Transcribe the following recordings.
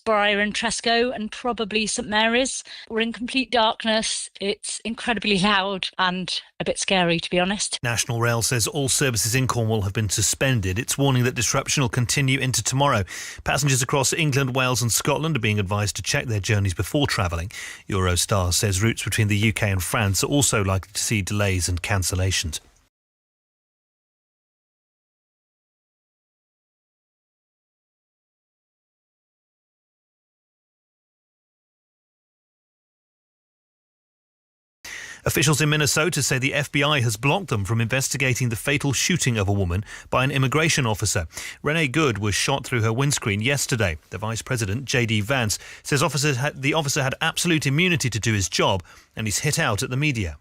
Briar and Tresco and probably St Mary's. We're in complete darkness. It's incredibly loud and a bit scary, to be honest. National Rail says all services in Cornwall have been suspended. It's warning that disruption will continue into tomorrow. Passengers across England, Wales and Scotland are being advised to check their journeys before travelling. Eurostar says routes between the UK and France are also likely to see delays and cancellations. Officials in Minnesota say the FBI has blocked them from investigating the fatal shooting of a woman by an immigration officer. Renee Good was shot through her windscreen yesterday. The Vice President, J.D. Vance, says the officer had absolute immunity to do his job and he's hit out at the media.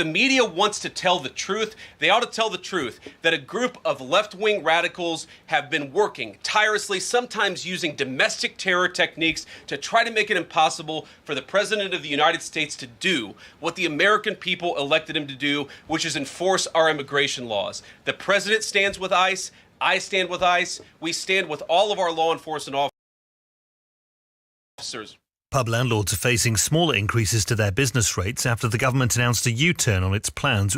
The media wants to tell the truth. They ought to tell the truth that a group of left-wing radicals have been working tirelessly, sometimes using domestic terror techniques to try to make it impossible for the President of the United States to do what the American people elected him to do, which is enforce our immigration laws. The President stands with ICE. I stand with ICE. We stand with all of our law enforcement officers. Pub landlords are facing smaller increases to their business rates after the government announced a U-turn on its plans.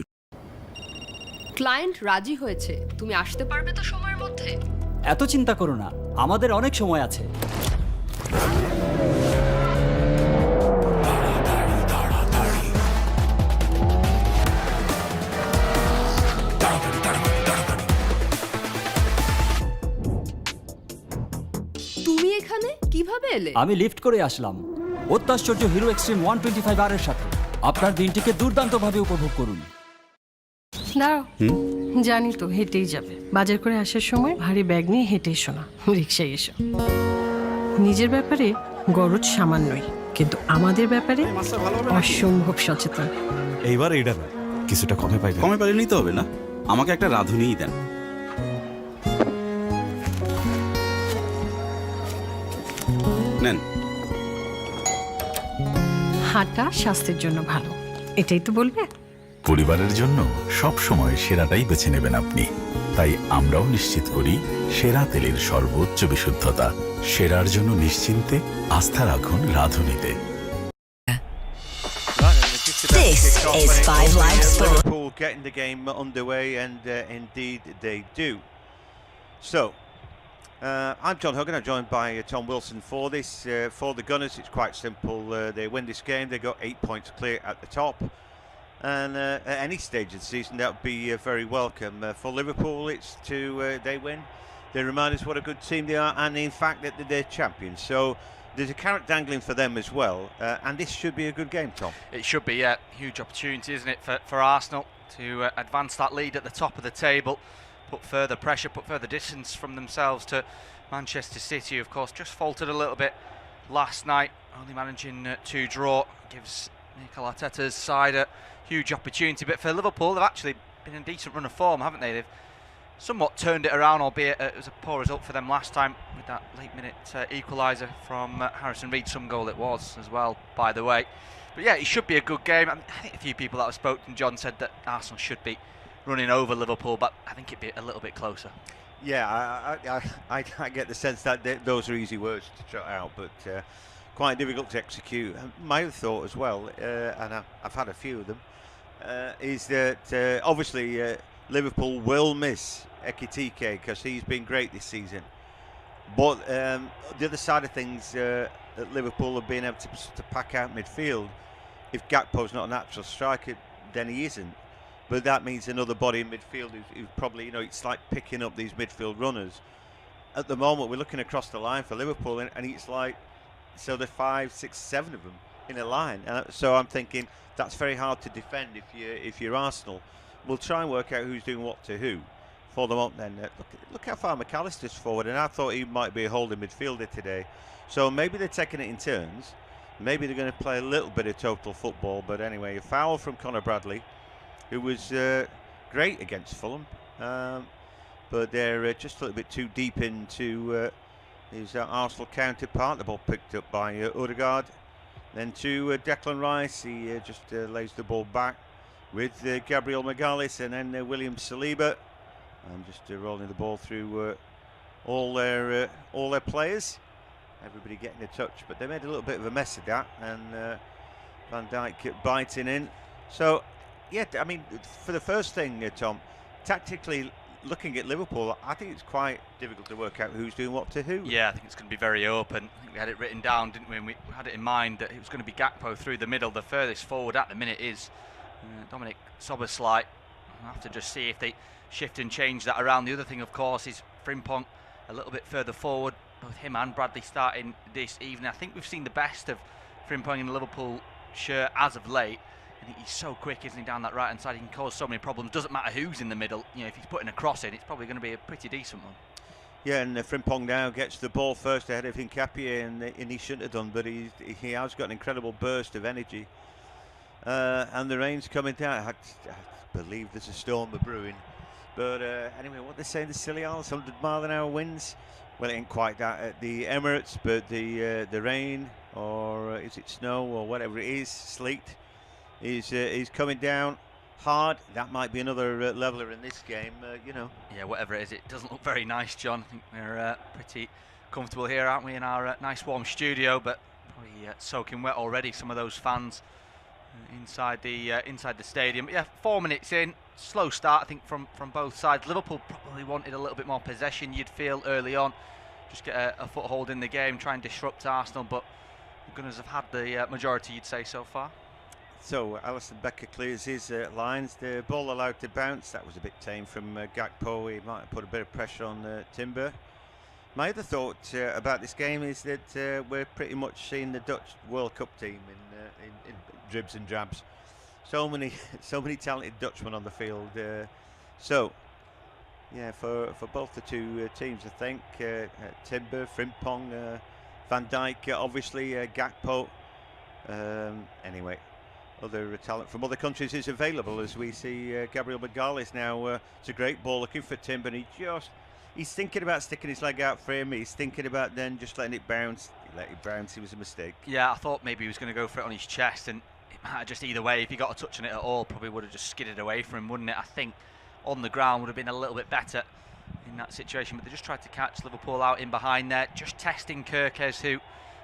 Client রাজি হয়েছে, তুমি আসতে পারবে তো সময়ের মধ্যে? এত চিন্তা করো না, আমাদের অনেক সময় আছে। তুমি এখানে কিভাবে এলে? আমি লিফট করে আসলাম অত্যাশ্চর্য হিরো এক্সট্রিম 125R এর সাথে। আপনার দিনটিকে দুর্দান্তভাবে উপভোগ করুন। দাঁড়াও, জানি তো হেঁটেই যাবে। বাজার করে আসার সময় ভারী ব্যাগ নিয়ে হেঁটে এসো না, রিক্সায় এসো। নিজের ব্যাপারে গরজ সামান্যই, কিন্তু আমাদের ব্যাপারে অসম্ভব সচেতন। এইবার এইটা কিছুটা কমে পাইবে। কমে পাইলে নিতে হবে না, আমাকে একটা রাঁধুনিই দেন। নেন। হাঁটা স্বাস্থ্যের জন্য ভালো, এটাই তো বলবে। পরিবারের জন্য সব সময় সেরাটাই বেছে নেবেন আপনি, তাই আমরাও নিশ্চিত করি সেরা তেলের সর্বোচ্চ বিশুদ্ধতা। সেরার জন্য নিশ্চিন্তে আস্থা রাখুন রাঁধুনিতে। This is 5 Live Sport. Liverpool getting the game underway, and indeed they do. So, I'm John Hogan. I'm joined by Tom Wilson for this. For the Gunners, it's quite simple. They win this game, they got 8 points clear at the top. And at any stage of the season, that would be very welcome. For Liverpool, it's they win. They remind us what a good team they are, and in fact that they're champions. So there's a carrot dangling for them as well, and this should be a good game, Tom. It should be, yeah. Huge opportunity, isn't it, for Arsenal to advance that lead at the top of the table, put further pressure, put further distance from themselves to Manchester City, of course, just faltered a little bit last night, only managing to draw. Gives Mikel Arteta's side a huge opportunity, but for Liverpool, they've actually been in a decent run of form, haven't they? They've somewhat turned it around, albeit it was a poor result for them last time with that late-minute equaliser from Harrison Reed. Some goal it was as well, by the way. But yeah, it should be a good game. I think a few people that I've spoken to, John, said that Arsenal should be running over Liverpool, but I think it'd be a little bit closer. Yeah, I get the sense that those are easy words to trot out, but quite difficult to execute. My other thought as well, and I've had a few of them, is that obviously Liverpool will miss Ekitike because he's been great this season. But the other side of things, that Liverpool have been able to pack out midfield. If Gakpo's not a natural striker, then he isn't. But that means another body in midfield who's probably, it's like picking up these midfield runners. At the moment, we're looking across the line for Liverpool, and it's like, so there are 5, 6, 7 of them in a line. So I'm thinking that's very hard to defend if you're Arsenal. We'll try and work out who's doing what to who. For them up then. Look how far McAllister's forward, and I thought he might be a holding midfielder today. So maybe they're taking it in turns. Maybe they're going to play a little bit of total football. But anyway, a foul from Conor Bradley, who was great against Fulham. but they're just a little bit too deep into his Arsenal counterpart. The ball picked up by Odegaard. Then to Declan Rice. He just lays the ball back with Gabriel Magalhaes, and then William Saliba, and just rolling the ball through all their players. Everybody getting a touch, but they made a little bit of a mess of that, and Van Dijk biting in. So, yeah, I mean, for the first thing, Tom, tactically looking at Liverpool, I think it's quite difficult to work out who's doing what to who. Yeah, I think it's going to be very open. I think we had it written down, didn't we? And we had it in mind that it was going to be Gakpo through the middle. The furthest forward at the minute is Dominic Szoboszlai. We'll have to just see if they shift and change that around. The other thing, of course, is Frimpong a little bit further forward. Both him and Bradley starting this evening. I think we've seen the best of Frimpong in the Liverpool shirt as of late. I think he's so quick, isn't he, down that right-hand side? He can cause so many problems. Doesn't matter who's in the middle. You know, if he's putting a cross in, it's probably going to be a pretty decent one. Yeah, and Frimpong now gets the ball first ahead of Hincapié, and he shouldn't have done, but he has got an incredible burst of energy. And the rain's coming down. I believe there's a storm brewing. But anyway, what they say in the Silly Isles, 100-mile-an-hour winds. Well, it ain't quite that at the Emirates, but the rain, or is it snow, or whatever it is, sleet, is coming down hard. That might be another leveler in this game, you know. Yeah, whatever it is, it doesn't look very nice, John. I think we're pretty comfortable here, aren't we, in our nice warm studio, but probably soaking wet already, some of those fans inside the stadium. But yeah, 4 minutes in, slow start I think from both sides. Liverpool probably wanted a little bit more possession, you'd feel, early on, just get a foothold in the game, try and disrupt Arsenal, but the Gunners have had the majority, you'd say, so far. So Alisson Becker clears his lines. The ball allowed to bounce. That was a bit tame from Gakpo. He might have put a bit of pressure on Timber. My other thought about this game is that we're pretty much seeing the Dutch World Cup team in dribs and drabs. So many talented Dutchmen on the field. So yeah, for both the two teams, I think Timber, Frimpong, Van Dijk, obviously Gakpo. Anyway, other talent from other countries is available, as we see Gabriel Magalhaes now. It's a great ball looking for Timber, and he's thinking about sticking his leg out for him. He's thinking about then just letting it bounce. He let it bounce. It was a mistake. Yeah, I thought maybe he was going to go for it on his chest, and it might have just either way, if he got a touch on it at all, probably would have just skidded away from him, wouldn't it? I think on the ground would have been a little bit better in that situation, but they just tried to catch Liverpool out in behind there, just testing Kerkez, who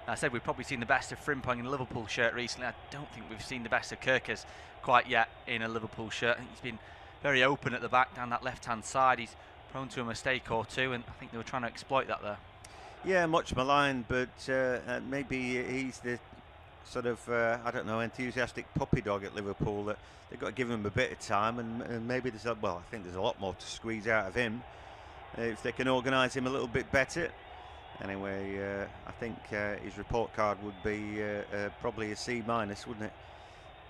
I said we've probably seen the best of Frimpong in a Liverpool shirt recently. I don't think we've seen the best of Kerkez quite yet in a Liverpool shirt. I think he's been very open at the back down that left-hand side. He's prone to a mistake or two, and I think they were trying to exploit that there. Yeah, much maligned, but maybe he's the sort of, I don't know, enthusiastic puppy dog at Liverpool. That they've got to give him a bit of time, and maybe there's I think there's a lot more to squeeze out of him if they can organise him a little bit better. Anyway, I think his report card would be probably a C-, wouldn't it?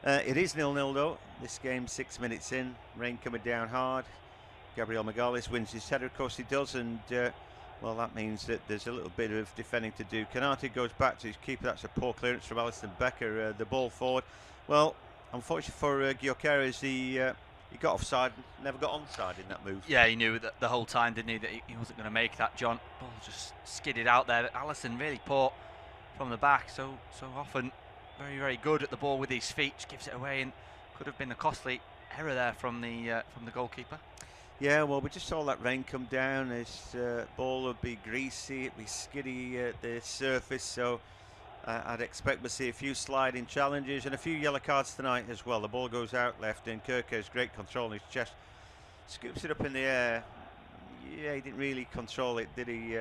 It is 0-0 though. This game 6 minutes in, rain coming down hard. Gabriel Magalhaes wins his header, of course he does, and well, that means that there's a little bit of defending to do. Konate goes back to his keeper. That's a poor clearance from Alisson Becker. The ball forward. Well, unfortunately for Gyökeres, he got offside, never got onside in that move. Yeah, he knew that the whole time, didn't he, that he wasn't going to make that, John. Ball just skidded out there. Alisson really poor from the back, so often very, very good at the ball with his feet. Just gives it away, and could have been a costly error there from the goalkeeper. Yeah, well, we just saw that rain come down. This ball would be greasy, it'd be skiddy at the surface, so I'd expect to see a few sliding challenges and a few yellow cards tonight as well. The ball goes out left, and Kerkez, great control in his chest, scoops it up in the air. Yeah, he didn't really control it, did he?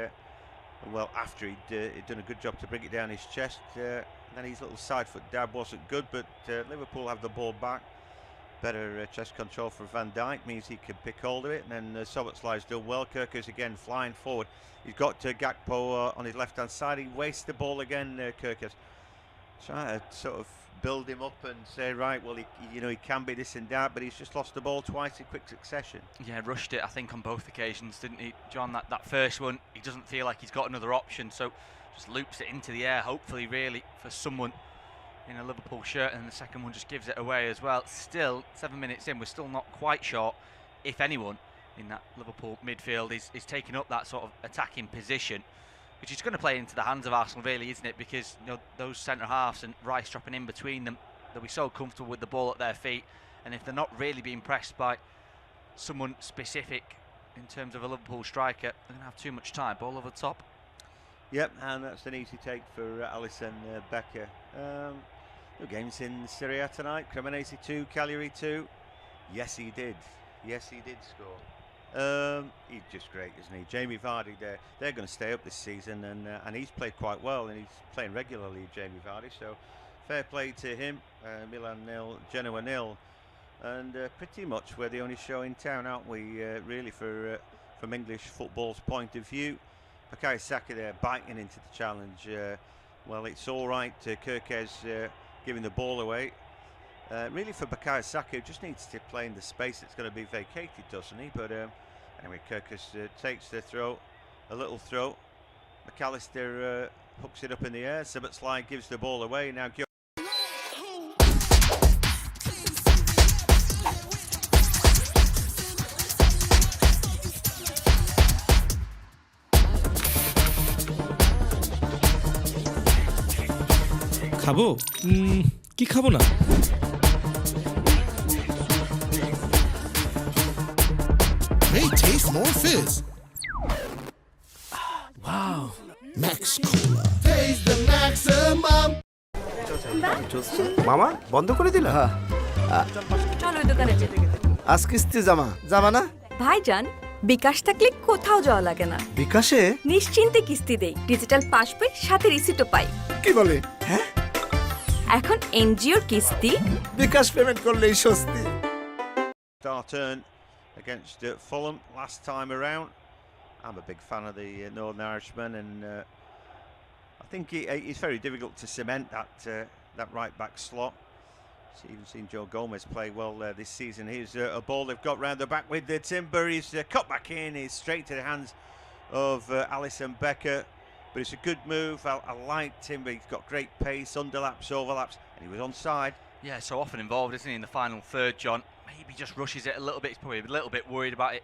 Well, after he'd done a good job to bring it down his chest. Then his little side foot dab wasn't good, but Liverpool have the ball back. Better chest control for Van Dijk, means he can pick hold of it, and then Szoboszlai's done well. Kerkez again flying forward. He's got Gakpo on his left-hand side. He wastes the ball again, Kerkez. Trying to sort of build him up and say, right, well, he can be this and that, but he's just lost the ball twice in quick succession. Yeah, rushed it, I think, on both occasions, didn't he, John? That first one, he doesn't feel like he's got another option, so just loops it into the air, hopefully, really, for someone in a Liverpool shirt, and the second one just gives it away as well. Still, 7 minutes in, we're still not quite sure if anyone in that Liverpool midfield is taking up that sort of attacking position, which is going to play into the hands of Arsenal, really, isn't it? Because those centre halves and Rice dropping in between them, they'll be so comfortable with the ball at their feet, and if they're not really being pressed by someone specific in terms of a Liverpool striker, they're going to have too much time. Ball over the top. Yep, and that's an easy take for Alisson Becker. No games in Serie A tonight. Cremonese 2, Cagliari 2. Yes, he did. Yes, he did score. He's just great, isn't he? Jamie Vardy, they're going to stay up this season, and he's played quite well, and he's playing regularly, Jamie Vardy. So fair play to him. Milan 0, Genoa 0, and pretty much we're the only show in town, aren't we? Really, from English football's point of view. Bukayo Saka there biting into the challenge. Well, it's all right. Kirkez giving the ball away. Really, for Bukayo Saka, just needs to play in the space that's going to be vacated, doesn't he? But anyway, Kirkez takes the throw, a little throw. McAllister hooks it up in the air. Szoboszlai gives the ball away. Now খাবো কি খাবো না Hey, taste more fizz. Wow. Max Cola. Taste the maximum. মামা বন্ধ করে দিলা? চলো ওই দোকানে যাই। আজ কিস্তি জামা না? ভাইজান, বিকাশ থাকলে কোথাও যাওয়া লাগে না। বিকাশে নিশ্চিন্তে কিস্তি দেই, ডিজিটাল পাস বই সাথে রিসিটও পাই। কি বলে? হ্যাঁ, এখন এনজিওর কিস্তি বিকাশ পেমেন্ট করলেই স্বস্তি। Star turn against Fulham last time around. I'm a big fan of the Northern Irishman, and I think it's very difficult to cement that right back slot. So even seen Joe Gomez play well this season. Here's a ball they've got round the back with the Timber. He's cut back in. He's straight to the hands of Alisson Becker. But it's a good move. I like Timber. He's got great pace, underlaps, overlaps, and he was onside. Yeah, so often involved, isn't he, in the final third, John? Maybe just rushes it a little bit. He's probably a little bit worried about it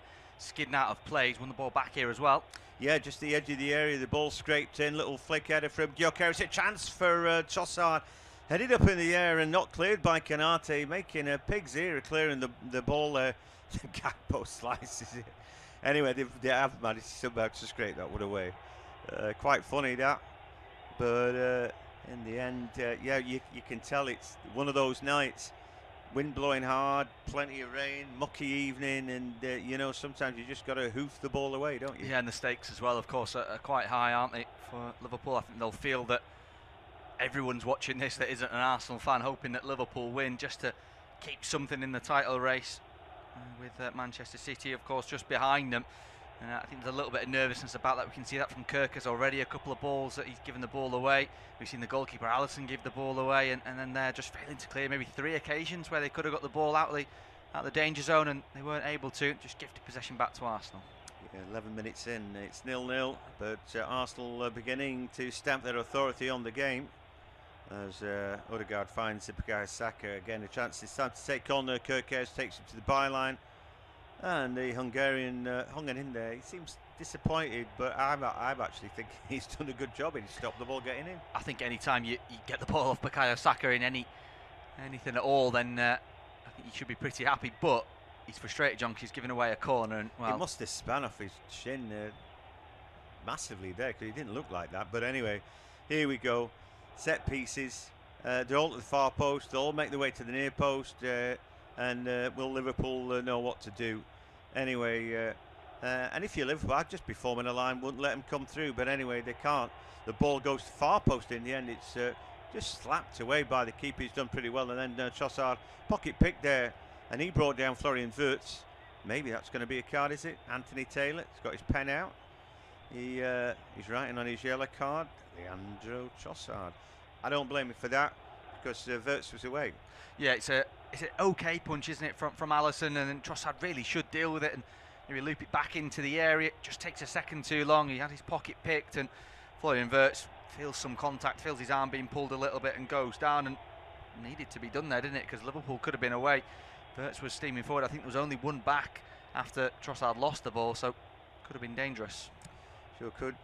skidding out of play. He's won the ball back here as well. Yeah, just the edge of the area. The ball scraped in. Little flick header from Gyökeres. A chance for Trossard. Headed up in the air and not cleared by Canate. Making a pig's ear of clearing the ball there. Gakpo slices it. Anyway, they have managed somehow to scrape that one away. Quite funny, that. But in the end, yeah, you can tell it's one of those nights. Wind blowing hard, plenty of rain, mucky evening, and sometimes you just got to hoof the ball away, don't you? Yeah, and the stakes as well, of course, are quite high, aren't they, for Liverpool? I think they'll feel that everyone's watching this that isn't an Arsenal fan, hoping that Liverpool win just to keep something in the title race, with Manchester City, of course, just behind them. I think there's a little bit of nervousness about that. We can see that from Kirkez already. A couple of balls that he's given the ball away. We've seen the goalkeeper Alisson give the ball away, and then they're just failing to clear. Maybe 3 occasions where they could have got the ball out of the danger zone, and they weren't able to. Just gifted possession back to Arsenal. Yeah, 11 minutes in, it's 0-0, but Arsenal are beginning to stamp their authority on the game as Odegaard finds Bukayo Saka. Again, a chance this time to take on Kirkez, takes him to the byline. And the Hungarian hung it in there. He seems disappointed, but I'm actually thinking he's done a good job. He stopped the ball getting in. I think any time you get the ball off Bukayo Saka in anything at all, then I think you should be pretty happy. But he's frustrated, John, because he's given away a corner. And well, he must have span off his shin massively there, because he didn't look like that. But anyway, here we go. Set pieces. They're all at the far post. They'll all make their way to the near post. And will Liverpool know what to do? Anyway, and if you're Liverpool, I'd just be forming a line, wouldn't let them come through. But anyway, they can't. The ball goes to far post in the end. It's just slapped away by the keeper. He's done pretty well. And then Trossard, pocket pick there. And he brought down Florian Wirtz. Maybe that's going to be a card, is it? Anthony Taylor. He's got his pen out. He's writing on his yellow card. Leandro Trossard. I don't blame him for that, because Wirtz was away. Yeah, it's an okay punch, isn't it, from Alisson, and then Trossard really should deal with it and maybe loop it back into the area. It just takes a second too long. He had his pocket picked, and Florian Wirtz feels some contact, feels his arm being pulled a little bit, and goes down, and needed to be done there, didn't it? Because Liverpool could have been away. Wirtz was steaming forward. I think there was only one back after Trossard lost the ball, so could have been dangerous. Sure could.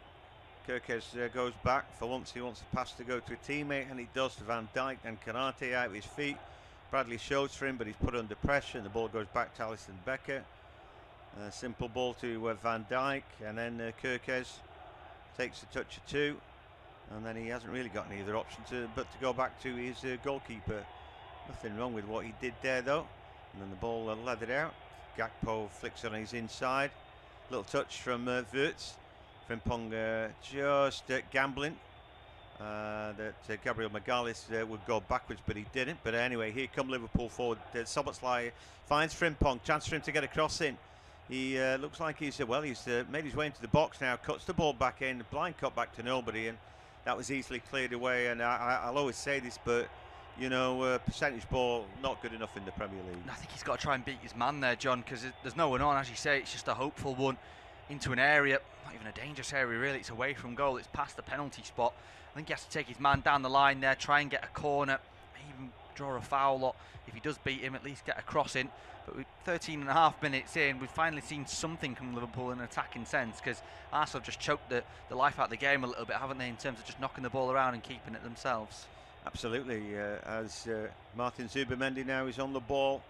Kerkez goes back. For once he wants the pass to go to a teammate, and he does to Van Dijk, and Konate out of his feet. Bradley shows for him, but he's put under pressure, and the ball goes back to Alisson Becker. Simple ball to Van Dijk, and then Kerkez takes a touch or two, and then he hasn't really got any other option but to go back to his goalkeeper. Nothing wrong with what he did there though. And then the ball leathered out. Gakpo flicks on his inside. Little touch from Wirtz. Frimpong just gambling that Gabriel Magalhaes would go backwards, but he didn't. But anyway, here come Liverpool forward. Szoboszlai finds Frimpong. Chance for him to get a cross in. He looks like he's made his way into the box now. Cuts the ball back in. Blind cut back to nobody, and that was easily cleared away. And I'll always say this, but you know, percentage ball not good enough in the Premier League. I think he's got to try and beat his man there, John, because there's no one on. As you say, it's just a hopeful one into an area, not even a dangerous area really. It's away from goal. It's past the penalty spot. I think he has to take his man down the line there, try and get a corner, even draw a foul, or if he does beat him, at least get a cross in. But with 13.5 minutes in, we've finally seen something from Liverpool in an attacking sense, because Arsenal have just choked the life out of the game a little bit, haven't they, in terms of just knocking the ball around and keeping it themselves. Absolutely, as Martin Zubimendi now is on the ball,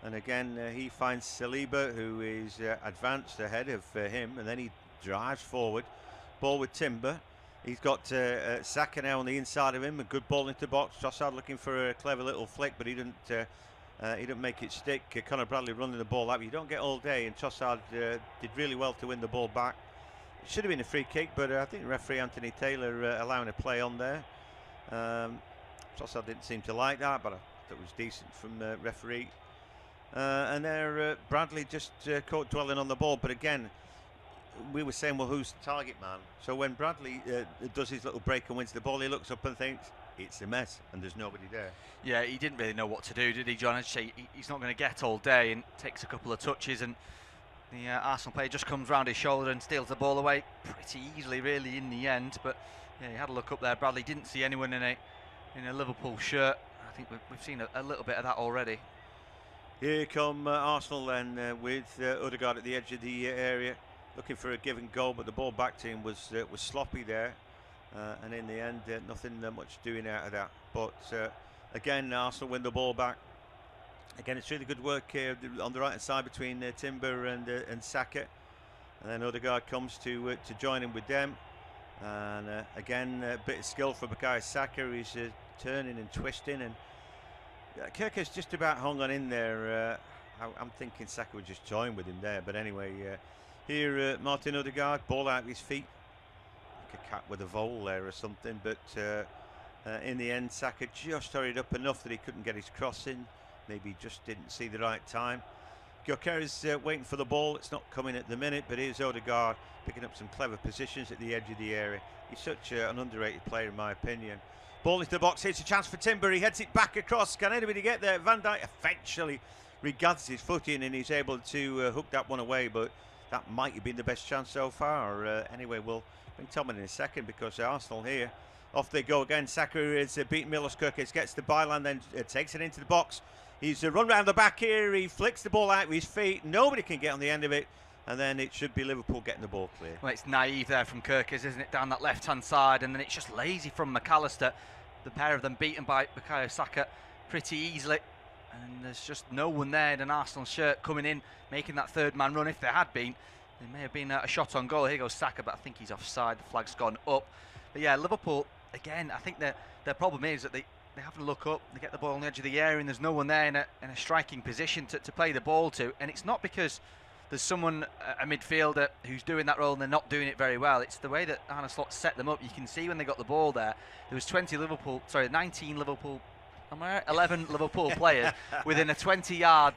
and again he finds Saliba, who is advanced ahead of him, and then he drives forward, ball with Timber. He's got Saka now on the inside of him, a good ball into the box. Trossard looking for a clever little flick, but he didn't make it stick. Conor Bradley running the ball out. You don't get all day, and Trossard did really well to win the ball back. It should have been a free kick, but I think referee Anthony Taylor allowing a play on there. Trossard didn't seem to like that, but I thought it was decent from the referee. And there, Bradley just caught dwelling on the ball. But again, we were saying, well, who's the target man? So when Bradley does his little break and wins the ball, he looks up and thinks, it's a mess, and there's nobody there. Yeah, he didn't really know what to do, did he, John? I'd say he's not going to get all day, and takes a couple of touches, and the Arsenal player just comes round his shoulder and steals the ball away pretty easily, really, in the end. But yeah, he had a look up there. Bradley didn't see anyone in a Liverpool shirt. I think we've seen a little bit of that already. Here come Arsenal then with Odegaard at the edge of the area, looking for a given goal, but the ball back to him was sloppy there, and in the end nothing much doing out of that. But again, Arsenal win the ball back. Again, it's really good work here on the right hand side between Timber and Saka, and then Odegaard comes to join him with them. And again, a bit of skill for Bukayo Saka. He's turning and twisting, and Kerkez just about hung on in there. I'm thinking Saka would just join with him there, but anyway, here Martin Odegaard, ball out of his feet, like a cat with a vole there or something. But in the end, Saka just hurried up enough that he couldn't get his cross in. Maybe he just didn't see the right time. Gyökeres waiting for the ball. It's not coming at the minute, but here's Odegaard picking up some clever positions at the edge of the area. He's such an underrated player, in my opinion. Ball into the box. Here's a chance for Timber. He heads it back across. Can anybody get there? Van Dijk eventually regathers his footing, and he's able to hook that one away, but that might have been the best chance so far. Anyway, we'll bring Tom in a second, because Arsenal here, off they go again. Saka is beating Milos Kerkez, gets the byline, then takes it into the box. He's run round the back here. He flicks the ball out with his feet. Nobody can get on the end of it, and then it should be Liverpool getting the ball clear. Well, it's naive there from Kerkez, isn't it, down that left-hand side, and then it's just lazy from McAllister. The pair of them beaten by Bukayo Saka pretty easily, and there's just no one there in an Arsenal shirt coming in, making that third man run. If there had been, there may have been a shot on goal. Here goes Saka, but I think he's offside. The flag's gone up. But yeah, Liverpool, again, I think their problem is that they have to look up, they get the ball on the edge of the area, and there's no one there in a striking position to play the ball to. And it's not because there's someone, a midfielder, who's doing that role and they're not doing it very well. It's the way that Arne Slot set them up. You can see when they got the ball there was 19 Liverpool, 11 Liverpool players within a 20-yard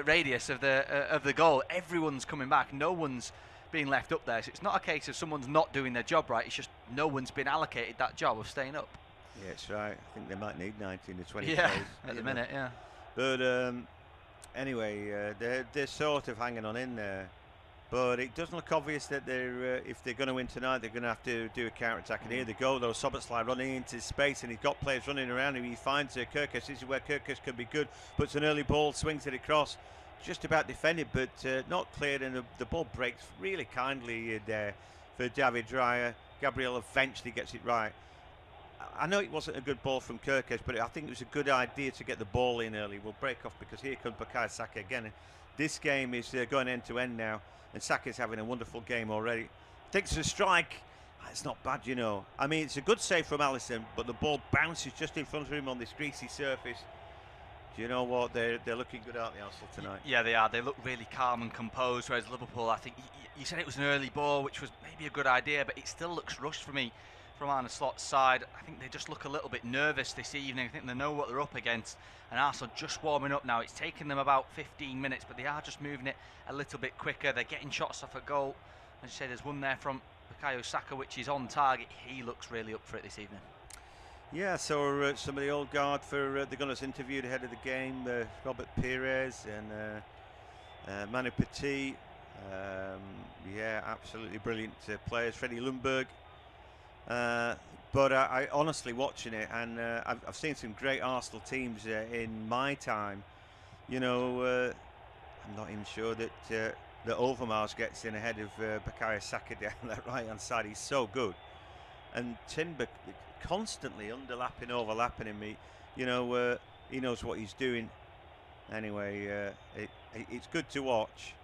radius of the goal. Everyone's coming back. No one's being left up there. So it's not a case of someone's not doing their job right. It's just no one's been allocated that job of staying up. Yeah, that's right. I think they might need 19 to 20 yeah, players at the minute, yeah. But anyway, they're sort of hanging on in there. But it doesn't look obvious that if they're going to win tonight, they're going to have to do a counter-attack. And here they go, though. Szoboszlai running into space, and he's got players running around him. He finds Kerkez. This is where Kerkez can be good. Puts an early ball, swings it across. just about defended, but not cleared, and the ball breaks really kindly there for David Raya. Gabriel eventually gets it right. I know it wasn't a good ball from Kirkes, but I think it was a good idea to get the ball in early. We'll break off because here comes Bukayo Saka again. This game is going end to end now, and Saka's having a wonderful game already. Takes a strike. It's not bad, you know. I mean, it's a good save from Alisson, but the ball bounces just in front of him on this greasy surface. Do you know what? They're looking good, aren't they, Arsenal, tonight? Yeah, they are. They look really calm and composed, whereas Liverpool, I think, you said it was an early ball, which was maybe a good idea, but it still looks rushed for me from Arne Slot's side. I think they just look a little bit nervous this evening. I think they know what they're up against, and Arsenal just warming up now. It's taken them about 15 minutes, but they are just moving it a little bit quicker. They're getting shots off a goal. As you say, there's one there from Bukayo Saka, which is on target. He looks really up for it this evening. Yeah, so some of the old guard for the Gunners interviewed ahead of the game, Robert Pires and Manu Petit. Yeah, absolutely brilliant players. Freddie Lundberg. But I honestly watching it, and I've seen some great Arsenal teams in my time. You know, I'm not even sure that Overmars gets in ahead of Bukayo Saka down that right-hand side. He's so good. And Timber constantly underlapping, overlapping him. You know, he knows what he's doing. Anyway, it's good to watch.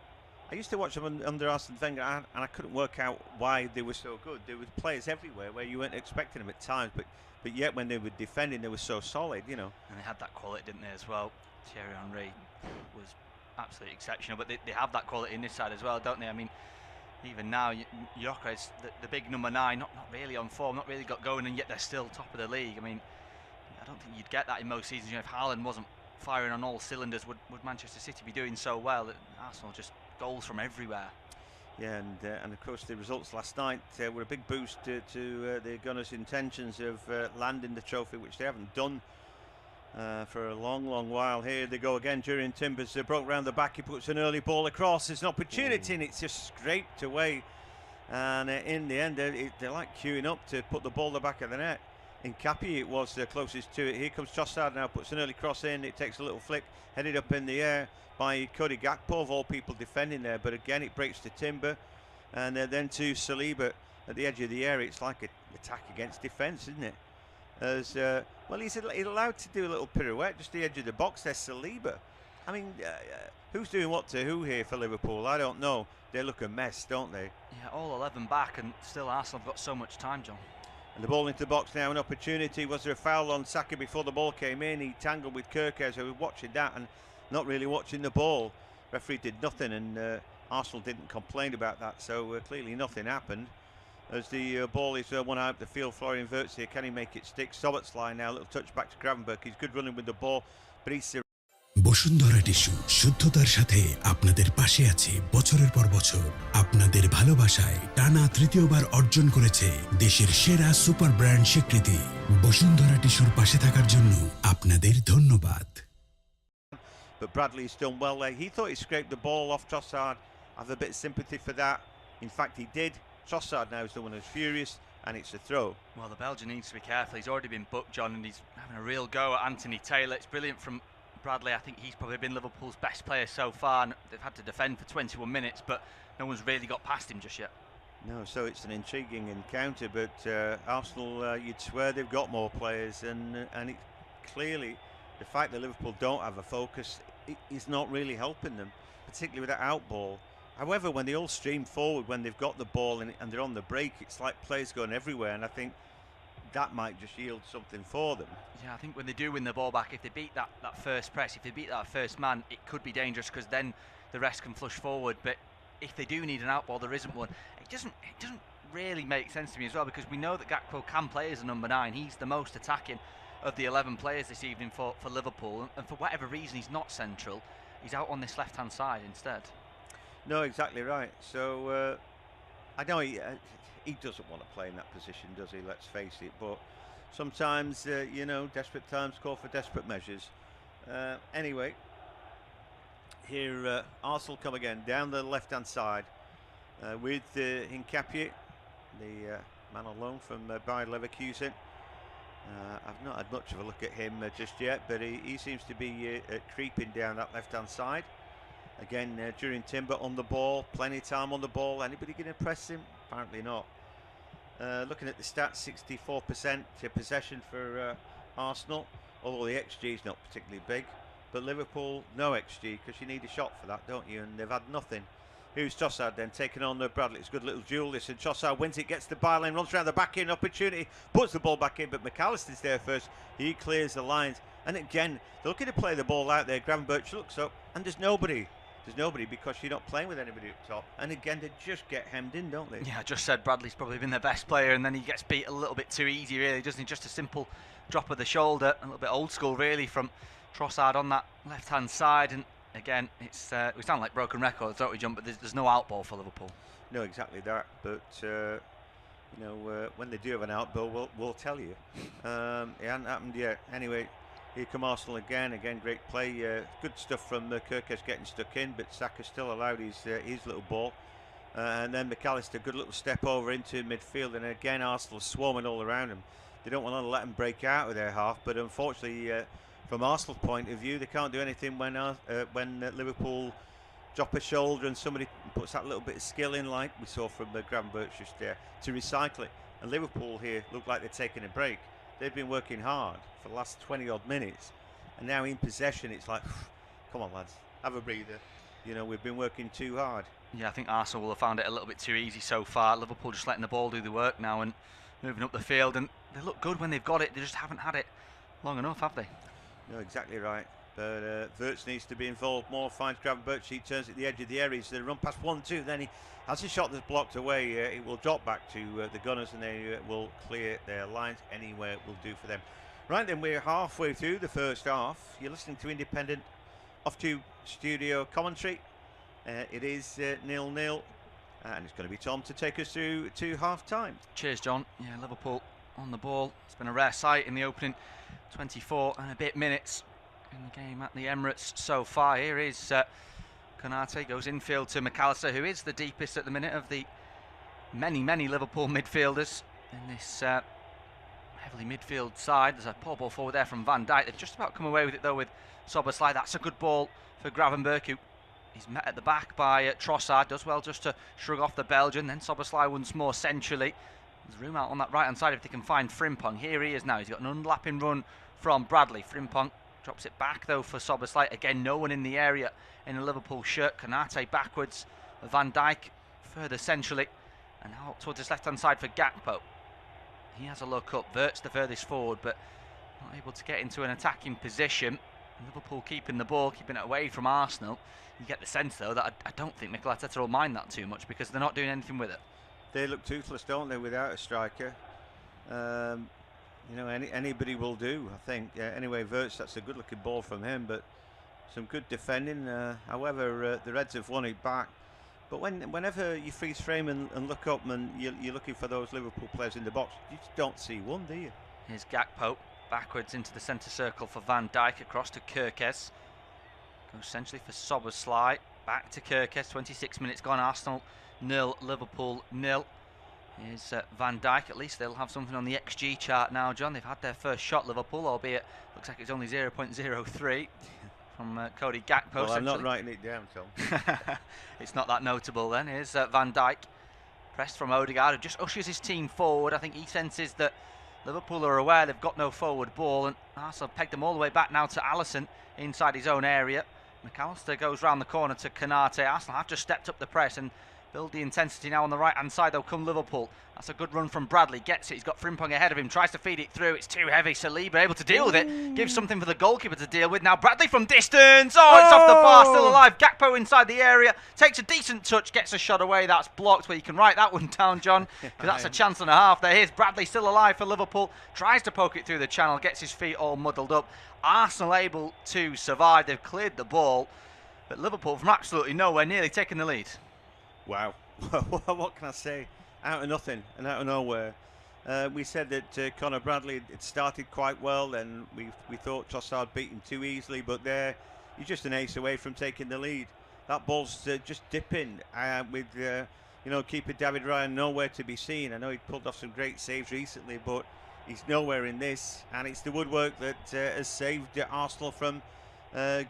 I used to watch them under Arsene Wenger, and I couldn't work out why they were so good. There were players everywhere where you weren't expecting them at times, but yet when they were defending, they were so solid, you know. And they had that quality, didn't they, as well? Thierry Henry was absolutely exceptional, but they have that quality in this side as well, don't they? I mean, even now, Gyökeres, the big number 9, not really on form, not really got going, and yet they're still top of the league. I mean, I don't think you'd get that in most seasons. You know, if Haaland wasn't firing on all cylinders, would Manchester City be doing so well? Arsenal just goals from everywhere. Yeah, and of course the results last night were a big boost to the Gunners' intentions of landing the trophy, which they haven't done for a long while. Here they go again. Jurriën Timbers broke round the back. He puts an early ball across. There's an opportunity, and it's just scraped away. And in the end, they're like queuing up to put the ball in the back of the net. In Capi, it was closest to it. Here comes Trossard now, puts an early cross in. It takes a little flick, headed up in the air by Cody Gakpo, of all people defending there. But again, it breaks to Timber, and then to Saliba at the edge of the area. It's like an attack against defence, isn't it? As well, he's allowed to do a little pirouette just the edge of the box. There's Saliba. I mean, who's doing what to who here for Liverpool? I don't know. They look a mess, don't they? Yeah, all 11 back, and still Arsenal have got so much time, John. And the ball into the box now, an opportunity. Was there a foul on Saka before the ball came in? He tangled with Kirkes, who was watching that and not really watching the ball. Referee did nothing, and Arsenal didn't complain about that, so clearly nothing happened. As the ball is one out the field, Florian Wirtz here. Can he make it stick? Sobots line now, a little touch back to Gravenberch. He's good running with the ball, but he's... Bashundhara tissue শুদ্ধতার সাথে আপনাদের পাশে আছে বছরের পর বছর। আপনাদের ভালোবাসায় টানা তৃতীয়বার অর্জন করেছে দেশের সেরা সুপার ব্র্যান্ড স্বীকৃতি। বসুন্ধরা টিস্যুর পাশে থাকার জন্য আপনাদের ধন্যবাদ। But Bradley's done well there. He thought he scraped the ball off Trossard. I have a bit of sympathy for that. In fact, he did. Trossard now is the one who's furious, and it's a throw. Well, the Belgian needs to be careful. He's already been booked, John, and he's having a real go at Anthony Taylor. It's brilliant from Bradley. I think he's probably been Liverpool's best player so far, and they've had to defend for 21 minutes, but no one's really got past him just yet. No, so it's an intriguing encounter, but Arsenal, you'd swear they've got more players, and it clearly the fact that Liverpool don't have a focus is not really helping them, particularly with that out ball. However, when they all stream forward, when they've got the ball and they're on the break, it's like players going everywhere, and I think that might just yield something for them. Yeah, I think when they do win the ball back, if they beat that first press, if they beat that first man, it could be dangerous, because then the rest can flush forward. But if they do need an out ball, there isn't one. It doesn't really make sense to me as well, because we know that Gakpo can play as a number 9. He's the most attacking of the 11 players this evening for Liverpool, and for whatever reason he's not central. He's out on this left-hand side instead. No, exactly right. So I know he doesn't want to play in that position, does he? Let's face it. But sometimes, you know, desperate times call for desperate measures. Anyway, here Arsenal come again down the left-hand side with Hincapié, the man on loan from Bayer Leverkusen. I've not had much of a look at him just yet, but he seems to be creeping down that left-hand side. Again, during Timber on the ball, plenty of time on the ball. Anybody going to press him? Apparently not. Looking at the stats, 64% possession for Arsenal, although the XG is not particularly big. But Liverpool, no XG, because you need a shot for that, don't you? And they've had nothing. Who's Trossard then, taking on Bradley. It's a good little duel this, and Trossard wins it, gets the byline, runs around the back in, opportunity, puts the ball back in, but McAllister's there first. He clears the lines. And again, they're looking to play the ball out there. Gravenberch looks up, and there's nobody. There's nobody because you're not playing with anybody up top. And again, they just get hemmed in, don't they? Yeah, I just said Bradley's probably been their best player, and then he gets beat a little bit too easy, really, doesn't he? Just a simple drop of the shoulder, a little bit old school, really, from Trossard on that left-hand side. And again, it's we sound like broken records, don't we, John? But there's no outball for Liverpool. No, exactly that. But you know, when they do have an outball, we'll tell you. It hasn't happened yet. Anyway. Here come Arsenal again. Again, great play. Good stuff from Kirkes getting stuck in, but Saka still allowed his little ball. And then McAllister, good little step over into midfield. And again, Arsenal swarming all around him. They don't want to let them break out of their half, but unfortunately, from Arsenal's point of view, they can't do anything when Liverpool drop a shoulder and somebody puts that little bit of skill in, like we saw from Gravenberch just there, to recycle it. And Liverpool here look like they're taking a break. They've been working hard for the last 20-odd minutes, and now in possession, it's like, come on, lads, have a breather. You know, we've been working too hard. Yeah, I think Arsenal will have found it a little bit too easy so far. Liverpool just letting the ball do the work now and moving up the field, and they look good when they've got it. They just haven't had it long enough, have they? No, exactly right. But Wirtz needs to be involved more. Finds Gravenberch, he turns at the edge of the area. So they run past 1-2. Then he has a shot that's blocked away. It will drop back to the Gunners, and they will clear their lines anywhere it will do for them. Right then, we're halfway through the first half. You're listening to Independent Off-Tube Studio Commentary. It is 0-0, and it's going to be Tom to take us through to half-time. Cheers, John. Yeah, Liverpool on the ball. It's been a rare sight in the opening 24 and a bit minutes in the game at the Emirates so far. Here is Konate, goes infield to McAllister, who is the deepest at the minute of the many Liverpool midfielders in this heavily midfield side. There's a poor ball forward there from Van Dijk. They've just about come away with it though with Szoboszlai. That's a good ball for Gravenberch, who is met at the back by Trossard. Does well just to shrug off the Belgian. Then Szoboszlai once more centrally. There's room out on that right hand side if they can find Frimpong. Here he is now. He's got an unlapping run from Bradley. Frimpong drops it back though for Szoboszlai. Again, no one in the area in a Liverpool shirt. Konate backwards. Van Dijk further centrally. And out towards his left hand side for Gakpo. He has a look up. Wirtz the furthest forward, but not able to get into an attacking position. Liverpool keeping the ball, keeping it away from Arsenal. You get the sense though that I don't think Mikel Arteta will mind that too much because they're not doing anything with it. They look toothless, don't they, without a striker? You know, anybody will do, I think. Anyway, Wirtz, that's a good-looking ball from him, but some good defending. However, the Reds have won it back. But whenever you freeze frame and look up and you're looking for those Liverpool players in the box, you just don't see one, do you? Here's Gakpo, backwards into the centre circle for Van Dijk, across to Kirkes. Goes centrally for Szoboszlai, back to Kirkes. 26 minutes gone, Arsenal 0, Liverpool 0. Here's Van Dijk. At least they'll have something on the XG chart now, John. They've had their first shot, Liverpool, albeit looks like it's only 0.03 from Cody Gakpo. Well, I'm not writing it down, Tom. It's not that notable then. Here's Van Dijk, pressed from Odegaard, who just ushers his team forward. I think he senses that Liverpool are aware they've got no forward ball, and Arsenal pegged them all the way back now to Alisson inside his own area. McAllister goes round the corner to Konate. Arsenal have just stepped up the press and build the intensity now on the right hand side. They'll come Liverpool. That's a good run from Bradley. Gets it. He's got Frimpong ahead of him. Tries to feed it through. It's too heavy. Saliba able to deal with it. Gives something for the goalkeeper to deal with. Now Bradley from distance. Oh, it's off the bar. Still alive. Gakpo inside the area. Takes a decent touch. Gets a shot away. That's blocked. Well, you can write that one down, John, because that's a chance and a half there. Here's Bradley still alive for Liverpool. Tries to poke it through the channel. Gets his feet all muddled up. Arsenal able to survive. They've cleared the ball. But Liverpool from absolutely nowhere, nearly taking the lead. Wow. What can I say? Out of nothing and out of nowhere. We said that Conor Bradley had started quite well, and we thought Trossard beat him too easily, but there he's just an ace away from taking the lead. That ball's just dipping with you know, keeper David Ryan nowhere to be seen. I know he pulled off some great saves recently, but he's nowhere in this, and it's the woodwork that has saved Arsenal from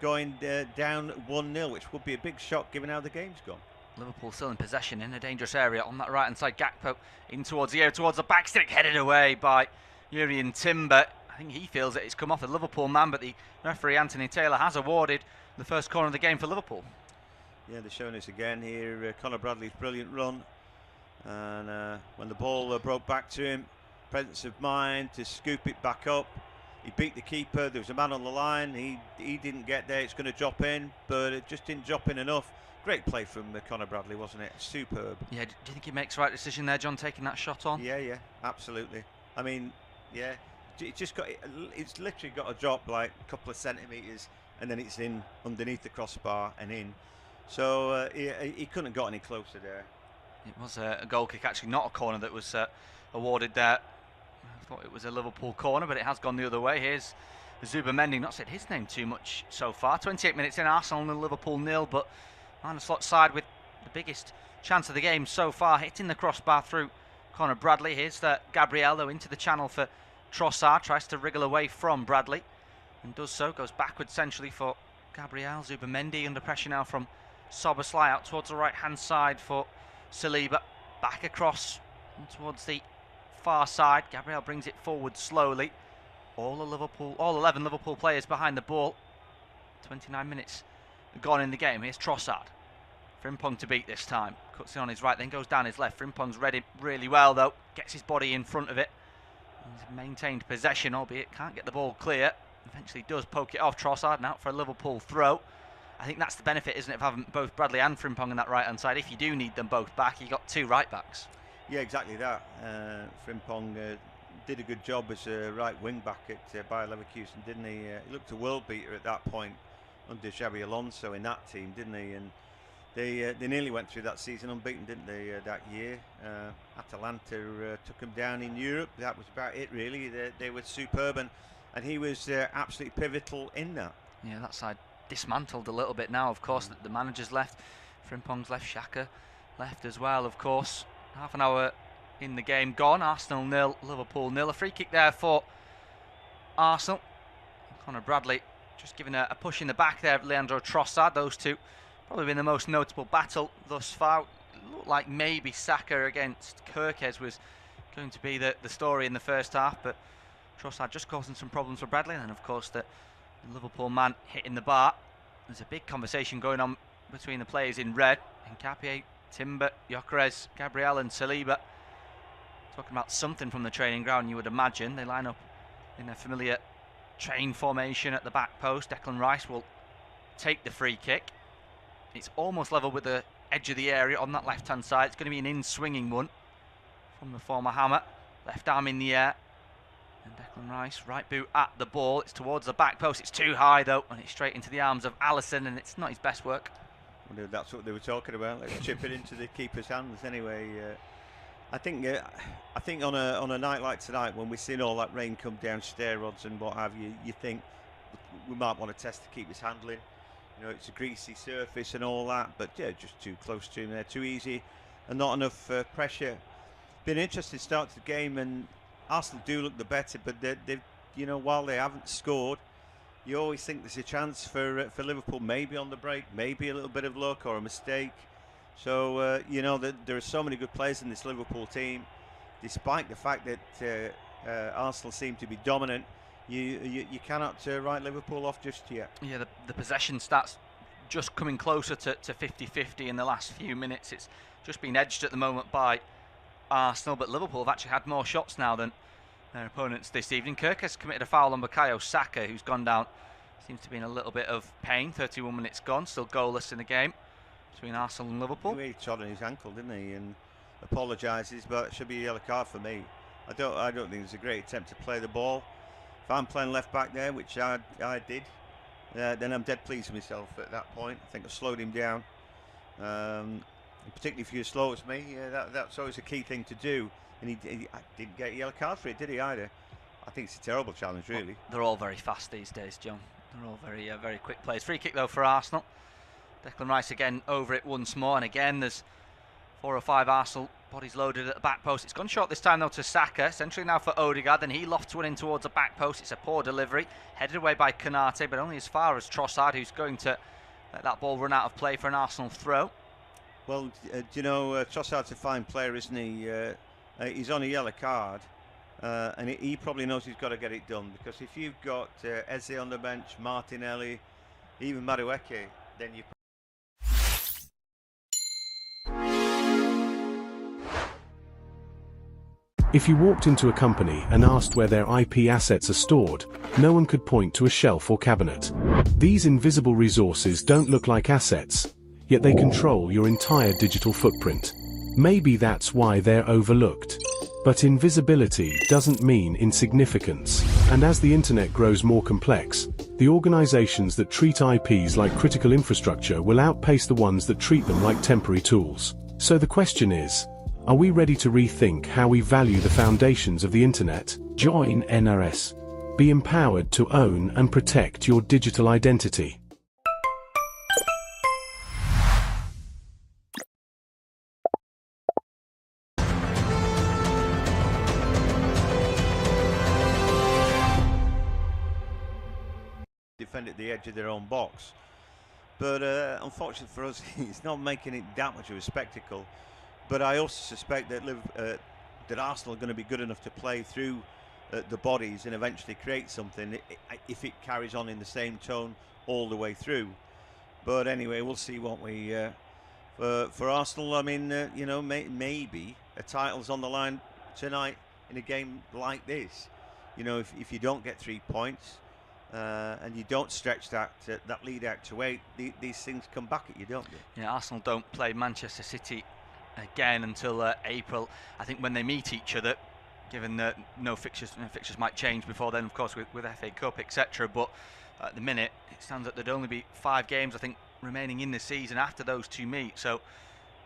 going down 1-0, which would be a big shock given how the game's gone. Liverpool still in possession in a dangerous area on that right-hand side. Gakpo in towards the area, towards the back stick, headed away by Jurrien Timber. I think he feels that it's come off the Liverpool man, but the referee Anthony Taylor has awarded the first corner of the game for Liverpool. Yeah, they're showing us again here. Conor Bradley's brilliant run, and when the ball broke back to him, presence of mind to scoop it back up. He beat the keeper. There was a man on the line. He didn't get there. It's going to drop in, but it just didn't drop in enough. Great play from Conor Bradley, wasn't it? Superb. Yeah, do you think he makes the right decision there, John, taking that shot on? Yeah, absolutely. I mean, yeah, it's literally got to drop like a couple of centimetres, and then it's in underneath the crossbar and in. So he couldn't have got any closer there. It was a goal kick, actually, not a corner that was awarded there. I thought it was a Liverpool corner, but it has gone the other way. Here's Zubamendi, not said his name too much so far. 28 minutes in, Arsenal 0, Liverpool 0, but on the slot side with the biggest chance of the game so far, hitting the crossbar through Conor Bradley. Here's Gabriel, though, into the channel for Trossard, tries to wriggle away from Bradley and does so, goes backwards centrally for Gabriel. Zubamendi under pressure now from Szoboszlai, out towards the right hand side for Saliba, back across towards the far side. Gabriel brings it forward slowly. All 11 Liverpool players behind the ball. 29 minutes gone in the game. Here's Trossard. Frimpong to beat this time. Cuts it on his right, then goes down his left. Frimpong's read it really well, though. Gets his body in front of it. He's maintained possession, albeit can't get the ball clear. Eventually does poke it off. Trossard now for a Liverpool throw. I think that's the benefit, isn't it, of having both Bradley and Frimpong on that right-hand side. If you do need them both back, you got two right-backs. Yeah, exactly that. Frimpong did a good job as a right wing-back at Bayer Leverkusen, didn't he? He looked a world beater at that point under Xabi Alonso in that team, didn't he? And they nearly went through that season unbeaten, didn't they, that year? Atalanta took them down in Europe. That was about it, really. They were superb, and he was absolutely pivotal in that. Yeah, that side dismantled a little bit now, of course. The manager's left, Frimpong's left, Xhaka left as well, of course. Half an hour in the game gone. Arsenal 0, Liverpool 0. A free kick there for Arsenal. Conor Bradley just giving a push in the back there of Leandro Trossard. Those two probably been the most notable battle thus far. It looked like maybe Saka against Kirkes was going to be the story in the first half, but Trossard just causing some problems for Bradley. And then, of course, the Liverpool man hitting the bar. There's a big conversation going on between the players in red. Nkapie, Timber, Gyökeres, Gabriel and Saliba. Talking about something from the training ground, you would imagine. They line up in their familiar train formation at the back post. Declan Rice will take the free kick. It's almost level with the edge of the area on that left-hand side. It's going to be an in-swinging one from the former Hammer. Left arm in the air. And Declan Rice, right boot at the ball. It's towards the back post. It's too high, though, and it's straight into the arms of Alisson, and it's not his best work. Well, that's what they were talking about. Let's chip it into the keeper's hands anyway. I think on a night like tonight, when we've seen all that rain come down, stair rods and what have you, you think we might want to test the keeper's handling. You know, it's a greasy surface and all that, but yeah, just too close to him there, too easy, and not enough pressure. Been an interesting start to the game, and Arsenal do look the better, but they've, you know, while they haven't scored, you always think there's a chance for Liverpool, maybe on the break, maybe a little bit of luck or a mistake. So you know, there are so many good players in this Liverpool team, despite the fact that Arsenal seem to be dominant. You cannot write Liverpool off just yet. Yeah, the possession stats just coming closer to 50-50 in the last few minutes. It's just been edged at the moment by Arsenal, but Liverpool have actually had more shots now than their opponents this evening. Kirk has committed a foul on Bukayo Saka, who's gone down. Seems to be in a little bit of pain. 31 minutes gone, still goalless in the game between Arsenal and Liverpool. He trod on his ankle, didn't he? And apologises, but it should be a yellow card for me. I don't think it's a great attempt to play the ball. If I'm playing left back there, which I did, then I'm dead pleased with myself at that point. I think I slowed him down. And particularly if you're as slow as me, that's always a key thing to do. And he didn't get a yellow card for it, did he either? I think it's a terrible challenge, really. Well, they're all very fast these days, John. They're all very quick players. Free kick though for Arsenal. Declan Rice again over it once more, and again there's 4 or 5 Arsenal bodies loaded at the back post. It's gone short this time though to Saka. Centrally now for Odegaard, then he lofts one in towards the back post. It's a poor delivery, headed away by Konate, but only as far as Trossard, who's going to let that ball run out of play for an Arsenal throw. Well, do you know, Trossard's a fine player, isn't he? He's on a yellow card, and he probably knows he's got to get it done, because if you've got Eze on the bench, Martinelli, even Madueke, then you... If you walked into a company and asked where their IP assets are stored, no one could point to a shelf or cabinet. These invisible resources don't look like assets, yet they control your entire digital footprint. Maybe that's why they're overlooked. But invisibility doesn't mean insignificance. And as the internet grows more complex, the organizations that treat IPs like critical infrastructure will outpace the ones that treat them like temporary tools. So the question is, are we ready to rethink how we value the foundations of the internet? Join NRS. Be empowered to own and protect your digital identity. Defend at the edge of their own box, but unfortunately for us, it's not making it that much of a spectacle. But I also suspect that that Arsenal are going to be good enough to play through the bodies and eventually create something if it carries on in the same tone all the way through. But anyway, we'll see what we for Arsenal. I mean, you know, maybe a title's on the line tonight in a game like this. You know, if you don't get 3 points and you don't stretch that lead out to 8, these things come back at you, don't they? Yeah, Arsenal don't play Manchester City again until April. I think when they meet each other, given that no fixtures might change before then, of course, with FA Cup, etc. But at the minute, it stands that there'd only be 5 games, I think, remaining in the season after those two meet. So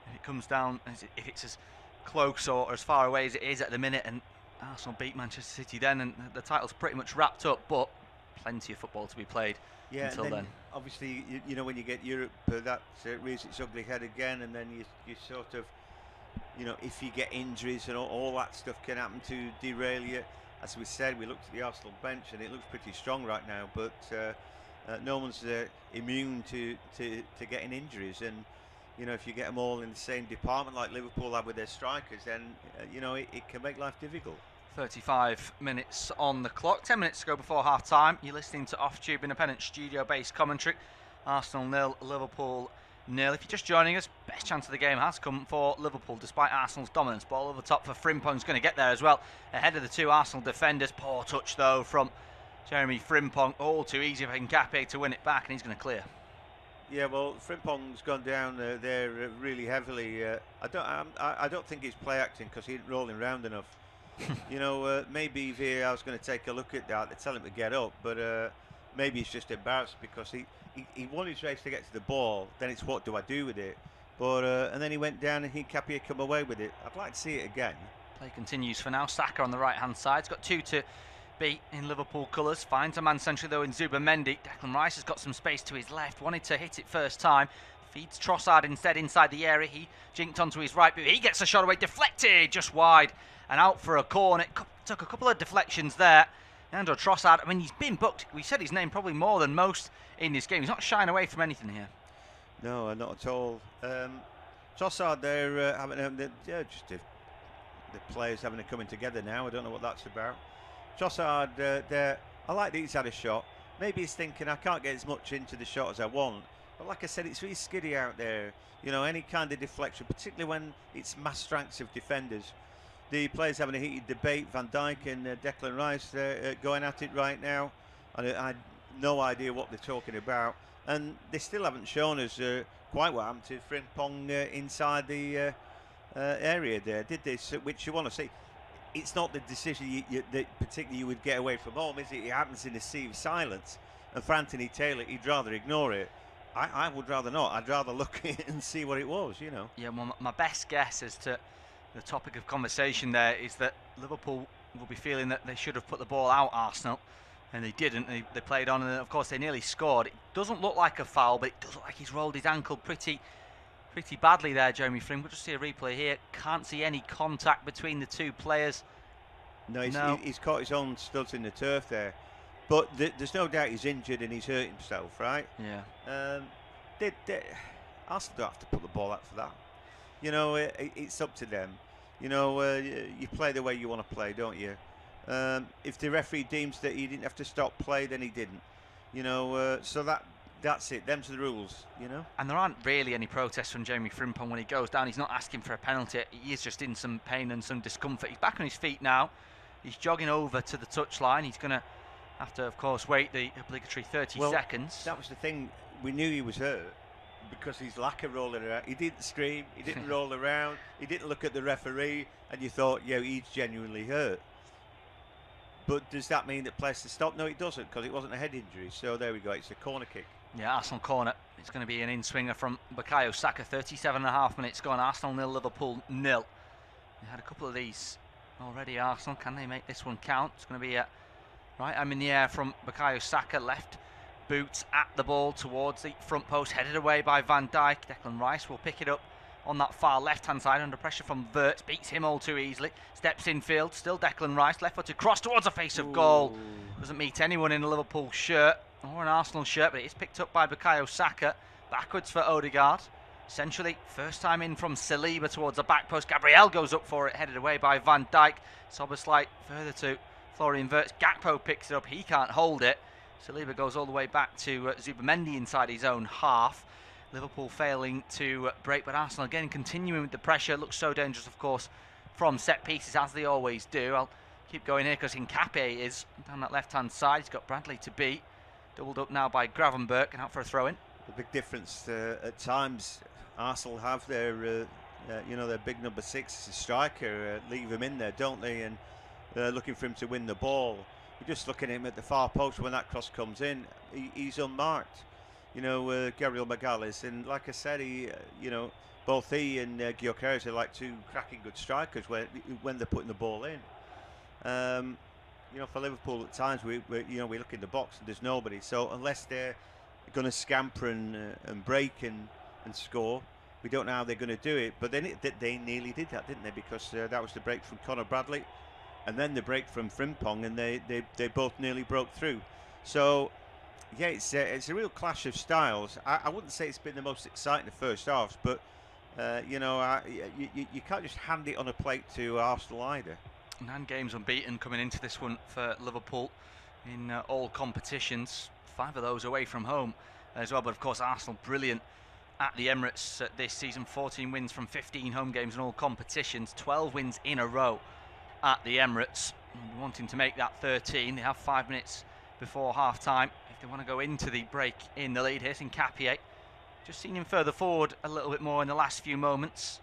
if it comes down, if it's as close or as far away as it is at the minute, and Arsenal beat Manchester City then, and the title's pretty much wrapped up, but plenty of football to be played until then. Obviously, you know, when you get Europe, that rears its ugly head again, and then you sort of, you know, if you get injuries and all that stuff can happen to derail you. As we said, we looked at the Arsenal bench and it looks pretty strong right now, but no one's immune to getting injuries. And you know, if you get them all in the same department like Liverpool have with their strikers, then you know, it can make life difficult. 35 minutes on the clock, 10 minutes to go before half time. You're listening to Off Tube Independent Studio based commentary. Arsenal 0, Liverpool 0. If you're just joining us, best chance of the game has come for Liverpool despite Arsenal's dominance. Ball over the top for Frimpong's going to get there as well, ahead of the 2 Arsenal defenders. Poor touch though from Jeremy Frimpong, all too easy for Nkape to win it back, and he's going to clear. Yeah, well, Frimpong's gone down there really heavily. I don't think he's play acting because he ain't rolling round enough. You know, maybe VAR's going to take a look at that. They tell him to get up, but maybe he's just embarrassed because he won his race to get to the ball. Then it's what do I do with it? But and then he went down and Nkape come away with it. I'd like to see it again. Play continues for now. Saka on the right hand side. He's got 2 to beat in Liverpool colours. Finds a man centrally though in Zubimendi. Declan Rice has got some space to his left. Wanted to hit it first time. Feeds Trossard instead inside the area. He jinked onto his right boot. He gets a shot away. Deflected just wide and out for a corner. It took a couple of deflections there. Leandro Trossard, I mean, he's been booked. We said his name probably more than most in this game. He's not shying away from anything here. No, not at all. Trossard there, just the players having a coming together now. I don't know what that's about. Trossard there, I like that he's had a shot. Maybe he's thinking, I can't get as much into the shot as I want. But like I said, it's really skiddy out there. You know, any kind of deflection, particularly when it's mass strengths of defenders. The players having a heated debate. Van Dijk and Declan Rice going at it right now. I had no idea what they're talking about. And they still haven't shown us quite what happened to Frimpong inside the area there, did they? So, which you want to see. It's not the decision that particularly you would get away from home, is it? It happens in a sea of silence. And for Anthony Taylor, he'd rather ignore it. I would rather not. I'd rather look at it and see what it was, you know. Yeah, well, my best guess as to the topic of conversation there is that Liverpool will be feeling that they should have put the ball out Arsenal, and they didn't. They played on, and of course they nearly scored. It doesn't look like a foul, but it does look like he's rolled his ankle pretty pretty badly there, Jeremy Flynn. We'll just see a replay here. Can't see any contact between the two players. No, he's caught his own studs in the turf there. But there's no doubt he's injured and he's hurt himself, right? Yeah. Arsenal don't have to put the ball out for that. You know, it's up to them. You know, you play the way you want to play, don't you? If the referee deems that he didn't have to stop play, then he didn't. You know, so that's it. Them's the rules, you know. And there aren't really any protests from Jeremy Frimpong when he goes down. He's not asking for a penalty. He is just in some pain and some discomfort. He's back on his feet now. He's jogging over to the touchline. He's going to have to, of course, wait the obligatory 30 seconds. That was the thing. We knew he was hurt because his lack of rolling around. He didn't scream. He didn't roll around. He didn't look at the referee. And you thought, yeah, he's genuinely hurt. But does that mean that players to stop? No, it doesn't, because it wasn't a head injury. So there we go. It's a corner kick. Yeah, Arsenal corner. It's going to be an in-swinger from Bukayo Saka. 37.5 minutes gone. Arsenal 0, Liverpool 0. We had a couple of these already. Arsenal, can they make this one count? It's going to be a right arm in the air from Bukayo Saka. Left boot at the ball towards the front post. Headed away by Van Dijk. Declan Rice will pick it up on that far left-hand side under pressure from Wirtz. Beats him all too easily. Steps in field. Still Declan Rice. Left-footed cross towards the face of goal. Doesn't meet anyone in a Liverpool shirt or an Arsenal shirt, but it is picked up by Bukayo Saka. Backwards for Odegaard. Essentially, first time in from Saliba towards the back post. Gabriel goes up for it, headed away by Van Dijk. Soboslai further to Florian Wirtz. Gakpo picks it up. He can't hold it. Saliba goes all the way back to Zubamendi inside his own half. Liverpool failing to break, but Arsenal again continuing with the pressure. Looks so dangerous, of course, from set pieces, as they always do. I'll keep going here because Nkapé is down that left-hand side. He's got Bradley to beat. Doubled up now by Gravenberch and out for a throw-in. The big difference at times, Arsenal have their, their big number 6 striker. Leave him in there, don't they? And looking for him to win the ball. You're just looking at him at the far post when that cross comes in. He's unmarked. You know, Gabriel Magalhaes, and like I said, both he and Gyökeres are like two cracking good strikers when they're putting the ball in. For Liverpool at times we look in the box and there's nobody. So unless they're going to scamper and break and score, we don't know how they're going to do it. But then they nearly did that, didn't they? Because that was the break from Conor Bradley, and then the break from Frimpong, and they both nearly broke through. So. Yeah, it's a real clash of styles. I wouldn't say it's been the most exciting the first halves, but you can't just hand it on a plate to Arsenal either. 9 games unbeaten coming into this one for Liverpool in all competitions. 5 of those away from home as well. But of course, Arsenal brilliant at the Emirates this season. 14 wins from 15 home games in all competitions. 12 wins in a row at the Emirates. Wanting to make that 13. They have 5 minutes before half-time. They want to go into the break in the lead. Here's Nkapé. Just seen him further forward a little bit more in the last few moments.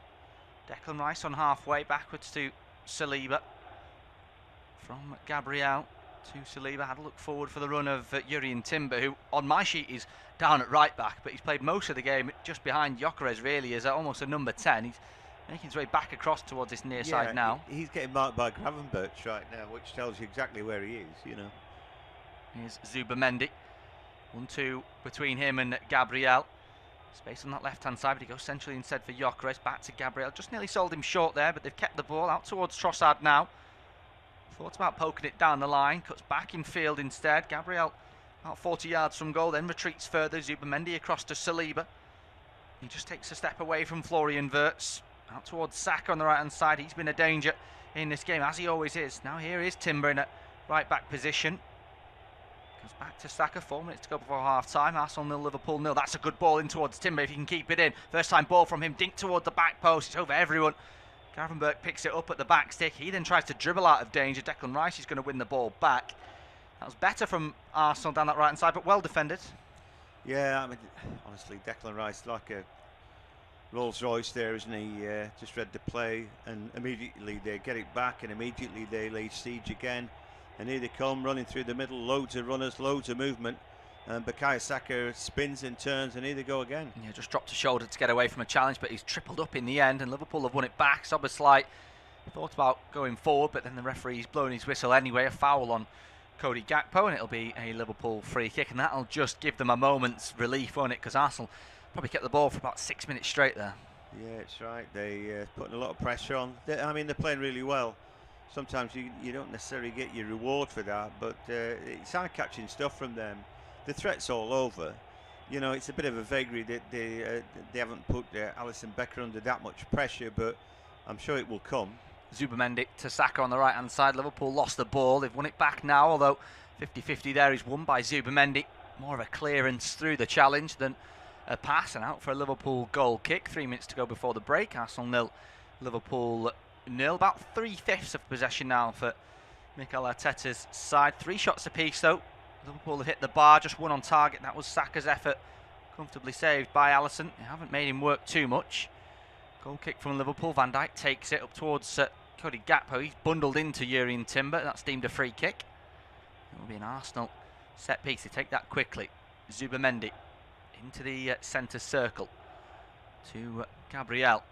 Declan Rice on halfway, backwards to Saliba. From Gabriel to Saliba. Had a look forward for the run of Jurrien Timber, who on my sheet is down at right back, but he's played most of the game just behind Gyökeres, really, as almost a number 10. He's making his way back across towards this near side now. He's getting marked by Gravenberch right now, which tells you exactly where he is, you know. Here's Zubamendi. 1-2 between him and Gabriel. Space on that left-hand side, but he goes centrally instead for Gyökeres. Back to Gabriel. Just nearly sold him short there, but they've kept the ball out towards Trossard now. Thoughts about poking it down the line. Cuts back in field instead. Gabriel about 40 yards from goal, then retreats further. Zubamendi across to Saliba. He just takes a step away from Florian Wirtz. Out towards Saka on the right-hand side. He's been a danger in this game, as he always is. Now here is Timber in a right-back position. Back to Saka, 4 minutes to go before half-time. Arsenal 0, Liverpool 0. That's a good ball in towards Timber if he can keep it in. First time ball from him, dink towards the back post. It's over everyone. Gravenberch picks it up at the back stick. He then tries to dribble out of danger. Declan Rice is going to win the ball back. That was better from Arsenal down that right-hand side, but well defended. Yeah, I mean, honestly, Declan Rice like a Rolls Royce there, isn't he? Just read the play, and immediately they get it back, and immediately they lay siege again. And here they come, running through the middle, loads of runners, loads of movement. And Bukayo Saka spins and turns, and here they go again. Yeah, just dropped a shoulder to get away from a challenge, but he's tripled up in the end, and Liverpool have won it back. Soboslai thought about going forward, but then the referee's blown his whistle anyway. A foul on Cody Gakpo, and it'll be a Liverpool free kick, and that'll just give them a moment's relief, won't it? Because Arsenal Probably kept the ball for about 6 minutes straight there. Yeah, it's right. They putting a lot of pressure on. I mean, they're playing really well. Sometimes you don't necessarily get your reward for that, but it's eye-catching stuff from them. The threat's all over. You know, it's a bit of a vagary that they haven't put Alisson Becker under that much pressure, but I'm sure it will come. Zubamendi to Saka on the right-hand side. Liverpool lost the ball. They've won it back now, although 50-50 there is won by Zubamendi. More of a clearance through the challenge than a pass, and out for a Liverpool goal kick. 3 minutes to go before the break. Arsenal 0, Liverpool 0. About 3/5 of possession now for Mikel Arteta's side. 3 shots apiece though. Liverpool have hit the bar, just 1 on target. That was Saka's effort, comfortably saved by Alisson. They haven't made him work too much. Goal kick from Liverpool. Van Dijk takes it up towards Cody Gakpo. He's bundled into Jurrien Timber. That's deemed a free kick. It will be an Arsenal set piece. They take that quickly. Zubamendi into the centre circle to Gabriel.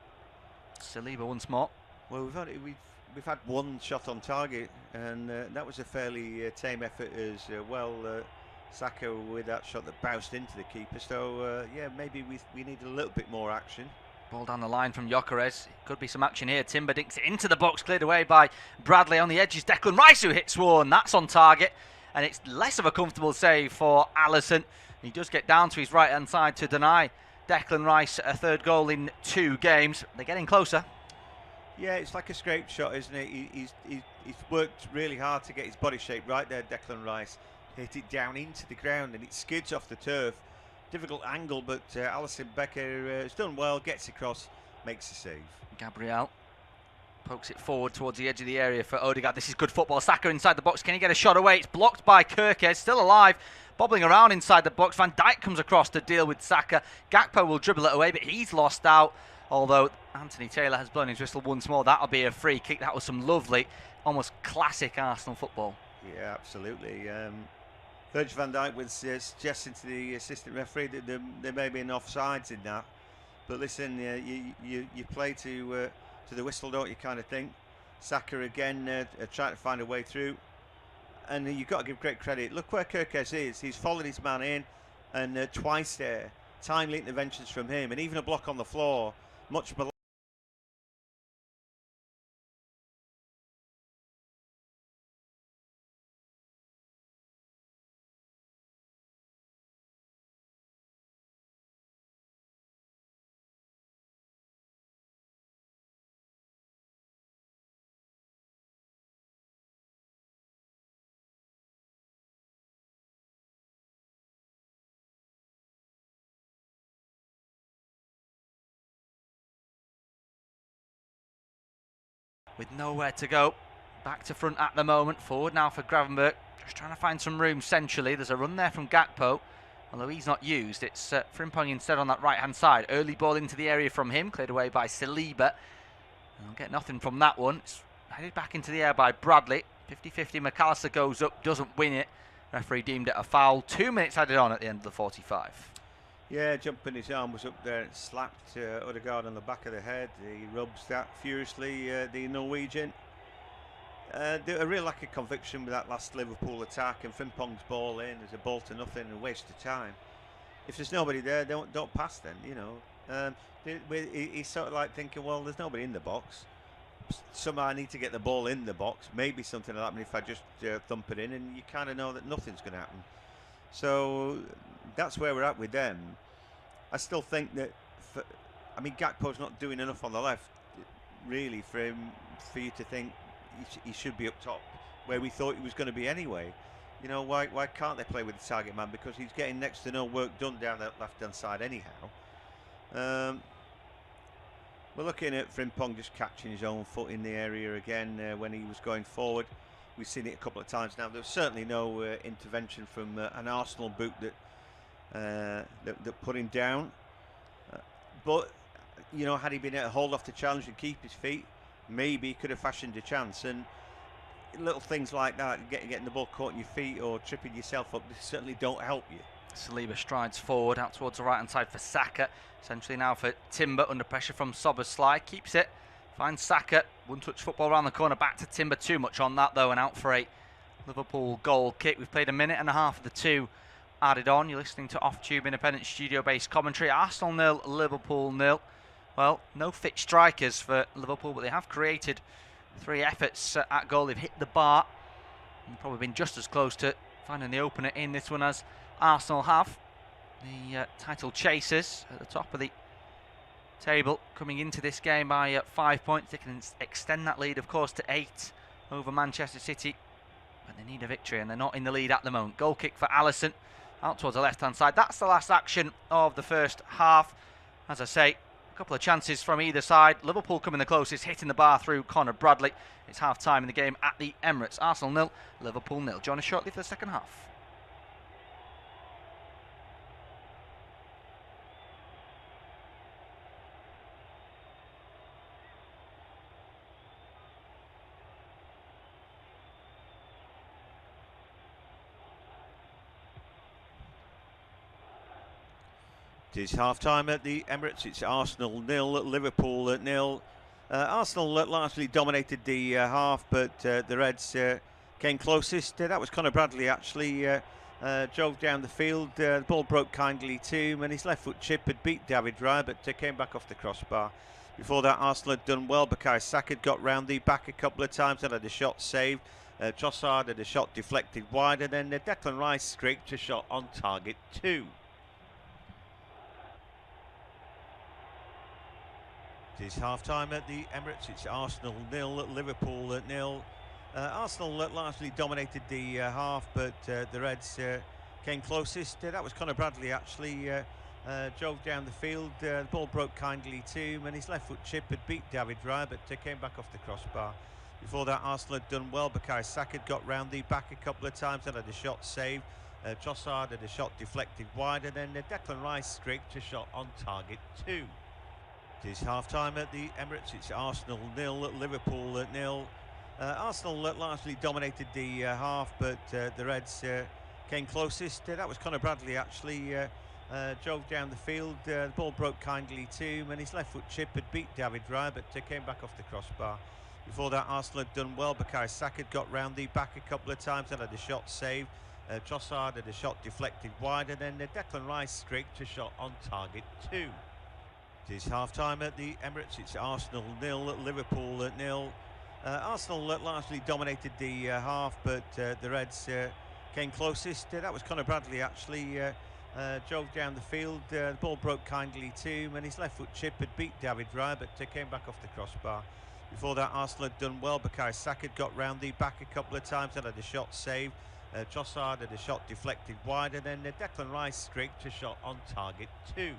Saliba once more. Well, we've had 1 shot on target, and that was a fairly tame effort as well. Saka with that shot that bounced into the keeper. So yeah, maybe we need a little bit more action. Ball down the line from Gyökeres. Could be some action here. Timber dinks it into the box, cleared away by Bradley. On the edges, Declan Rice who hits one. That's on target, and it's less of a comfortable save for Alisson. He does get down to his right-hand side to deny Declan Rice a 3rd goal in 2 games. They're getting closer. Yeah, it's like a scrape shot, isn't it? He's worked really hard to get his body shape right there, Declan Rice. Hit it down into the ground and it skids off the turf. Difficult angle, but Alisson Becker has done well, gets across, makes the save. Gabriel pokes it forward towards the edge of the area for Odegaard. This is good football. Saka inside the box. Can he get a shot away? It's blocked by Kirkes, still alive, bobbling around inside the box. Van Dijk comes across to deal with Saka. Gakpo will dribble it away, but he's lost out. Although Anthony Taylor has blown his whistle once more. That'll be a free kick. That was some lovely, almost classic Arsenal football. Yeah, absolutely. Virgil van Dijk was suggesting to the assistant referee that there may be an offsides in that. But listen, you play to the whistle, don't you, kind of thing. Saka again trying to find a way through. And you've got to give great credit. Look where Kirkes is. He's followed his man in, and twice there. Timely interventions from him, and even a block on the floor. Much below. With nowhere to go, back to front at the moment. Forward now for Gravenberch, just trying to find some room centrally. There's a run there from Gakpo, although he's not used. It's Frimpong instead on that right hand side. Early ball into the area from him, cleared away by Saliba. I'll get nothing from that one. It's headed back into the air by Bradley. 50-50, McAllister goes up, doesn't win it. Referee deemed it a foul. 2 minutes added on at the end of the 45. Yeah, jumping his arm was up there and slapped Odegaard on the back of the head. He rubs that furiously, the Norwegian. A real lack of conviction with that last Liverpool attack, and Frimpong's ball in as a ball to nothing and a waste of time. If there's nobody there, don't pass then, you know. He's sort of like thinking, well, there's nobody in the box. Somehow I need to get the ball in the box. Maybe something will happen if I just thump it in, and you kind of know that nothing's going to happen. So that's where we're at with them. I still think that, I mean, Gakpo's not doing enough on the left, really, for you to think he should be up top, where we thought he was going to be anyway. You know, why can't they play with the target man? Because he's getting next to no work done down that left-hand side anyhow. We're looking at Frimpong just catching his own foot in the area again when he was going forward. We've seen it a couple of times now. There's certainly no intervention from an Arsenal boot that put him down. But, you know, had he been able to hold off the challenge and keep his feet, maybe he could have fashioned a chance. And little things like that, getting the ball caught in your feet or tripping yourself up, they certainly don't help you. Saliba strides forward out towards the right hand side for Saka. Essentially now for Timber, under pressure from Szoboszlai. Keeps it, finds Saka. One touch football around the corner, back to Timber. Too much on that though, and out for a Liverpool goal kick. We've played a minute and a half of the 2 added on. You're listening to Off-Tube Independent Studio-based commentary. Arsenal 0, Liverpool 0. Well, no fit strikers for Liverpool, but they have created 3 efforts at goal. They've hit the bar and probably been just as close to finding the opener in this one as Arsenal have. The title chasers at the top of the table coming into this game by 5 points. They can extend that lead, of course, to 8 over Manchester City, but they need a victory and they're not in the lead at the moment. Goal kick for Alisson out towards the left-hand side. That's the last action of the first half. As I say, a couple of chances from either side. Liverpool coming the closest, hitting the bar through Connor Bradley. It's half-time in the game at the Emirates. Arsenal 0, Liverpool 0. Join us shortly for the second half. It is half-time at the Emirates. It's Arsenal 0, Liverpool 0. Arsenal largely dominated the half, but the Reds came closest. That was Connor Bradley, actually. Drove down the field. The ball broke kindly to him, and his left foot chip had beat David Raya, but came back off the crossbar. Before that, Arsenal had done well. Bukayo Saka had got round the back a couple of times and had a shot saved. Trossard had a shot deflected wide, and then Declan Rice scraped a shot on target too. It is half-time at the Emirates. It's Arsenal 0, Liverpool 0. Arsenal largely dominated the half, but the Reds came closest. That was Connor Bradley, actually. Drove down the field. The ball broke kindly to him, and his left foot chip had beat David Raya, but came back off the crossbar. Before that, Arsenal had done well. Bukayo Saka had got round the back a couple of times and had a shot saved. Trossard had a shot deflected wide, and then Declan Rice scraped a shot on target too. It is half-time at the Emirates. It's Arsenal 0, Liverpool 0. Arsenal largely dominated the half, but the Reds came closest. That was Connor Bradley, actually. Drove down the field. The ball broke kindly to him, and his left foot chip had beat David Raya, but came back off the crossbar. Before that, Arsenal had done well. Bukayo Saka had got round the back a couple of times and had a shot saved. Trossard had a shot deflected wide, and then Declan Rice scraped a shot on target too. It is half-time at the Emirates. It's Arsenal 0, Liverpool 0. Arsenal largely dominated the half, but the Reds came closest. That was Connor Bradley, actually. Drove down the field. The ball broke kindly to him, and his left foot chip had beat David Raya, but came back off the crossbar. Before that, Arsenal had done well. Bukayo Saka had got round the back a couple of times and had a shot saved. Trossard had a shot deflected wide, and then Declan Rice scraped a shot on target too.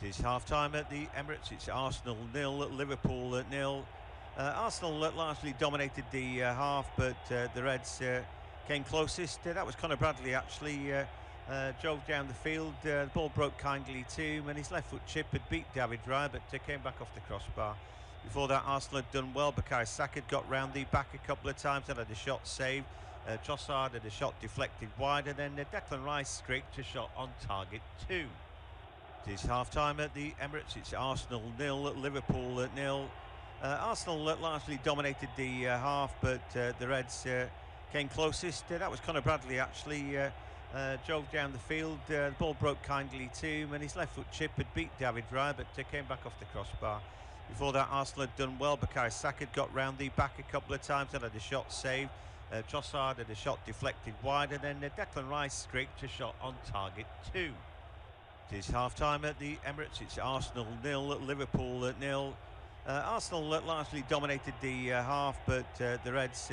It is half-time at the Emirates. It's Arsenal 0, Liverpool 0. Arsenal largely dominated the half, but the Reds came closest. That was Connor Bradley, actually. Drove down the field. The ball broke kindly to him, and his left foot chip had beat David Raya, but came back off the crossbar. Before that, Arsenal had done well. Bukayo Saka had got round the back a couple of times and had a shot saved. Trossard had a shot deflected wide, and then Declan Rice scraped a shot on target too. It is half-time at the Emirates. It's Arsenal 0, Liverpool 0. Arsenal largely dominated the half, but the Reds came closest. That was Connor Bradley, actually. Drove down the field. The ball broke kindly to him, and his left foot chip had beat David Raya, but came back off the crossbar. Before that, Arsenal had done well. Bukayo Saka had got round the back a couple of times and had a shot saved. Trossard had a shot deflected wide, and then Declan Rice scraped a shot on target too. It is half-time at the Emirates. It's Arsenal 0, Liverpool 0. Arsenal largely dominated the half, but the Reds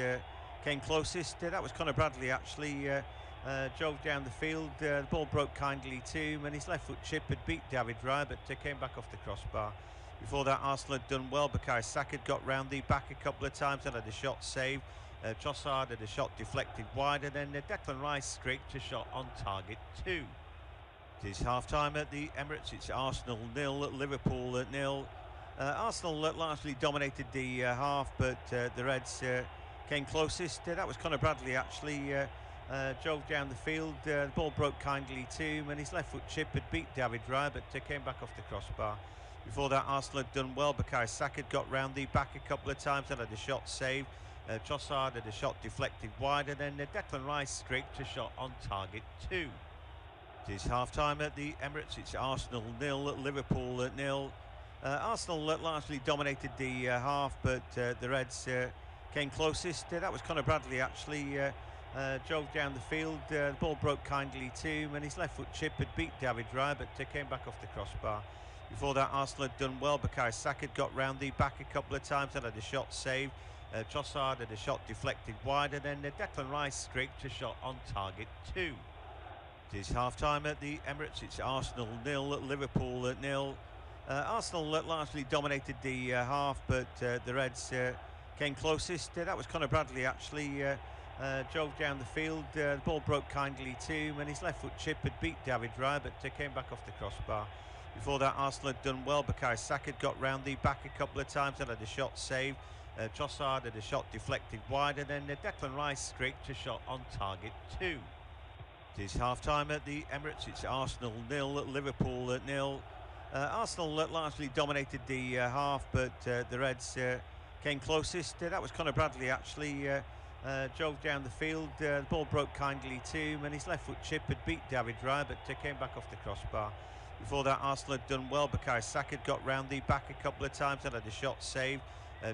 came closest. That was Connor Bradley, actually. Drove down the field. The ball broke kindly to him, and his left foot chip had beat David Raya, but came back off the crossbar. Before that, Arsenal had done well. Bukayo Saka had got round the back a couple of times and had a shot saved. Trossard had a shot deflected wide, and then Declan Rice scraped a shot on target too. It is half-time at the Emirates. It's Arsenal 0, Liverpool 0. Arsenal largely dominated the half, but the Reds came closest. That was Connor Bradley, actually. Drove down the field. The ball broke kindly to him, and his left foot chip had beat David Raya, but came back off the crossbar. Before that, Arsenal had done well. Bukayo Saka had got round the back a couple of times and had a shot saved. Trossard had a shot deflected wide, and then Declan Rice scraped a shot on target too. It is half-time at the Emirates. It's Arsenal 0, Liverpool 0. Arsenal largely dominated the half, but the Reds came closest. That was Conor Bradley actually drove down the field. The ball broke kindly to him, and his left foot chip had beat David Raya, but came back off the crossbar. Before that, Arsenal had done well. Bukayo Saka had got round the back a couple of times and had a shot saved. Trossard had a shot deflected wide, and then Declan Rice scraped a shot on target too. It is half-time at the Emirates. It's Arsenal 0, Liverpool 0. Arsenal largely dominated the half, but the Reds came closest. That was Conor Bradley actually drove down the field. The ball broke kindly to him, and his left foot chip had beat David Raya, but came back off the crossbar. Before that, Arsenal had done well. Bukayo Saka had got round the back a couple of times and had a shot saved. Trossard had a shot deflected wide, and then Declan Rice scraped a shot on target too. It is half-time at the Emirates. It's Arsenal 0, Liverpool 0. Arsenal largely dominated the half, but the Reds came closest. That was Conor Bradley actually drove down the field. The ball broke kindly to him, and his left foot chip had beat David Raya, but came back off the crossbar. Before that, Arsenal had done well. Bukayo Saka had got round the back a couple of times and had a shot saved.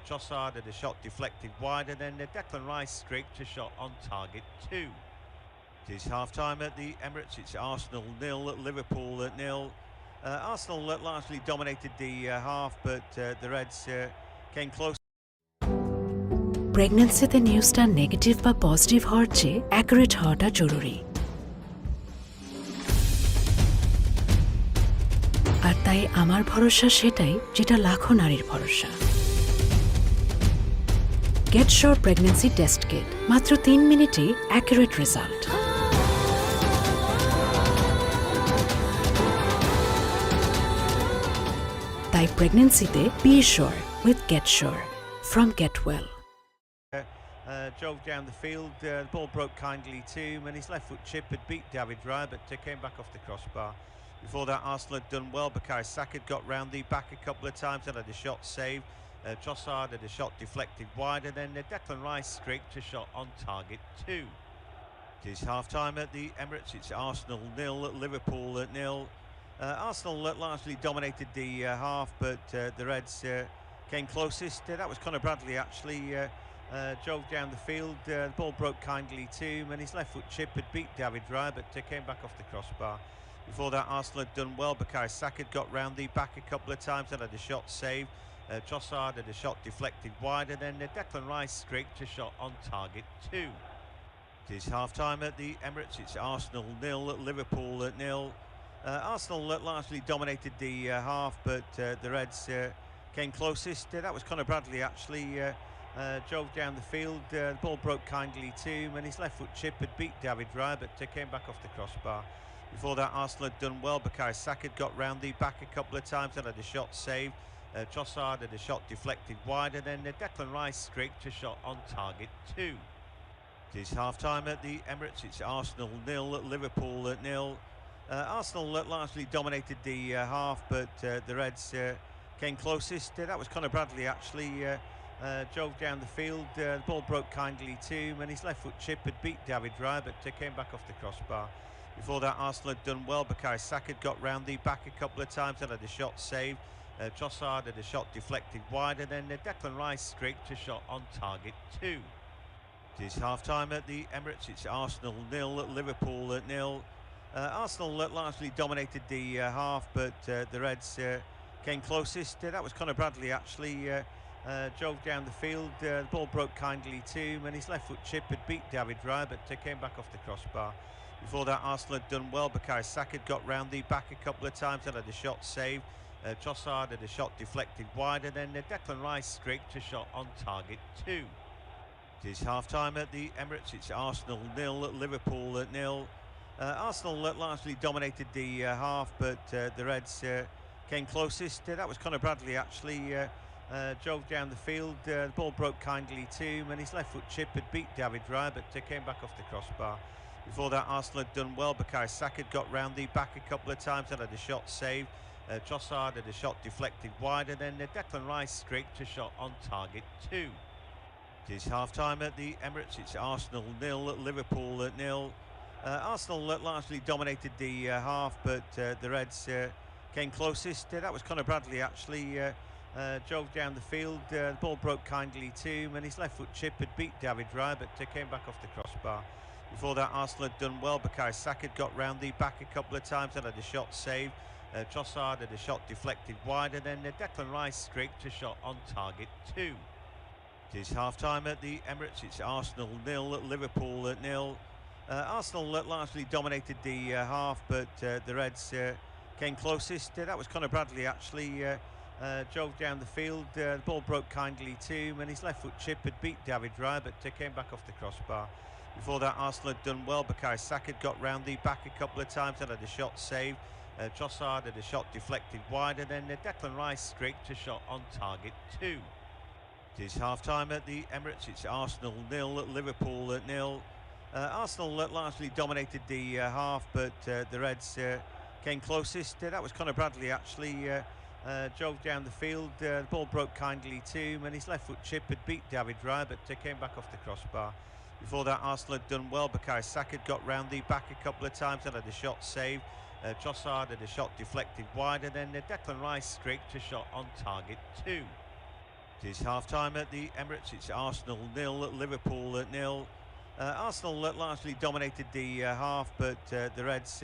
Trossard had a shot deflected wide, and then Declan Rice scraped a shot on target too. It is half-time at the Emirates. It's Arsenal 0, Liverpool 0. Arsenal largely dominated the half, but the Reds came close. প্রেগন্যান্সিতে নিউজটা negative বা positive হওয়ার চেয়ে accurate হওয়াটা জরুরি। আর তাই আমার ভরসা সেটাই যেটা লাখো নারীর ভরসা। Get sure pregnancy test kit, মাত্র 3 মিনিটেই অ্যাকুরেট রেজাল্ট। তাই প্রেগন্যান্সিতে be sure with get sure from get well. Drove down the field. The ball broke kindly to him, and his left foot chip had beat David Raya, but came back off the crossbar. Before that, Arsenal had done well. Bukayo Saka had got round the back a couple of times and had a shot saved. Trossard had a shot deflected wide, and then Declan Rice scraped a shot on target too. It is half-time at the Emirates. It's Arsenal 0, Liverpool 0. Arsenal largely dominated the half, but the Reds came closest. That was Conor Bradley actually drove down the field. The ball broke kindly to him, and his left foot chip had beat David Raya, but came back off the crossbar. Before that, Arsenal had done well. Bukayo Saka had got round the back a couple of times and had a shot saved. Trossard had a shot deflected wide, and then Declan Rice scraped a shot on target too. It is half-time at the Emirates. It's Arsenal 0, Liverpool 0. Arsenal largely dominated the half, but the Reds came closest. That was Conor Bradley actually drove down the field. The ball broke kindly to him, and his left foot chip had beat David Raya, but came back off the crossbar. Before that, Arsenal had done well. Bukayo Saka had got round the back a couple of times and had a shot saved. Trossard had a shot deflected wide, and then Declan Rice scraped a shot on target too. It is half-time at the Emirates. It's Arsenal 0, Liverpool 0. Arsenal largely dominated the half, but the Reds came closest. That was Conor Bradley actually drove down the field. The ball broke kindly to him, and his left foot chip had beat David Raya, but came back off the crossbar. Before that, Arsenal had done well. Bukayo Saka had got round the back a couple of times and had a shot saved. Trossard had a shot deflected wide, and then Declan Rice scraped a shot on target too. It is half-time at the Emirates. It's Arsenal 0, Liverpool 0. Arsenal largely dominated the half, but the Reds came closest. That was Conor Bradley actually drove down the field. The ball broke kindly to him, and his left foot chip had beat David Raya, but came back off the crossbar. Before that, Arsenal had done well. Bukayo Saka had got round the back a couple of times and had a shot saved. Trossard had a shot deflected wide, and then Declan Rice scraped a shot on target too. It is half-time at the Emirates. It's Arsenal 0, Liverpool 0. Arsenal largely dominated the half, but the Reds came closest. That was Conor Bradley actually drove down the field. The ball broke kindly to him, and his left foot chip had beat David Raya, but came back off the crossbar. Before that, Arsenal had done well. Bukayo Saka had got round the back a couple of times and had a shot saved. Trossard had a shot deflected wide, and then Declan Rice scraped a shot on target too. It is half-time at the Emirates. It's Arsenal 0, Liverpool 0. Arsenal largely dominated the half, but the Reds came closest. That was Conor Bradley actually drove down the field. The ball broke kindly to him, and his left foot chip had beat David Raya, but came back off the crossbar. Before that, Arsenal had done well. Bukayo Saka had got round the back a couple of times and had a shot saved. Trossard had a shot deflected wide, and then Declan Rice streaked a shot on target too. It is half-time at the Emirates. It's Arsenal 0, Liverpool 0. Arsenal largely dominated the half, but the Reds came closest. That was Conor Bradley actually drove down the field. The ball broke kindly to him, and his left foot chip had beat David Raya, but came back off the crossbar. Before that, Arsenal had done well. Bukayo Saka had got round the back a couple of times and had a shot saved. Trossard had a shot deflected wide, and then Declan Rice streaked a shot on target too. It is half-time at the Emirates. It's Arsenal 0, Liverpool 0. Arsenal largely dominated the half, but the Reds came closest. That was Conor Bradley actually drove down the field. The ball broke kindly to him, and his left foot chip had beat David Raya, but came back off the crossbar. Before that, Arsenal had done well. Bukayo Saka had got round the back a couple of times and had a shot saved. Trossard had a shot deflected wide, and then Declan Rice streaked a shot on target too. It is half-time at the Emirates. It's Arsenal 0, Liverpool 0. Arsenal largely dominated the half, but the Reds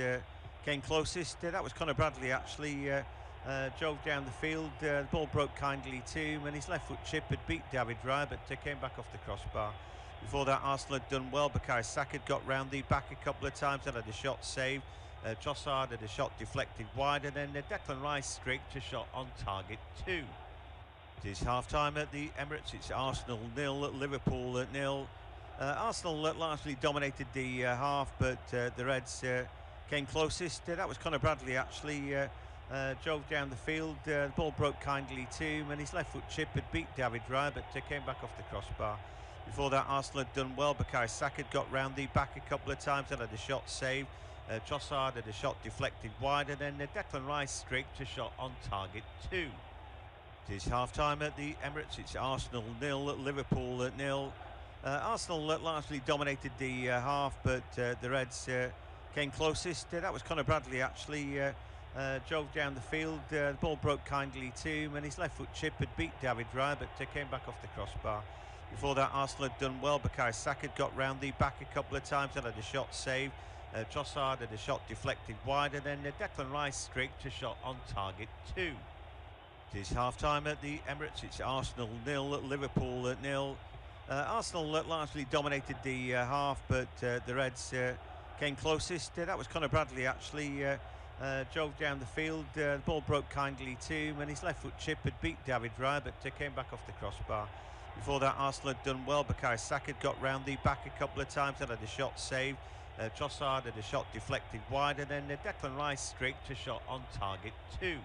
came closest. That was Conor Bradley actually drove down the field. The ball broke kindly to him, and his left foot chip had beat David Raya, but came back off the crossbar. Before that, Arsenal had done well. Bukayo Saka had got round the back a couple of times and had a shot saved. Trossard had a shot deflected wide, and then Declan Rice streaked a shot on target too. It is half-time at the Emirates. It's Arsenal 0, Liverpool 0. Arsenal largely dominated the half, but the Reds came closest. That was Conor Bradley actually drove down the field. The ball broke kindly to him, and his left foot chip had beat David Raya, but came back off the crossbar. Before that, Arsenal had done well. Bukayo Saka had got round the back a couple of times and had a shot saved. Trossard had a shot deflected wide, and then Declan Rice streaked a shot on target too. It is half-time at the Emirates. It's Arsenal 0, Liverpool 0. Arsenal largely dominated the half, but the Reds came closest. That was Conor Bradley actually drove down the field. The ball broke kindly to him, and his left foot chip had beat David Raya, but came back off the crossbar. Before that, Arsenal had done well. Bukayo Saka had got round the back a couple of times and had a shot saved. Trossard had a shot deflected wide, and then Declan Rice streaked a shot on target too. It is half-time at the Emirates. It's Arsenal 0, Liverpool 0. Arsenal largely dominated the half, but the Reds came closest. That was Conor Bradley actually drove down the field. The ball broke kindly to him, and his left foot chip had beat David Raya, but came back off the crossbar. Before that, Arsenal had done well. Bukayo Saka had got round the back a couple of times and had a shot saved. Trossard had a shot deflected wide, and then Declan Rice streaked a shot on target too.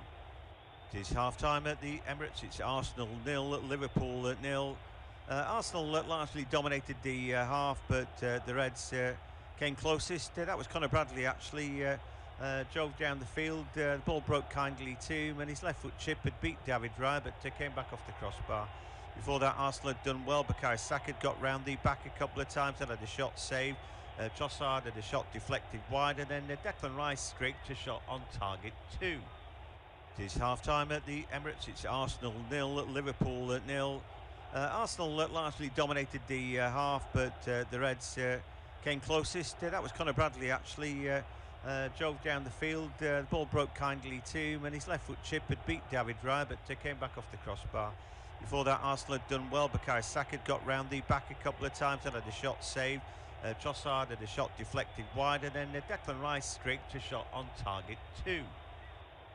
It is half-time at the Emirates. It's Arsenal 0, Liverpool 0. Arsenal largely dominated the half, but the Reds came closest. That was Conor Bradley actually drove down the field. The ball broke kindly to him, and his left foot chip had beat David Raya, but came back off the crossbar. Before that, Arsenal had done well. Bukayo Saka had got round the back a couple of times and had a shot saved. Trossard had a shot deflected wide, and then Declan Rice streaked a shot on target too. It is half-time at the Emirates. It's Arsenal 0, Liverpool 0. Arsenal largely dominated the half, but the Reds came closest. That was Conor Bradley actually drove down the field. The ball broke kindly to him, and his left foot chip had beat David Raya, but came back off the crossbar. Before that, Arsenal had done well. Bukayo Saka had got round the back a couple of times and had a shot saved. Trossard had a shot deflected wide, and then Declan Rice streaked a shot on target too.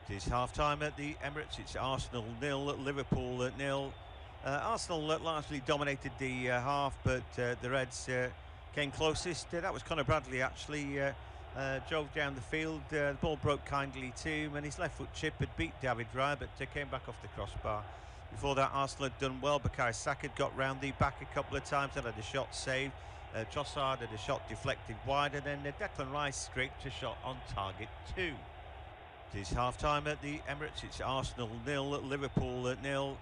It is half-time at the Emirates. It's Arsenal 0, Liverpool 0. Arsenal largely dominated the half, but the Reds came closest. That was Conor Bradley actually drove down the field. The ball broke kindly to him, and his left foot chip had beat David Raya, but came back off the crossbar. Before that, Arsenal had done well. Bukayo Saka had got round the back a couple of times and had a shot saved. Trossard had a shot deflected wide, and then Declan Rice streaked a shot on target too. It is half-time at the Emirates. It's Arsenal 0, Liverpool 0.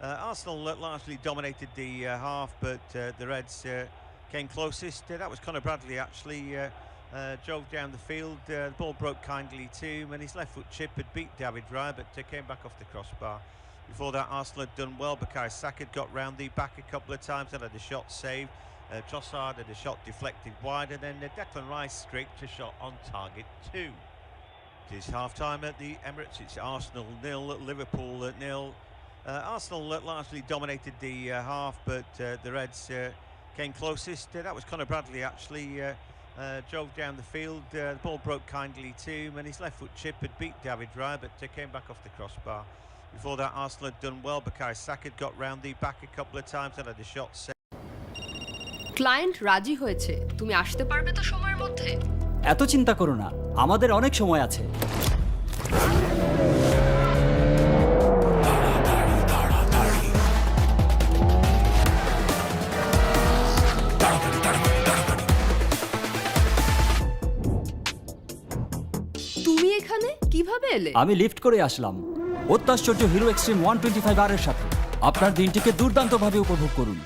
Arsenal largely dominated the half, but the Reds came closest. That was Conor Bradley actually drove down the field. The ball broke kindly to him, and his left foot chip had beat David Raya, but came back off the crossbar. Before that, Arsenal had done well. Bukayo Saka had got round the back a couple of times and had a shot saved. Trossard had a shot deflected wide, and then Declan Rice scraped a shot on target too. It is half-time at the Emirates. It's Arsenal 0, Liverpool 0. Arsenal largely dominated the half, but the Reds came closest. That was Conor Bradley actually. Drove down the field. The ball broke kindly to him, and his left foot chip had beat David Raya, but came back off the crossbar. Before that, Arsenal had done well. Bukayo Saka had got round the back a couple of times and had a shot saved. Client রাজি হয়েছে, তুমি আসতে পারবে তো সময়ের মধ্যে? এত চিন্তা করো না, আমাদের অনেক সময় আছে। তুমি এখানে কিভাবে এলে? আমি লিফট করে আসলাম অত্যাশ্চর্য হিরো এক্সট্রিম 125 এর সাথে। আপনার দিনটিকে দুর্দান্তভাবে উপভোগ করুন।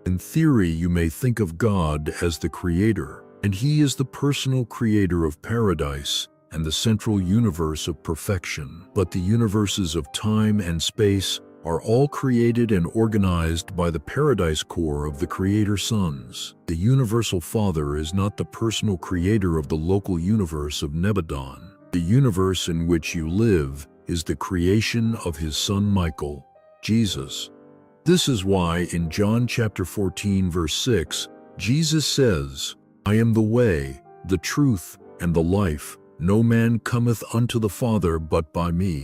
In theory, you may think of God as the creator, and he is the personal creator of paradise and the central universe of perfection. But the universes of time and space are all created and organized by the paradise core of the creator sons. The universal father is not the personal creator of the local universe of Nebadon. The universe in which you live is the creation of his son Michael, Jesus. This is why in John chapter 14 verse 6, Jesus says, I am the way, the truth, and the life. No man cometh unto the Father but by me.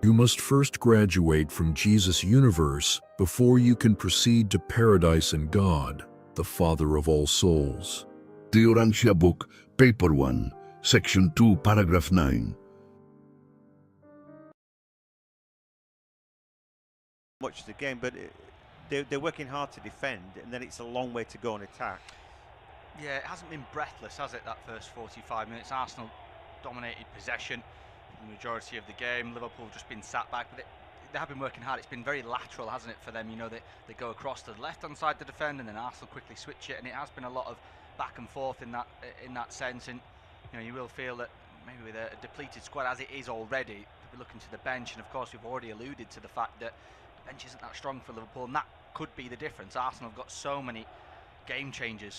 You must first graduate from Jesus' universe before you can proceed to paradise and God, the Father of all souls. The Orancia Book, Paper 1, Section 2, Paragraph 9. Much of the game, but they're working hard to defend, and then it's a long way to go and attack. Yeah, it hasn't been breathless, has it, that first 45 minutes? Arsenal dominated possession for the majority of the game. Liverpool just been sat back, but they have been working hard. It's been very lateral, hasn't it, for them? You know, they go across to the left-hand side to defend, and then Arsenal quickly switch it, and it has been a lot of back and forth in that sense. And you know, you will feel that maybe with a depleted squad as it is already, we'll be looking to the bench, and of course we've already alluded to the fact that the bench isn't that strong for Liverpool, and that could be the difference. Arsenal have got so many game changers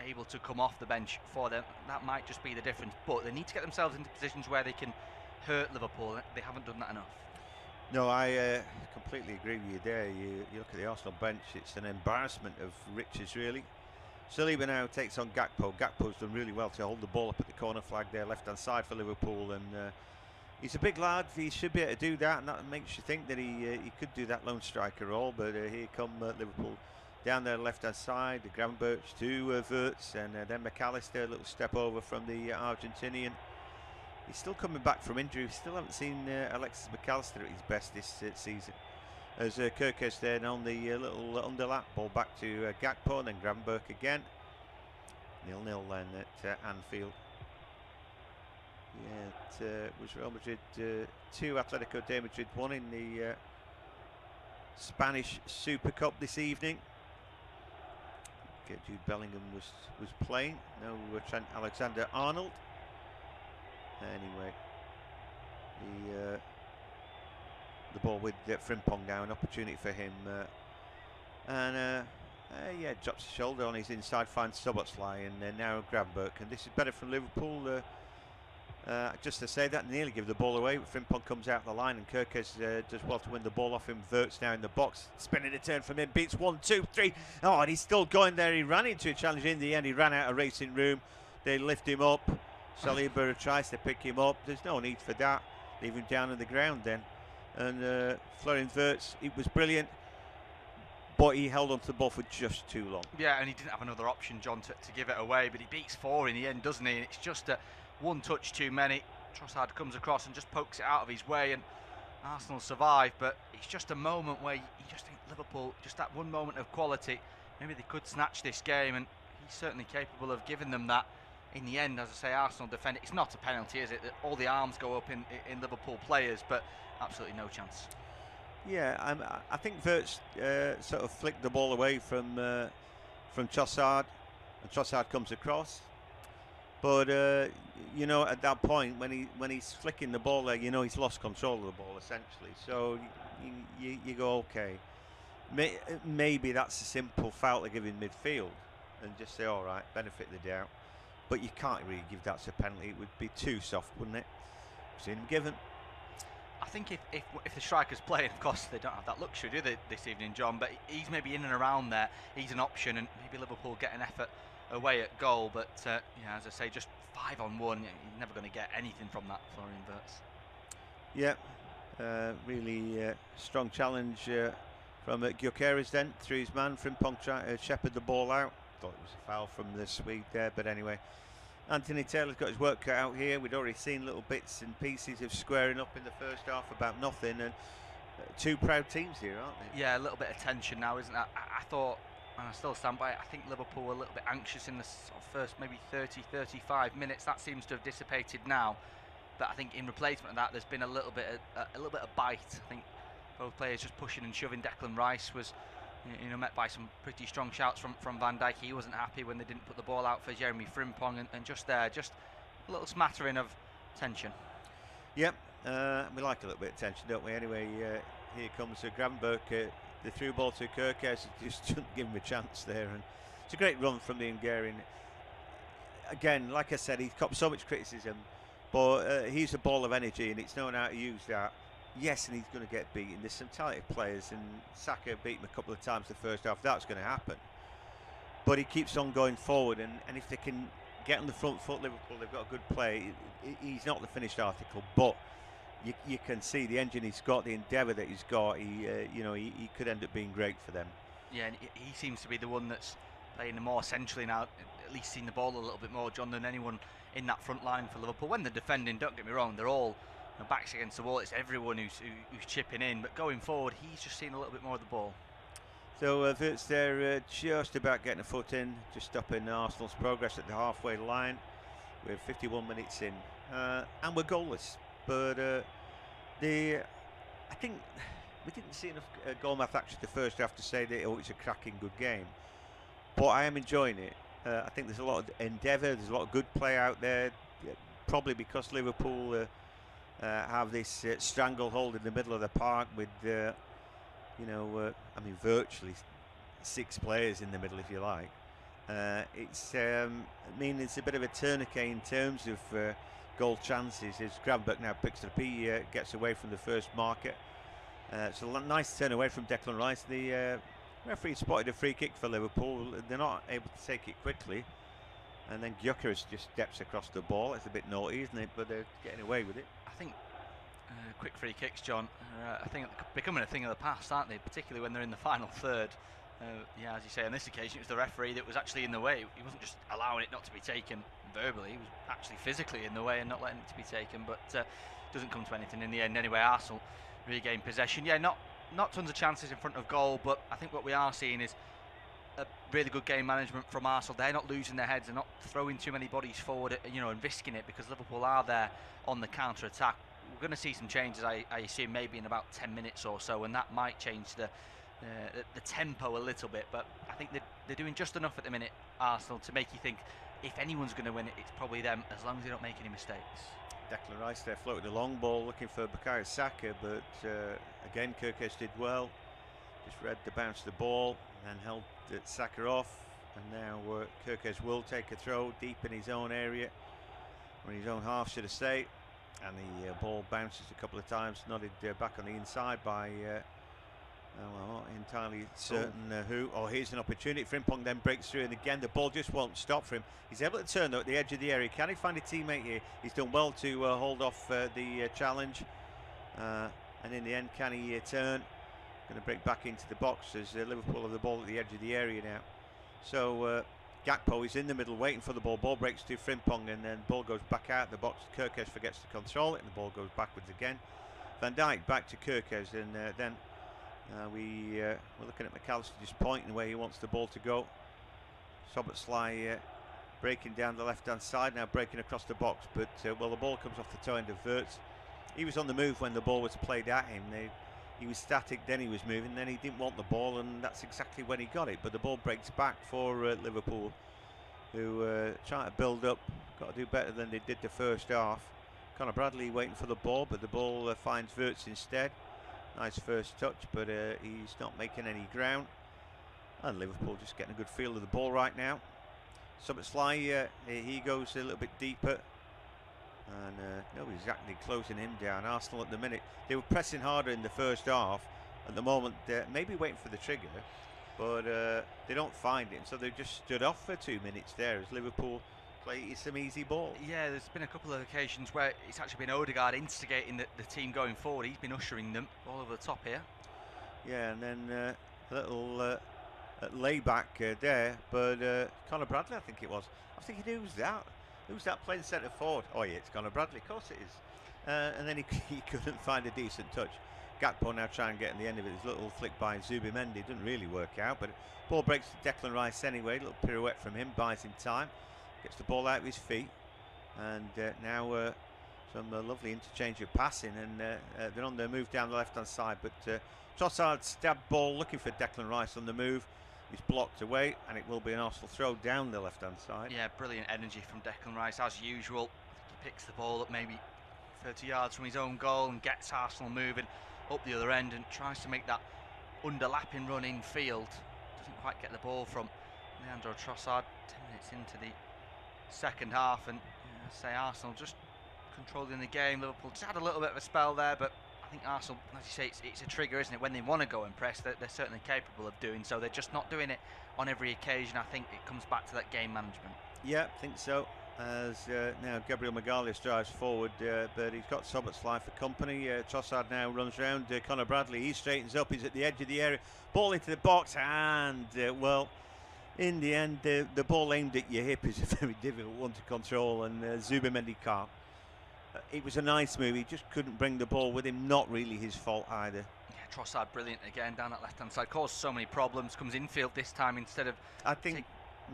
able to come off the bench for them. That might just be the difference, but they need to get themselves into positions where they can hurt Liverpool. They haven't done that enough. No, I completely agree with you there. You look at the Arsenal bench, it's an embarrassment of riches, really. Saliba now takes on Gakpo. Gakpo's done really well to hold the ball up at the corner flag there, left-hand side for Liverpool, and he's a big lad. He should be able to do that, and that makes you think that he could do that lone striker role. But here come Liverpool down their left-hand side. The Gravenberch to Wirtz, and then McAllister, a little step over from the Argentinian. He's still coming back from injury. We still haven't seen Alexis McAllister at his best this season. As Kirkes then on the little underlap, ball back to Gakpo, and then Gravenberch again. 0-0 then at Anfield. Yeah, it was Real Madrid 2, Atletico de Madrid 1 in the Spanish Super Cup this evening. Jude Bellingham was playing. No Trent Alexander-Arnold. Anyway, the ball with Frimpong now, an opportunity for him, yeah, drops his shoulder on his inside, finds Szoboszlai, and now Gravenberch, and this is better from Liverpool. Just to say that, nearly give the ball away. Frimpong comes out the line, and Kirkes does well to win the ball off him. Wirtz now in the box, spinning a turn from him, beats 1, 2, 3. Oh, and he's still going there. He ran into a challenge in the end. He ran out of racing room. They lift him up. Saliba tries to pick him up. There's no need for that. Leave him down on the ground then. And Florian Wirtz, it was brilliant, but he held onto the ball for just too long. Yeah, and he didn't have another option, John, to give it away, but he beats 4 in the end, doesn't he? And it's just one touch too many. Trossard comes across and just pokes it out of his way, and Arsenal survive, but it's just a moment where you just think Liverpool, just that one moment of quality, maybe they could snatch this game, and he's certainly capable of giving them that. In the end, as I say, Arsenal defend it. It's not a penalty, is it? All the arms go up in Liverpool players, but absolutely no chance. Yeah, I think Wirtz sort of flicked the ball away from Trossard. and Trossard comes across. But you know, at that point when he's flicking the ball there, you know he's lost control of the ball essentially. So you go, okay, maybe that's a simple foul to give in midfield, and just say, all right, benefit of the doubt. But you can't really give that as a penalty. It would be too soft, wouldn't it? Seen him given. I think if the striker's playing, of course they don't have that luxury, do they, this evening, John? But he's maybe in and around there. He's an option, and maybe Liverpool get an effort away at goal. But yeah, as I say, just 5-on-1, you're never going to get anything from that, Florian Wirtz. Yeah, really strong challenge from Gyökeres then, through his man. Frimpong trying to shepherd the ball out. Thought it was a foul from the Swede there, but anyway. Anthony Taylor's got his work cut out here. We'd already seen little bits and pieces of squaring up in the first half about nothing, and two proud teams here, aren't they? Yeah, a little bit of tension now, isn't that? I thought, and I still stand by it, I think Liverpool were a little bit anxious in the sort of first maybe 30-35 minutes. That seems to have dissipated now, but I think in replacement of that there's been a little bit of bite. I think both players just pushing and shoving. Declan Rice was, you know, met by some pretty strong shouts from Van Dijk. He wasn't happy when they didn't put the ball out for Jeremy Frimpong, and just a little smattering of tension. Yep, we like a little bit of tension, don't we? Anyway, here comes Gravenberch, the through ball to Kerkez, just didn't give him a chance there, and it's a great run from the Hungarian. Again, like I said, he's got so much criticism, but he's a ball of energy, and it's known how to use that. Yes, and he's going to get beaten. There's some talented players, and Saka beat him a couple of times the first half. That's going to happen. But he keeps on going forward, and if they can get on the front foot, Liverpool, they've got a good play. He's not the finished article, but you can see the engine he's got, the endeavour that he's got. He could end up being great for them. Yeah, and he seems to be the one that's playing more centrally now, at least seeing the ball a little bit more, John, than anyone in that front line for Liverpool. When they're defending, don't get me wrong, they're all backs against the wall. It's everyone who's chipping in, but going forward, he's just seeing a little bit more of the ball. So Wirtz there just about getting a foot in, just stopping Arsenal's progress at the halfway line. We're 51 minutes in, and we're goalless. But I think we didn't see enough goal mouth action the first half to say that it's a cracking good game. But I am enjoying it. I think there's a lot of endeavour, there's a lot of good play out there. Probably because Liverpool have this stranglehold in the middle of the park with, virtually 6 players in the middle, if you like. It's it's a bit of a tourniquet in terms of goal chances as Gravenberch now picks it up. He gets away from the first marker. So a nice turn away from Declan Rice. The referee spotted a free kick for Liverpool. They're not able to take it quickly. And then Gyökeres just steps across the ball. It's a bit naughty, isn't it? But they're getting away with it. I think quick free kicks, John, I think they're becoming a thing of the past, aren't they? Particularly when they're in the final third. Yeah, as you say, on this occasion it was the referee that was actually in the way. He wasn't just allowing it not to be taken verbally, he was actually physically in the way and not letting it to be taken, but doesn't come to anything in the end anyway. Arsenal regain possession. Yeah, not tons of chances in front of goal, but I think what we are seeing is a really good game management from Arsenal. They're not losing their heads, they're not throwing too many bodies forward, and risking it, because Liverpool are there on the counter-attack. We're going to see some changes, I assume, maybe in about 10 minutes or so, and that might change the tempo a little bit, but I think they're doing just enough at the minute, Arsenal, to make you think if anyone's going to win it, it's probably them, as long as they don't make any mistakes. Declan Rice there floating the long ball looking for Bukayo Saka, but again Kerkez did well, just read the bounce of the ball and then held Saka off, and now Kerkez will take a throw deep in his own area, or in his own half should I say, and the ball bounces a couple of times, nodded back on the inside by well, I'm not entirely certain who. Oh, here's an opportunity. Frimpong then breaks through, and again the ball just won't stop for him. He's able to turn though at the edge of the area. Can he find a teammate here? He's done well to hold off the challenge, and in the end, can he turn? Going to break back into the box as Liverpool have the ball at the edge of the area now. So Gakpo is in the middle waiting for the ball. Ball breaks to Frimpong, and then ball goes back out the box. Kerkez forgets to control it, and the ball goes backwards again. Van Dijk back to Kerkez, and then we're looking at McAllister just pointing where he wants the ball to go. Szoboszlai breaking down the left-hand side, now breaking across the box, but well, the ball comes off the toe end of Wirtz. He was on the move when the ball was played at him. He was static, then he was moving, then he didn't want the ball, and that's exactly when he got it. But the ball breaks back for Liverpool. who trying to build up. Got to do better than they did the first half. Conor Bradley waiting for the ball, but the ball finds Wirtz instead. Nice first touch, but he's not making any ground. And Liverpool just getting a good feel of the ball right now. Szoboszlai, he goes a little bit deeper. And nobody's exactly closing him down. Arsenal at the minute, they were pressing harder in the first half. At the moment, they're maybe waiting for the trigger, but they don't find it. So they just stood off for 2 minutes there as Liverpool play some easy ball. Yeah, there's been a couple of occasions where it's actually been Odegaard instigating the team going forward. He's been ushering them all over the top here. Yeah, and then a little layback there, but Conor Bradley, I think it was. I was thinking, who's that? Who's that playing centre forward? Oh yeah, it's Conor Bradley, of course it is. And then he couldn't find a decent touch. Gakpo now trying to get in the end of it. His little flick by Zubimendi didn't really work out, but ball breaks to Declan Rice anyway. A little pirouette from him, buys him time. Gets the ball out of his feet. And now some lovely interchange of passing, and they're on their move down the left-hand side. But Trossard stabbed ball looking for Declan Rice on the move. He's blocked away, and it will be an Arsenal throw down the left-hand side. Yeah, brilliant energy from Declan Rice as usual. I think he picks the ball up maybe 30 yards from his own goal and gets Arsenal moving up the other end and tries to make that underlapping run in field. Doesn't quite get the ball from Leandro Trossard. 10 minutes into the second half, and say Arsenal just controlling the game. Liverpool just had a little bit of a spell there, but I think Arsenal, as you say, it's a trigger, isn't it? When they want to go and press, they're certainly capable of doing so. They're just not doing it on every occasion. I think it comes back to that game management. Yeah, I think so. As now Gabriel Magalhaes drives forward, but he's got Szoboszlai for company. Trossard now runs round Conor Bradley. He straightens up. He's at the edge of the area. Ball into the box, and well, in the end, the ball aimed at your hip is a very difficult one to control, and Zubimendi can't. It was a nice move. He just couldn't bring the ball with him. Not really his fault either. Yeah, Trossard brilliant again down that left-hand side. Caused so many problems. Comes infield this time instead of. I think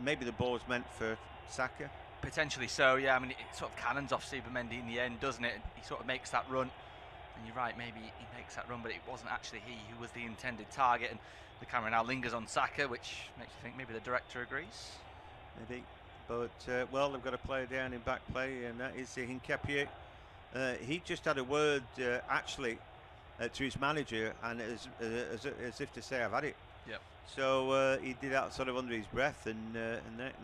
maybe the ball was meant for Saka. Potentially so, yeah. I mean, it sort of cannons off Zubimendi in the end, doesn't it? He sort of makes that run, and you're right, maybe he makes that run, but it wasn't actually he who was the intended target, and the camera now lingers on Saka, which makes you think maybe the director agrees. Maybe, but well, they've got a player down in back play, and that is Hincapié. He just had a word, actually, to his manager, and as if to say, I've had it. Yep. So he did that sort of under his breath, and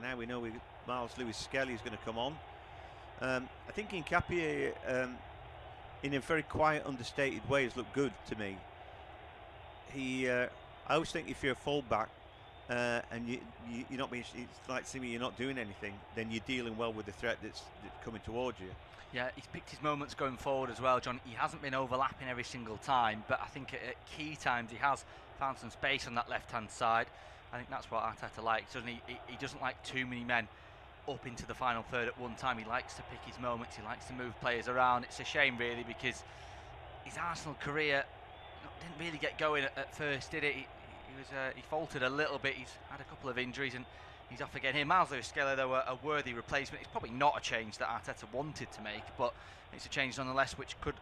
now we know Miles Lewis-Skelly is going to come on. I think Hincapié, in a very quiet, understated way, has looked good to me. I always think if you're a fullback and you're not being, it's like Simi, you're not doing anything, then you're dealing well with the threat that's coming towards you. Yeah, he's picked his moments going forward as well, John. He hasn't been overlapping every single time, but I think at key times he has found some space on that left-hand side. I think that's what Arteta likes, doesn't he? He doesn't like too many men up into the final third at one time. He likes to pick his moments. He likes to move players around. It's a shame, really, because his Arsenal career didn't really get going at first, did it? He faltered a little bit. He's had a couple of injuries and he's off again here. Miles Lewis-Skelly, though, a worthy replacement. It's probably not a change that Arteta wanted to make, but it's a change nonetheless which could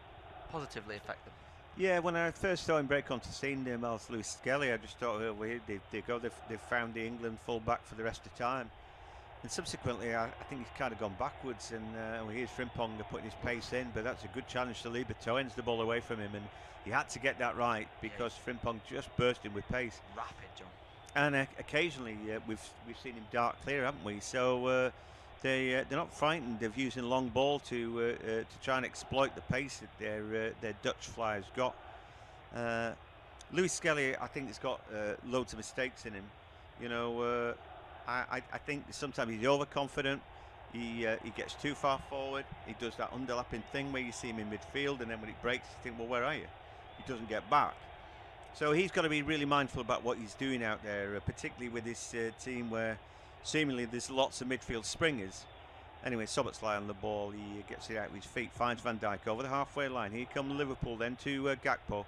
positively affect them. Yeah, when I first saw him break onto the scene, Miles Lewis-Skelly, I just thought, oh, they've found the England full-back for the rest of the time. And subsequently, I think he's kind of gone backwards, and here's Frimpong putting his pace in, but that's a good challenge to Lieberto, ends the ball away from him, and he had to get that right because Frimpong just bursting with pace. Rapid, John. And occasionally we've seen him dart clear, haven't we? So they're not frightened of using long ball to try and exploit the pace that their Dutch flyers got. Lewis-Skelly, I think, has got loads of mistakes in him. You know, I think sometimes he's overconfident. He gets too far forward. He does that underlapping thing where you see him in midfield, and then when it breaks, you think, well, where are you? He doesn't get back. So he's got to be really mindful about what he's doing out there, particularly with this team where seemingly there's lots of midfield springers. Anyway, Szoboszlai on the ball, he gets it out with his feet, finds Van Dijk over the halfway line. Here come Liverpool then to Gakpo.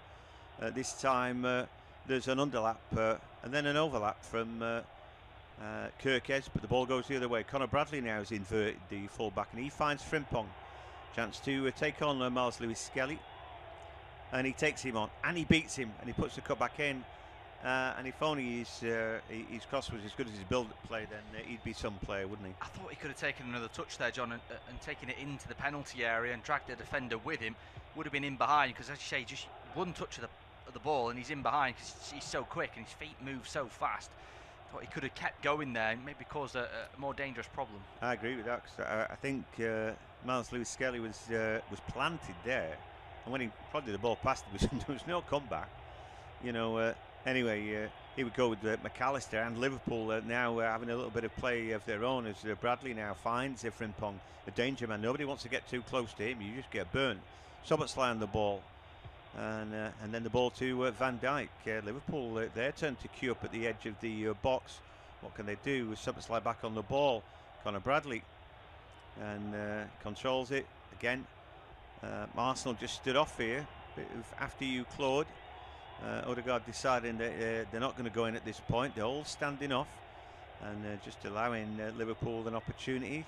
This time there's an underlap and then an overlap from Kerkez, but the ball goes the other way. Conor Bradley now has inverted the full-back, and he finds Frimpong. Chance to take on Miles Lewis-Skelly. And he takes him on, and he beats him, and he puts the cut back in. And if only his cross was as good as his build-up play, then he'd be some player, wouldn't he? I thought he could have taken another touch there, John, and taken it into the penalty area and dragged the defender with him. Would have been in behind, because as you say, just one touch of the ball and he's in behind because he's so quick and his feet move so fast. I thought he could have kept going there and maybe caused a more dangerous problem. I agree with that, because I think Miles Lewis-Skelly was planted there, and when he prodded the ball past him, there was no comeback. Anyway, he would go with McAllister, and Liverpool now having a little bit of play of their own, as Bradley now finds Frimpong a danger man. Nobody wants to get too close to him, you just get burnt. Szoboszlai on the ball, and then the ball to Van Dijk. Liverpool, their turn to queue up at the edge of the box. What can they do? With Szoboszlai back on the ball, Conor Bradley, and controls it again. Arsenal just stood off here, bit of after you Claude. Odegaard deciding that they're not going to go in at this point. They're all standing off and just allowing Liverpool an opportunity.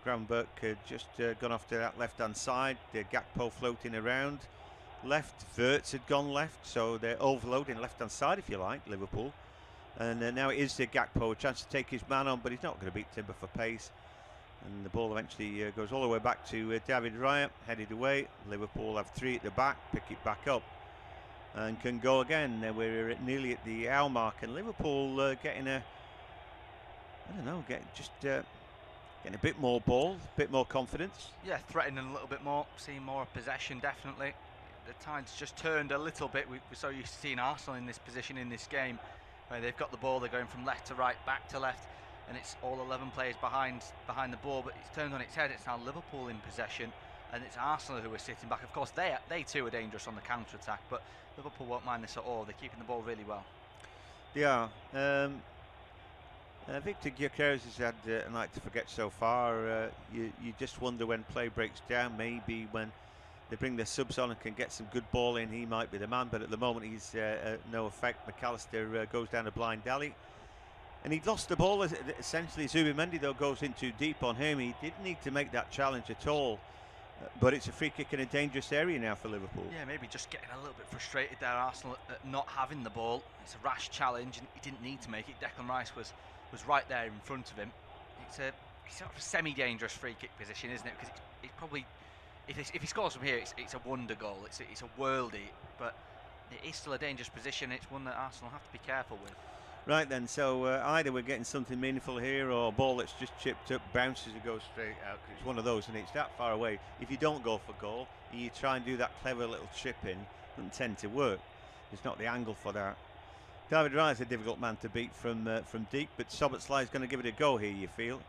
Gravenberch had just gone off to that left-hand side. Gakpo floating around left. Wirtz had gone left, so they're overloading left-hand side, if you like, Liverpool. And now it is Gakpo, a chance to take his man on, but he's not going to beat Timber for pace. And the ball eventually goes all the way back to David Raya, headed away. Liverpool have 3 at the back, pick it back up and can go again. We're nearly at the hour mark, and Liverpool getting a, I don't know, getting a bit more ball, a bit more confidence. Yeah, threatening a little bit more, seeing more possession, definitely. The tide's just turned a little bit. We're so used to seeing Arsenal in this position in this game, where they've got the ball, they're going from left to right, back to left, and it's all 11 players behind the ball, but it's turned on its head. It's now Liverpool in possession, and it's Arsenal who are sitting back. Of course, they too are dangerous on the counter-attack, but Liverpool won't mind this at all. They're keeping the ball really well. They are. Victor Gyökeres has had a night to forget so far. You just wonder when play breaks down, maybe when they bring their subs on and can get some good ball in, he might be the man, but at the moment he's no effect. McAllister goes down a blind alley, and he'd lost the ball essentially. Zubimendi though goes in too deep on him. He didn't need to make that challenge at all. But it's a free kick in a dangerous area now for Liverpool. Yeah, maybe just getting a little bit frustrated there, Arsenal, at not having the ball. It's a rash challenge, and he didn't need to make it. Declan Rice was right there in front of him. It's sort of a semi-dangerous free kick position, isn't it? Because it's probably, if he scores from here, it's a wonder goal. It's a worldie, but it is still a dangerous position. It's one that Arsenal have to be careful with. Right then, so either we're getting something meaningful here, or a ball that's just chipped up, bounces and goes straight out. It's one of those, and it's that far away. If you don't go for goal, and you try and do that clever little chip in, it doesn't tend to work. It's not the angle for that. David Raya is a difficult man to beat from deep, but Szoboszlai is going to give it a go here, you feel.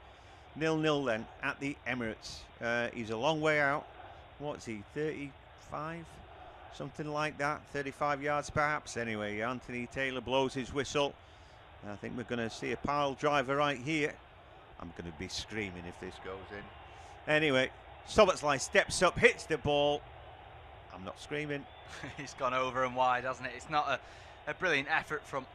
0-0 then at the Emirates. He's a long way out. What's he, 35? Something like that, 35 yards perhaps. Anyway, Anthony Taylor blows his whistle. I think we're going to see a pile driver right here. I'm going to be screaming if this goes in. Anyway, Szoboszlai steps up, hits the ball. I'm not screaming. It's gone over and wide, hasn't it? It's not a brilliant effort from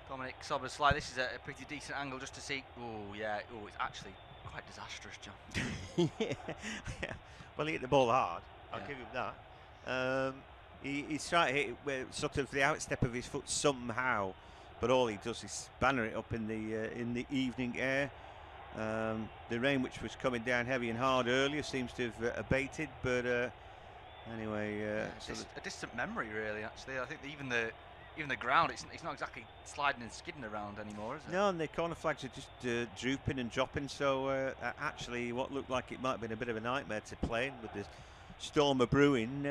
Dominic Szoboszlai. This is a pretty decent angle just to see. Oh, yeah. Oh, it's actually quite disastrous, John. Yeah. Well, he hit the ball hard. I'll give him that. He's trying to hit it with sort of the outstep of his foot somehow, but all he does is spanner it up in the evening air. The rain, which was coming down heavy and hard earlier, seems to have abated, but anyway, it's a distant memory, really. Actually, I think even the ground, it's not exactly sliding and skidding around anymore, is it? No, and the corner flags are just drooping and dropping. So actually, what looked like it might have been a bit of a nightmare to play in with the storm of brewing.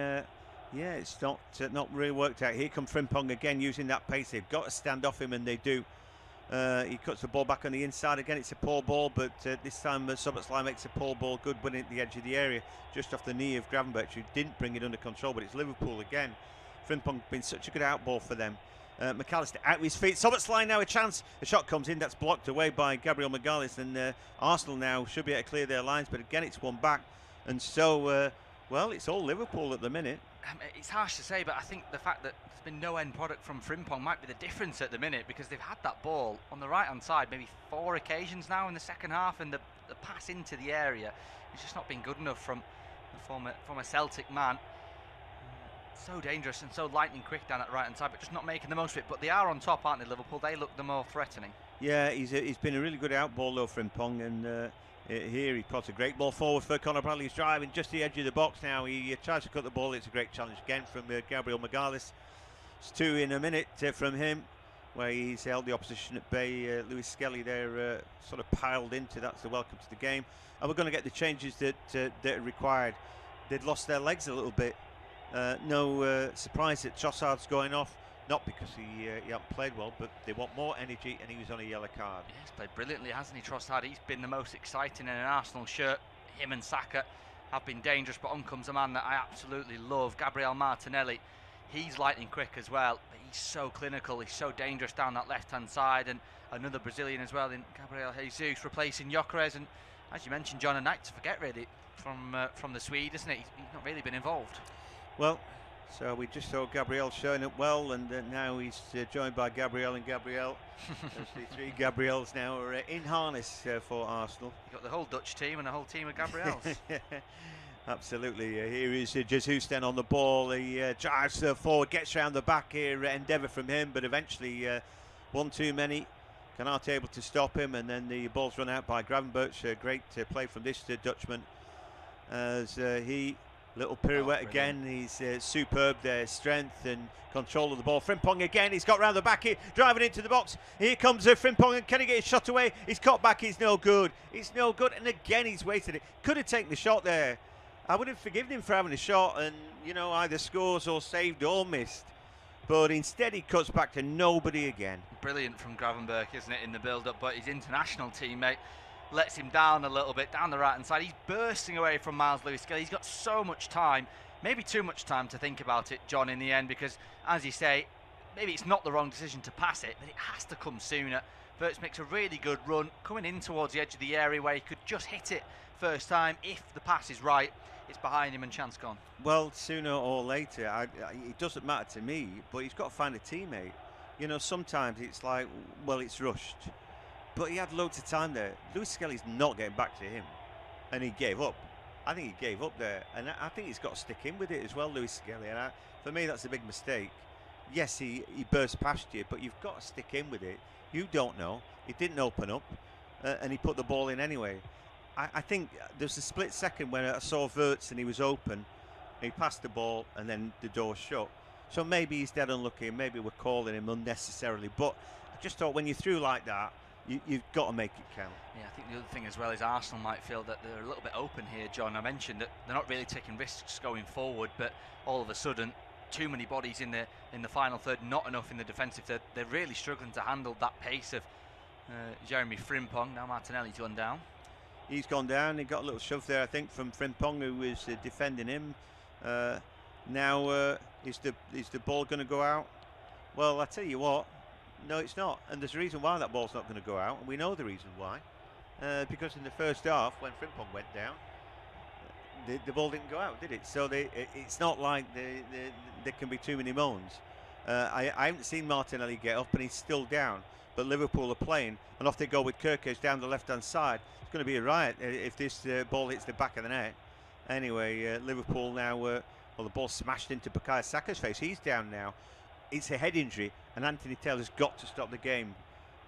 Yeah, it's not really worked out. Here comes Frimpong again, using that pace. They've got to stand off him, and they do. He cuts the ball back on the inside again. It's a poor ball, but this time Szoboszlai makes a poor ball good, winning at the edge of the area, just off the knee of Gravenberch, who didn't bring it under control. But it's Liverpool again. Frimpong been such a good outball for them. McAllister out with his feet. Szoboszlai now a chance. A shot comes in. That's blocked away by Gabriel Magalhaes, and Arsenal now should be able to clear their lines. But again, it's one back, and so well, it's all Liverpool at the minute. It's harsh to say, but I think the fact that there's been no end product from Frimpong might be the difference at the minute, because they've had that ball on the right hand side maybe 4 occasions now in the second half, and the pass into the area has just not been good enough from a Celtic man. so dangerous and so lightning quick down that right-hand side, but just not making the most of it. But they are on top, aren't they, Liverpool? They look the more threatening. Yeah, he's been a really good outball though, Frimpong, and here he puts a great ball forward for Conor Bradley. He's driving just the edge of the box now. He tries to cut the ball. It's a great challenge again from Gabriel Magalhaes. It's 2 in a minute from him, where he's held the opposition at bay. Lewis Skelly there sort of piled into. That's the welcome to the game, and we're going to get the changes that are required. They'd lost their legs a little bit. No surprise that Trossard's going off. Not because he hasn't played well, but they want more energy, and he was on a yellow card. Yeah, he's played brilliantly, hasn't he, Trossard? He's been the most exciting in an Arsenal shirt. Him and Saka have been dangerous, but on comes a man that I absolutely love, Gabriel Martinelli. He's lightning quick as well, but he's so clinical, he's so dangerous down that left-hand side, and another Brazilian as well in Gabriel Jesus replacing Gyökeres, and as you mentioned, John, a night to forget really from the Swede, isn't it? He's not really been involved. Well, so we just saw Gabriel showing up well, and now he's joined by Gabriel and Gabriel. The 3 Gabriels now are in harness for Arsenal. You've got the whole Dutch team and a whole team of Gabriels. Absolutely. Here is Jesus then on the ball. He drives forward, gets round the back here. Endeavour from him, but eventually one too many. Canate able to stop him, and then the ball's run out by Gravenberch. Great play from this Dutchman as he... Little pirouette again. He's superb there. Strength and control of the ball. Frimpong again. He's got round the back here, driving into the box. Here comes Frimpong, and can he get his shot away? He's caught back. He's no good. It's no good. And again, he's wasted it. Could have taken the shot there. I would have forgiven him for having a shot and, you know, either scores or saved or missed. But instead, he cuts back to nobody again. Brilliant from Gravenberch, isn't it, in the build-up? But his international teammate lets him down a little bit, down the right-hand side. He's bursting away from Miles Lewis-Skelly. He's got so much time, maybe too much time to think about it, John, in the end, because, as you say, maybe it's not the wrong decision to pass it, but it has to come sooner. Wirtz makes a really good run, coming in towards the edge of the area where he could just hit it first time. If the pass is right, it's behind him and chance gone. Well, sooner or later, it doesn't matter to me, but he's got to find a teammate. You know, sometimes it's like, well, it's rushed. But he had loads of time there. Lewis Skelly's not getting back to him, and he gave up. I think he gave up there, and I think he's got to stick in with it as well, Lewis Skelly. And for me, that's a big mistake. Yes, he burst past you, but you've got to stick in with it. You don't know. He didn't open up, and he put the ball in anyway. I think there's a split second when I saw Wirtz and he was open, and he passed the ball, and then the door shut. So maybe he's dead unlucky, and maybe we're calling him unnecessarily. But I just thought when you're through like that, you've got to make it count. Yeah, I think the other thing as well is Arsenal might feel that they're a little bit open here, John. I mentioned that they're not really taking risks going forward, but all of a sudden, too many bodies in the final third, not enough in the defensive third. They're really struggling to handle that pace of Jeremy Frimpong. Now Martinelli's gone down. He's gone down. He got a little shove there, I think, from Frimpong, who was defending him. Now, is the ball going to go out? Well, I tell you what, no, it's not. And there's a reason why that ball's not going to go out, and we know the reason why. Because in the first half, when Frimpong went down, the ball didn't go out, did it? So it's not like there can be too many moans. I haven't seen Martinelli get up, and he's still down. But Liverpool are playing, and off they go with Gyökeres down the left-hand side. It's going to be a riot if this ball hits the back of the net. Anyway, Liverpool now, well, the ball smashed into Bukayo Saka's face. He's down now. It's a head injury, and Anthony Taylor's got to stop the game.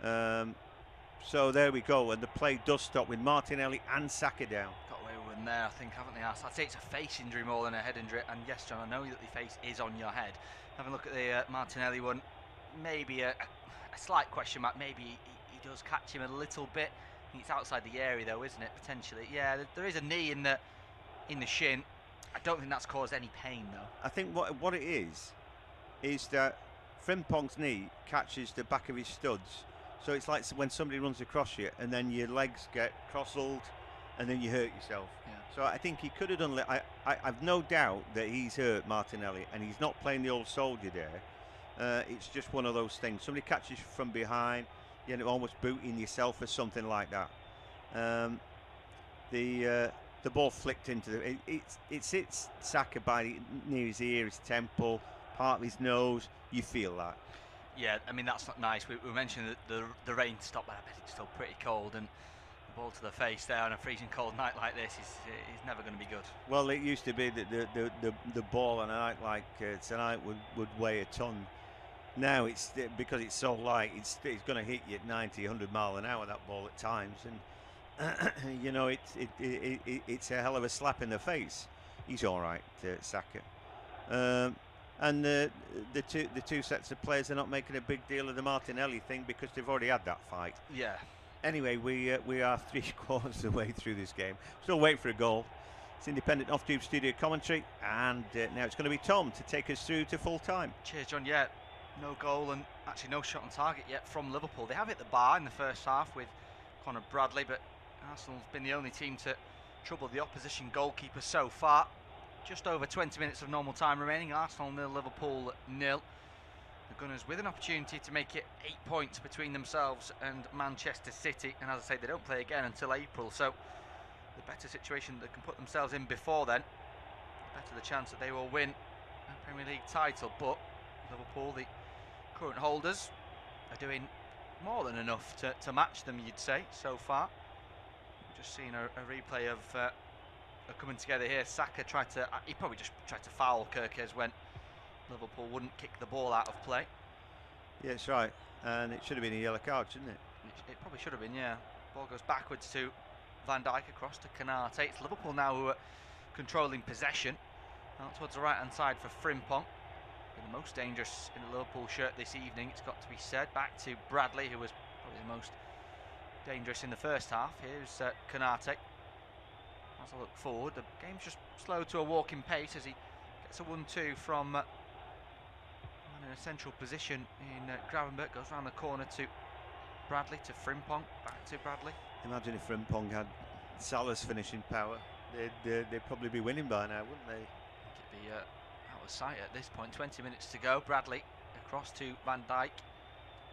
So there we go, and the play does stop with Martinelli and Saka down. Got away with one there, I think, haven't they? I'd say it's a face injury more than a head injury. And yes, John, I know that the face is on your head. Having a look at the Martinelli one, maybe a slight question mark. Maybe he does catch him a little bit. It's outside the area though, isn't it? Potentially, yeah. There is a knee in the shin. I don't think that's caused any pain though. I think what it is that Frimpong's knee catches the back of his studs. So it's like when somebody runs across you and then your legs get crossed and then you hurt yourself. Yeah. So I think he could have done. I've no doubt that he's hurt, Martinelli, and he's not playing the old soldier there. It's just one of those things. Somebody catches you from behind, you know, almost booting yourself or something like that. The ball flicked into the. It hits Saka near his ear, his temple, part of his nose. You feel that. Yeah, I mean that's not nice. We mentioned that the rain stopped, but I bet it's still pretty cold. And The ball to the face there on a freezing cold night like this is never going to be good. Well, it used to be that the ball on a night like tonight would weigh a ton. Now it's because it's so light, it's going to hit you at 90, 100 mile an hour, that ball at times, and you know it's a hell of a slap in the face. He's all right, Saka, and the two sets of players are not making a big deal of the Martinelli thing because they've already had that fight. Yeah. Anyway, we are 3/4 of the way through this game. Still waiting for a goal. It's independent off-tube studio commentary, and now it's going to be Tom to take us through to full time. Cheers, John. Yeah, no goal and actually no shot on target yet from Liverpool. They have hit the bar in the first half with Conor Bradley, but Arsenal's been the only team to trouble the opposition goalkeeper so far. Just over 20 minutes of normal time remaining. Arsenal 0, Liverpool 0. The Gunners with an opportunity to make it 8 points between themselves and Manchester City, and as I say, they don't play again until April, so the better situation they can put themselves in before then, the better the chance that they will win a Premier League title. But Liverpool, the current holders, are doing more than enough to match them, you'd say, so far. We've just seen a replay of coming together here. Saka he probably just tried to foul Kirkes when Liverpool wouldn't kick the ball out of play. Yeah, that's right, and it should have been a yellow card, shouldn't it? It probably should have been, yeah. Ball goes backwards to Van Dijk, across to Konate. It's Liverpool now who are controlling possession. Out towards the right-hand side for Frimpong. The most dangerous in the Liverpool shirt this evening, it's got to be said. Back to Bradley, who was probably the most dangerous in the first half. Here's Konate. As I look forward, the game's just slowed to a walking pace as he gets a 1-2 from in a central position in Gravenberch. Goes round the corner to Bradley, to Frimpong, back to Bradley. Imagine if Frimpong had Salah's finishing power. They'd probably be winning by now, wouldn't they? I think it'd be out of sight at this point. 20 minutes to go. Bradley across to Van Dijk,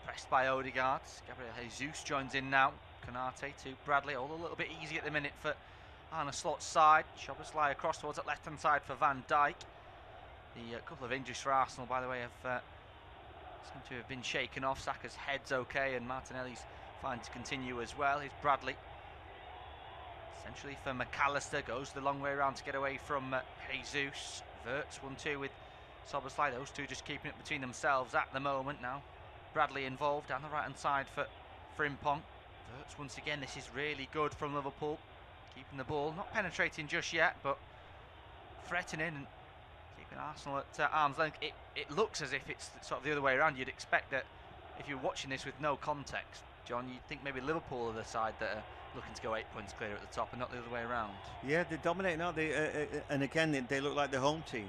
pressed by Odegaard. Gabriel Jesus joins in now. Konate to Bradley, all a little bit easy at the minute for Arsenal's side. Szoboszlai across towards that left-hand side for Van Dijk. The couple of injuries for Arsenal, by the way, have seem to have been shaken off. Saka's head's okay, and Martinelli's fine to continue as well. Here's Bradley. Essentially for McAllister, goes the long way around to get away from Jesus. Verts 1-2 with Szoboszlai. Those two just keeping it between themselves at the moment now. Bradley involved down the right-hand side for Frimpong. Verts once again. This is really good from Liverpool. Keeping the ball, not penetrating just yet, but threatening and keeping Arsenal at arm's length. It looks as if it's sort of the other way around. You'd expect that if you're watching this with no context, John, you'd think maybe Liverpool are the side that are looking to go 8 points clear at the top and not the other way around. Yeah, they're dominating, aren't they? And again, they look like the home team.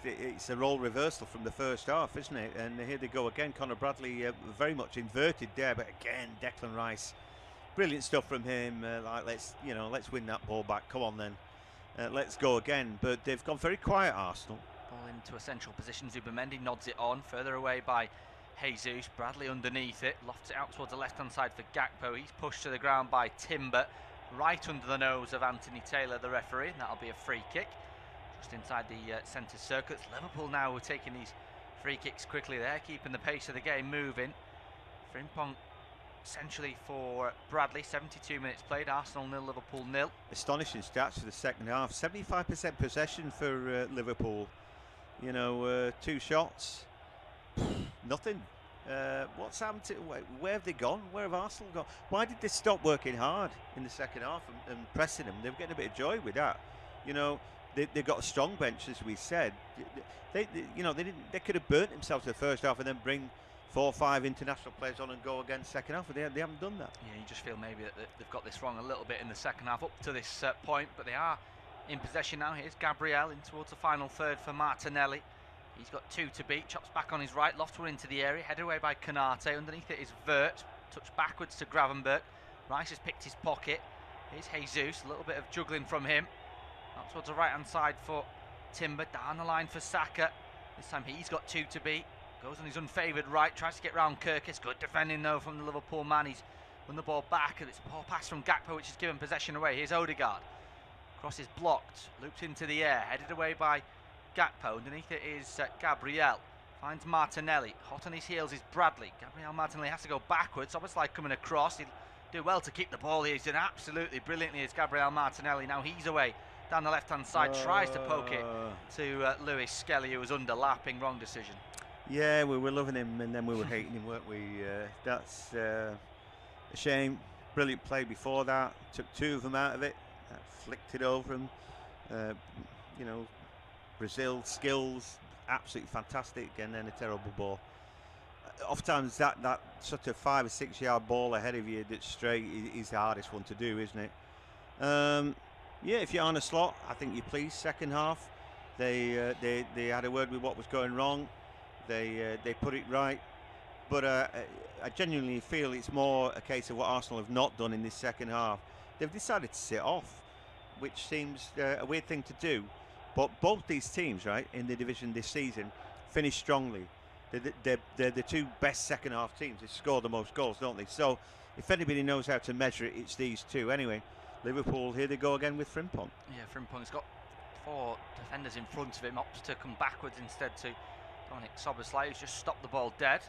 It's a role reversal from the first half, isn't it? And here they go again. Conor Bradley very much inverted there, but again, Declan Rice, brilliant stuff from him. Like let's win that ball back. Come on then, let's go again. But they've gone very quiet, Arsenal. Ball into a central position. Zubimendi nods it on, further away by Jesus. Bradley underneath it, lofts it out towards the left-hand side for Gakpo. He's pushed to the ground by Timber, right under the nose of Anthony Taylor, the referee, and that'll be a free kick just inside the centre circle. It's Liverpool now who are taking these free kicks quickly there, keeping the pace of the game moving. Frimpong essentially for Bradley. 72 minutes played. Arsenal 0, Liverpool 0. Astonishing stats for the second half. 75% possession for Liverpool. You know, 2 shots, nothing. What's happened to, where have they gone? Where have Arsenal gone? Why did they stop working hard in the second half and pressing them? They were getting a bit of joy with that. You know, they've got a strong bench, as we said. They could have burnt themselves in the first half and then bring 4 or 5 international players on and go again second half, but they haven't done that. Yeah, you just feel maybe that they've got this wrong a little bit in the second half up to this point, but they are in possession now. Here's Gabriel in towards the final third for Martinelli. He's got 2 to beat, chops back on his right, lofts one into the area, headed away by Konate. Underneath it is Vert, touched backwards to Gravenberch. Rice has picked his pocket. Here's Jesus, a little bit of juggling from him. Out towards the right-hand side for Timber, down the line for Saka. This time he's got 2 to beat. Goes on his unfavoured right, tries to get round Kirkes. Good defending though from the Liverpool man. He's won the ball back, and it's a poor pass from Gakpo, which has given possession away. Here's Odegaard. Cross is blocked, looped into the air, headed away by Gakpo. Underneath it is Gabriel. Finds Martinelli. Hot on his heels is Bradley. Gabriel Martinelli has to go backwards. Almost like coming across. He do well to keep the ball here. He's done absolutely brilliantly as Gabriel Martinelli. Now he's away down the left-hand side, tries to poke it to Lewis Skelly, who was underlapping. Wrong decision. Yeah, we were loving him and then we were hating him, weren't we? That's a shame. Brilliant play before that. Took two of them out of it. Flicked it over him. You know, Brazil skills, absolutely fantastic, and then a terrible ball. Oftentimes that sort of 5 or 6 yard ball ahead of you that's straight is the hardest one to do, isn't it? Yeah, if you're on a slot, I think you're pleased. Second half, they had a word with what was going wrong. They put it right, but I genuinely feel it's more a case of what Arsenal have not done in this second half. They've decided to sit off, which seems a weird thing to do. But both these teams, right, in the division this season, finished strongly. They're the two best second half teams. They score the most goals, don't they? So if anybody knows how to measure it, it's these two. Anyway, Liverpool, here they go again with Frimpong. Yeah, Frimpong's got 4 defenders in front of him, opts to come backwards instead to Dominic Szoboszlai, who's just stopped the ball dead.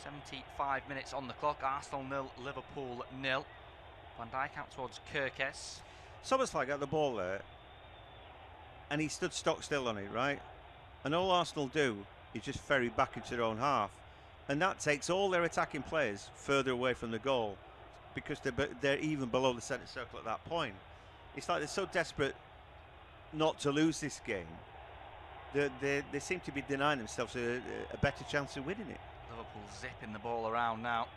75 minutes on the clock. Arsenal 0, Liverpool 0. Van Dijk out towards Kerkez. Szoboszlai got the ball there, and he stood stock still on it, right? And all Arsenal do is just ferry back into their own half, and that takes all their attacking players further away from the goal because they're even below the centre circle at that point. It's like they're so desperate not to lose this game. They seem to be denying themselves a better chance of winning it. Liverpool zipping the ball around now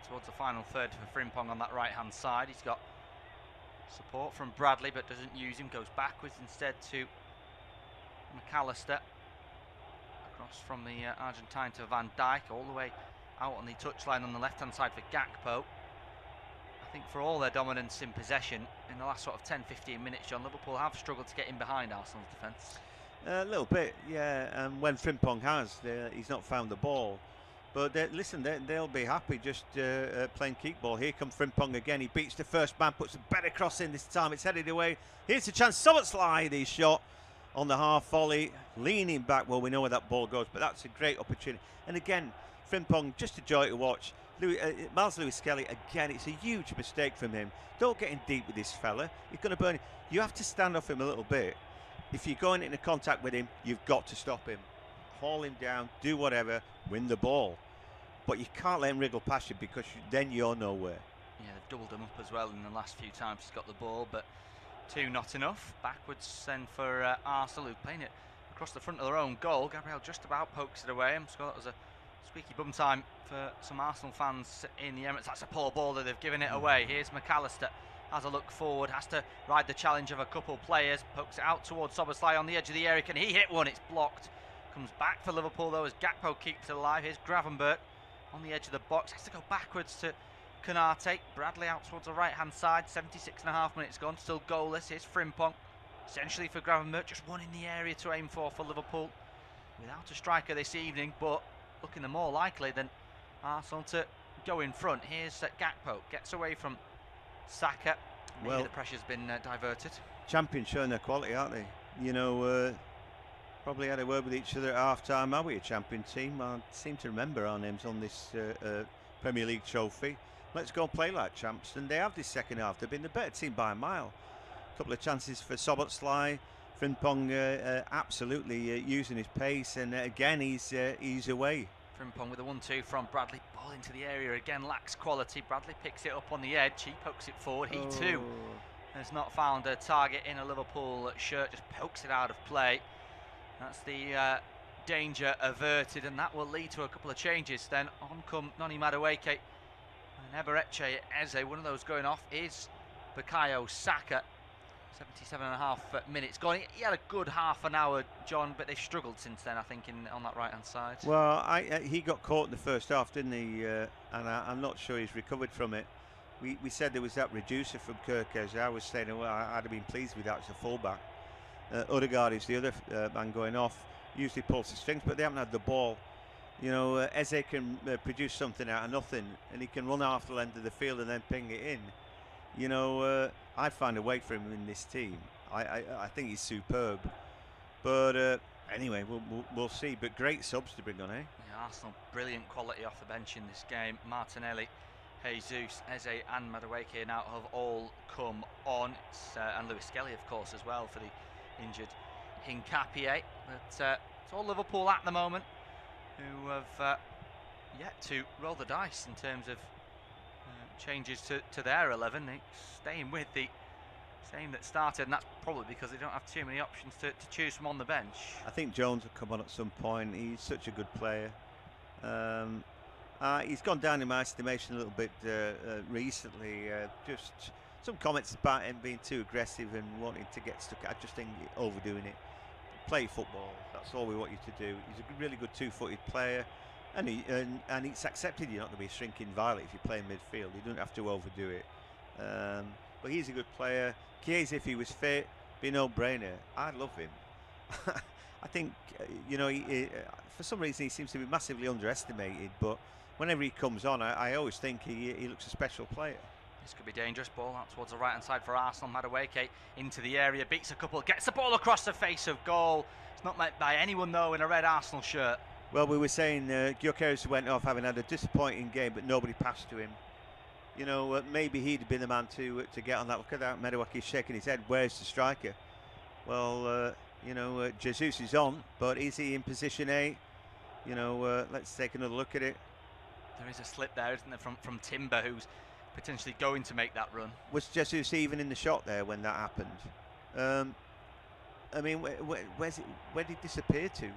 towards the final third for Frimpong on that right hand side. He's got support from Bradley but doesn't use him, goes backwards instead to McAllister. Across from the Argentine to Van Dijk, all the way out on the touchline on the left hand side for Gakpo. I think for all their dominance in possession in the last sort of 10-15 minutes, John, Liverpool have struggled to get in behind Arsenal's defence. A little bit, yeah. When Frimpong has, he's not found the ball. But listen, they'll be happy just playing keep ball. Here comes Frimpong again. He beats the first man, puts a better cross in this time. It's headed away. Here's the chance. Szoboszlai, the shot on the half volley, leaning back. Well, we know where that ball goes, but that's a great opportunity. And again, Frimpong, just a joy to watch. Miles Lewis Skelly, again, it's a huge mistake from him. Don't get in deep with this fella. He's going to burn you. You have to stand off him a little bit. If you're going into contact with him, you've got to stop him. Haul him down, do whatever, win the ball. But you can't let him wriggle past you because then you're nowhere. Yeah, they've doubled him up as well in the last few times he's got the ball, but 2 not enough. Backwards then for Arsenal, who playing it across the front of their own goal. Gabriel just about pokes it away. I'm sure that was a squeaky bum time for some Arsenal fans in the Emirates. That's a poor ball that they've given it away. Here's McAllister. Has a look forward, has to ride the challenge of a couple players, pokes it out towards Szoboszlai on the edge of the area. Can he hit one? It's blocked. Comes back for Liverpool though as Gakpo keeps it alive. Here's Gravenberch on the edge of the box, has to go backwards to Konate. Bradley out towards the right hand side. 76.5 minutes gone, still goalless. Here's Frimpong, essentially for Gravenberch, just one in the area to aim for Liverpool. Without a striker this evening, but looking the more likely than Arsenal to go in front. Here's Gakpo, gets away from Saka. Maybe Well, the pressure's been diverted. Champions showing their quality, aren't they? You know, probably had a word with each other at half-time. Are we a champion team? I seem to remember our names on this Premier League trophy. Let's go and play like champs. And they have this second half. They've been the better team by a mile. A couple of chances for Szoboszlai. Frimpong absolutely using his pace. And again, he's away. Frimpong with a 1-2 from Bradley. Ball into the area again, lacks quality. Bradley picks it up on the edge. He pokes it forward. He too has not found a target in a Liverpool shirt. Just pokes it out of play. That's the danger averted, and that will lead to a couple of changes. Then on come Noni Madueke and Eberechi Eze. One of those going off is Bukayo Saka. 77.5 minutes gone. He had a good half an hour, John, but they've struggled since then, I think, on that right hand side. Well, he got caught in the first half, didn't he? And I'm not sure he's recovered from it. We said there was that reducer from Kerkez. I was saying, well, I'd have been pleased with that as a fullback. Odegaard is the other man going off. Usually pulls the strings, but they haven't had the ball. You know, Eze can produce something out of nothing, and he can run half the length of the field and then ping it in. You know, I'd find a way for him in this team. I think he's superb. But anyway, we'll see. But great subs to bring on, eh? Yeah, Arsenal, brilliant quality off the bench in this game. Martinelli Jesus, Eze and Madueke now have all come on. And Lewis Skelly, of course, as well for the injured Hincapie. But it's all Liverpool at the moment, who have yet to roll the dice in terms of changes to their 11. They're staying with the same that started, and that's probably because they don't have too many options to choose from on the bench. I think Jones will come on at some point. He's such a good player. He's gone down in my estimation a little bit recently. Just some comments about him being too aggressive and wanting to get stuck. I just think you're overdoing it. Play football. That's all we want you to do. He's a really good two-footed player, and it's accepted. You're not going to be a shrinking violet if you play in midfield. You don't have to overdo it. But he's a good player. Chiesa, if he was fit, be a no-brainer. I love him. I think for some reason he seems to be massively underestimated, but whenever he comes on, I always think he looks a special player. This could be dangerous. Ball out towards the right hand side for Arsenal. Madueke into the area, beats a couple, gets the ball across the face of goal. It's not met by anyone though in a red Arsenal shirt. Well, we were saying Gyökeres went off having had a disappointing game, but nobody passed to him. You know, maybe he'd been the man to get on that. Look at that, Madueke shaking his head. Where's the striker? Well, Jesus is on, but is he in position A? Let's take another look at it. There is a slip there, isn't there, from Timber, who's potentially going to make that run. Was Jesus even in the shot there when that happened? I mean, where did he disappear to?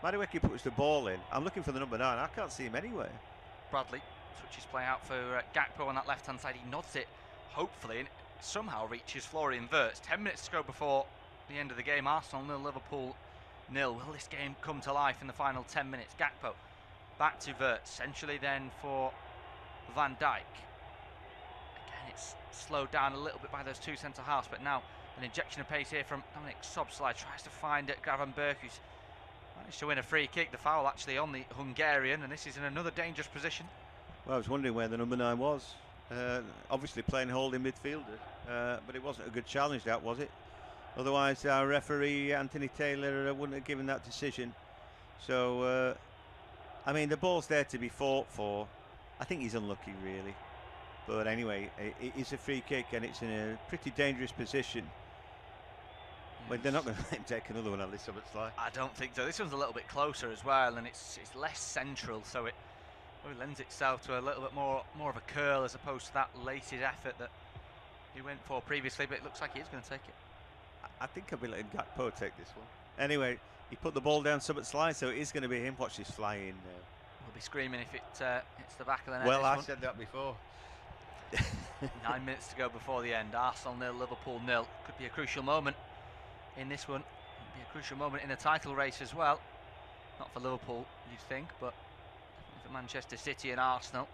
Madueke puts the ball in. I'm looking for the number 9. I can't see him anywhere. Bradley switches play out for Gakpo on that left-hand side. He nods it, hopefully, and somehow reaches Florian Wirtz. 10 minutes to go before the end of the game. Arsenal 0, Liverpool 0. Will this game come to life in the final 10 minutes? Gakpo back to Wirtz. Centrally then for Van Dijk. Again, it's slowed down a little bit by those two centre-halves, but now an injection of pace here from Dominic Szoboszlai. Tries to find Gravenberch, who's managed to win a free kick. The foul actually on the Hungarian, and this is in another dangerous position. Well, I was wondering where the number 9 was. Obviously playing holding midfielder, but it wasn't a good challenge, that was it? Otherwise our referee Anthony Taylor wouldn't have given that decision. So I mean, the ball's there to be fought for. I think he's unlucky really, but anyway, it is a free kick and it's in a pretty dangerous position. Well, they're not going to let him take another one on this, Szoboszlai. I don't think so. This one's a little bit closer as well, and it's less central, so it probably lends itself to a little bit more of a curl as opposed to that lated effort that he went for previously. But it looks like he is going to take it. I think I'll be letting Gakpo take this one. Anyway, he put the ball down Szoboszlai, so it is going to be him. Watch this fly in now. We'll be screaming if it hits the back of the net. Well, I said that before. 9 minutes to go before the end. Arsenal 0, Liverpool 0. Could be a crucial moment in this one. Could be a crucial moment in the title race as well. Not for Liverpool, you'd think, but for Manchester City and Arsenal.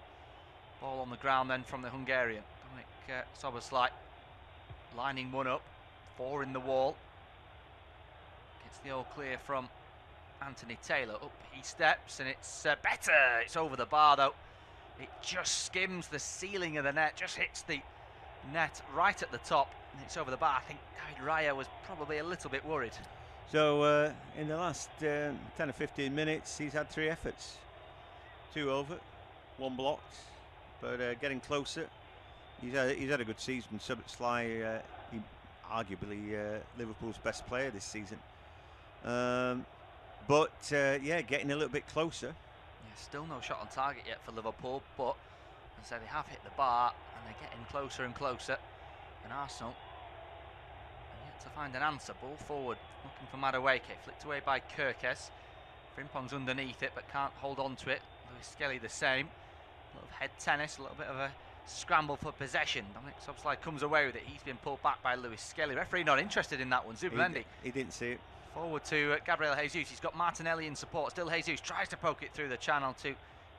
Ball on the ground then from the Hungarian. Dominic Szoboszlai lining one up. 4 in the wall. Gets the all clear from Anthony Taylor. Up he steps, and it's better. It's over the bar though. It just skims the ceiling of the net, just hits the net right at the top, and it's over the bar. I think David Raya was probably a little bit worried. So in the last 10 or 15 minutes, he's had 3 efforts. 2 over, 1 blocked, but getting closer. He's had a good season. Szoboszlai, arguably Liverpool's best player this season. But yeah, getting a little bit closer. Yeah, still no shot on target yet for Liverpool, but as I say, they have hit the bar and they're getting closer and closer. And Arsenal are yet to find an answer. Ball forward, looking for Madueke, flicked away by Kerkez. Frimpong's underneath it, but can't hold on to it. Lewis Skelly the same. A little head tennis, a little bit of a scramble for possession. Dominic Szoboszlai comes away with it. He's been pulled back by Lewis Skelly. Referee not interested in that one. Zubimendi. He didn't see it. Forward to Gabriel Jesus. He's got Martinelli in support. Still Jesus tries to poke it through the channel to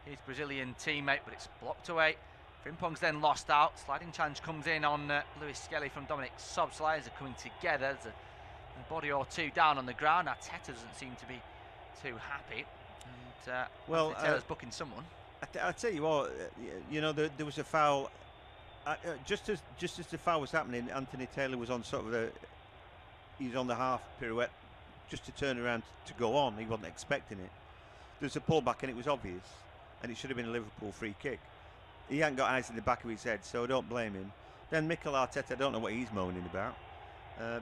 his Brazilian teammate, but it's blocked away. Frimpong's then lost out. Sliding challenge comes in on Lewis Skelly from Dominic Szoboszlai as they're coming together. There's a body or two down on the ground. Arteta doesn't seem to be too happy. And well, Taylor's booking someone. I tell you what, there was a foul. Just as the foul was happening, Anthony Taylor was on sort of he's on the half pirouette just to turn around to go on. He wasn't expecting it. There's a pullback and it was obvious, and it should have been a Liverpool free kick. he hadn't got eyes in the back of his head, so don't blame him. Then Mikel Arteta, I don't know what he's moaning about,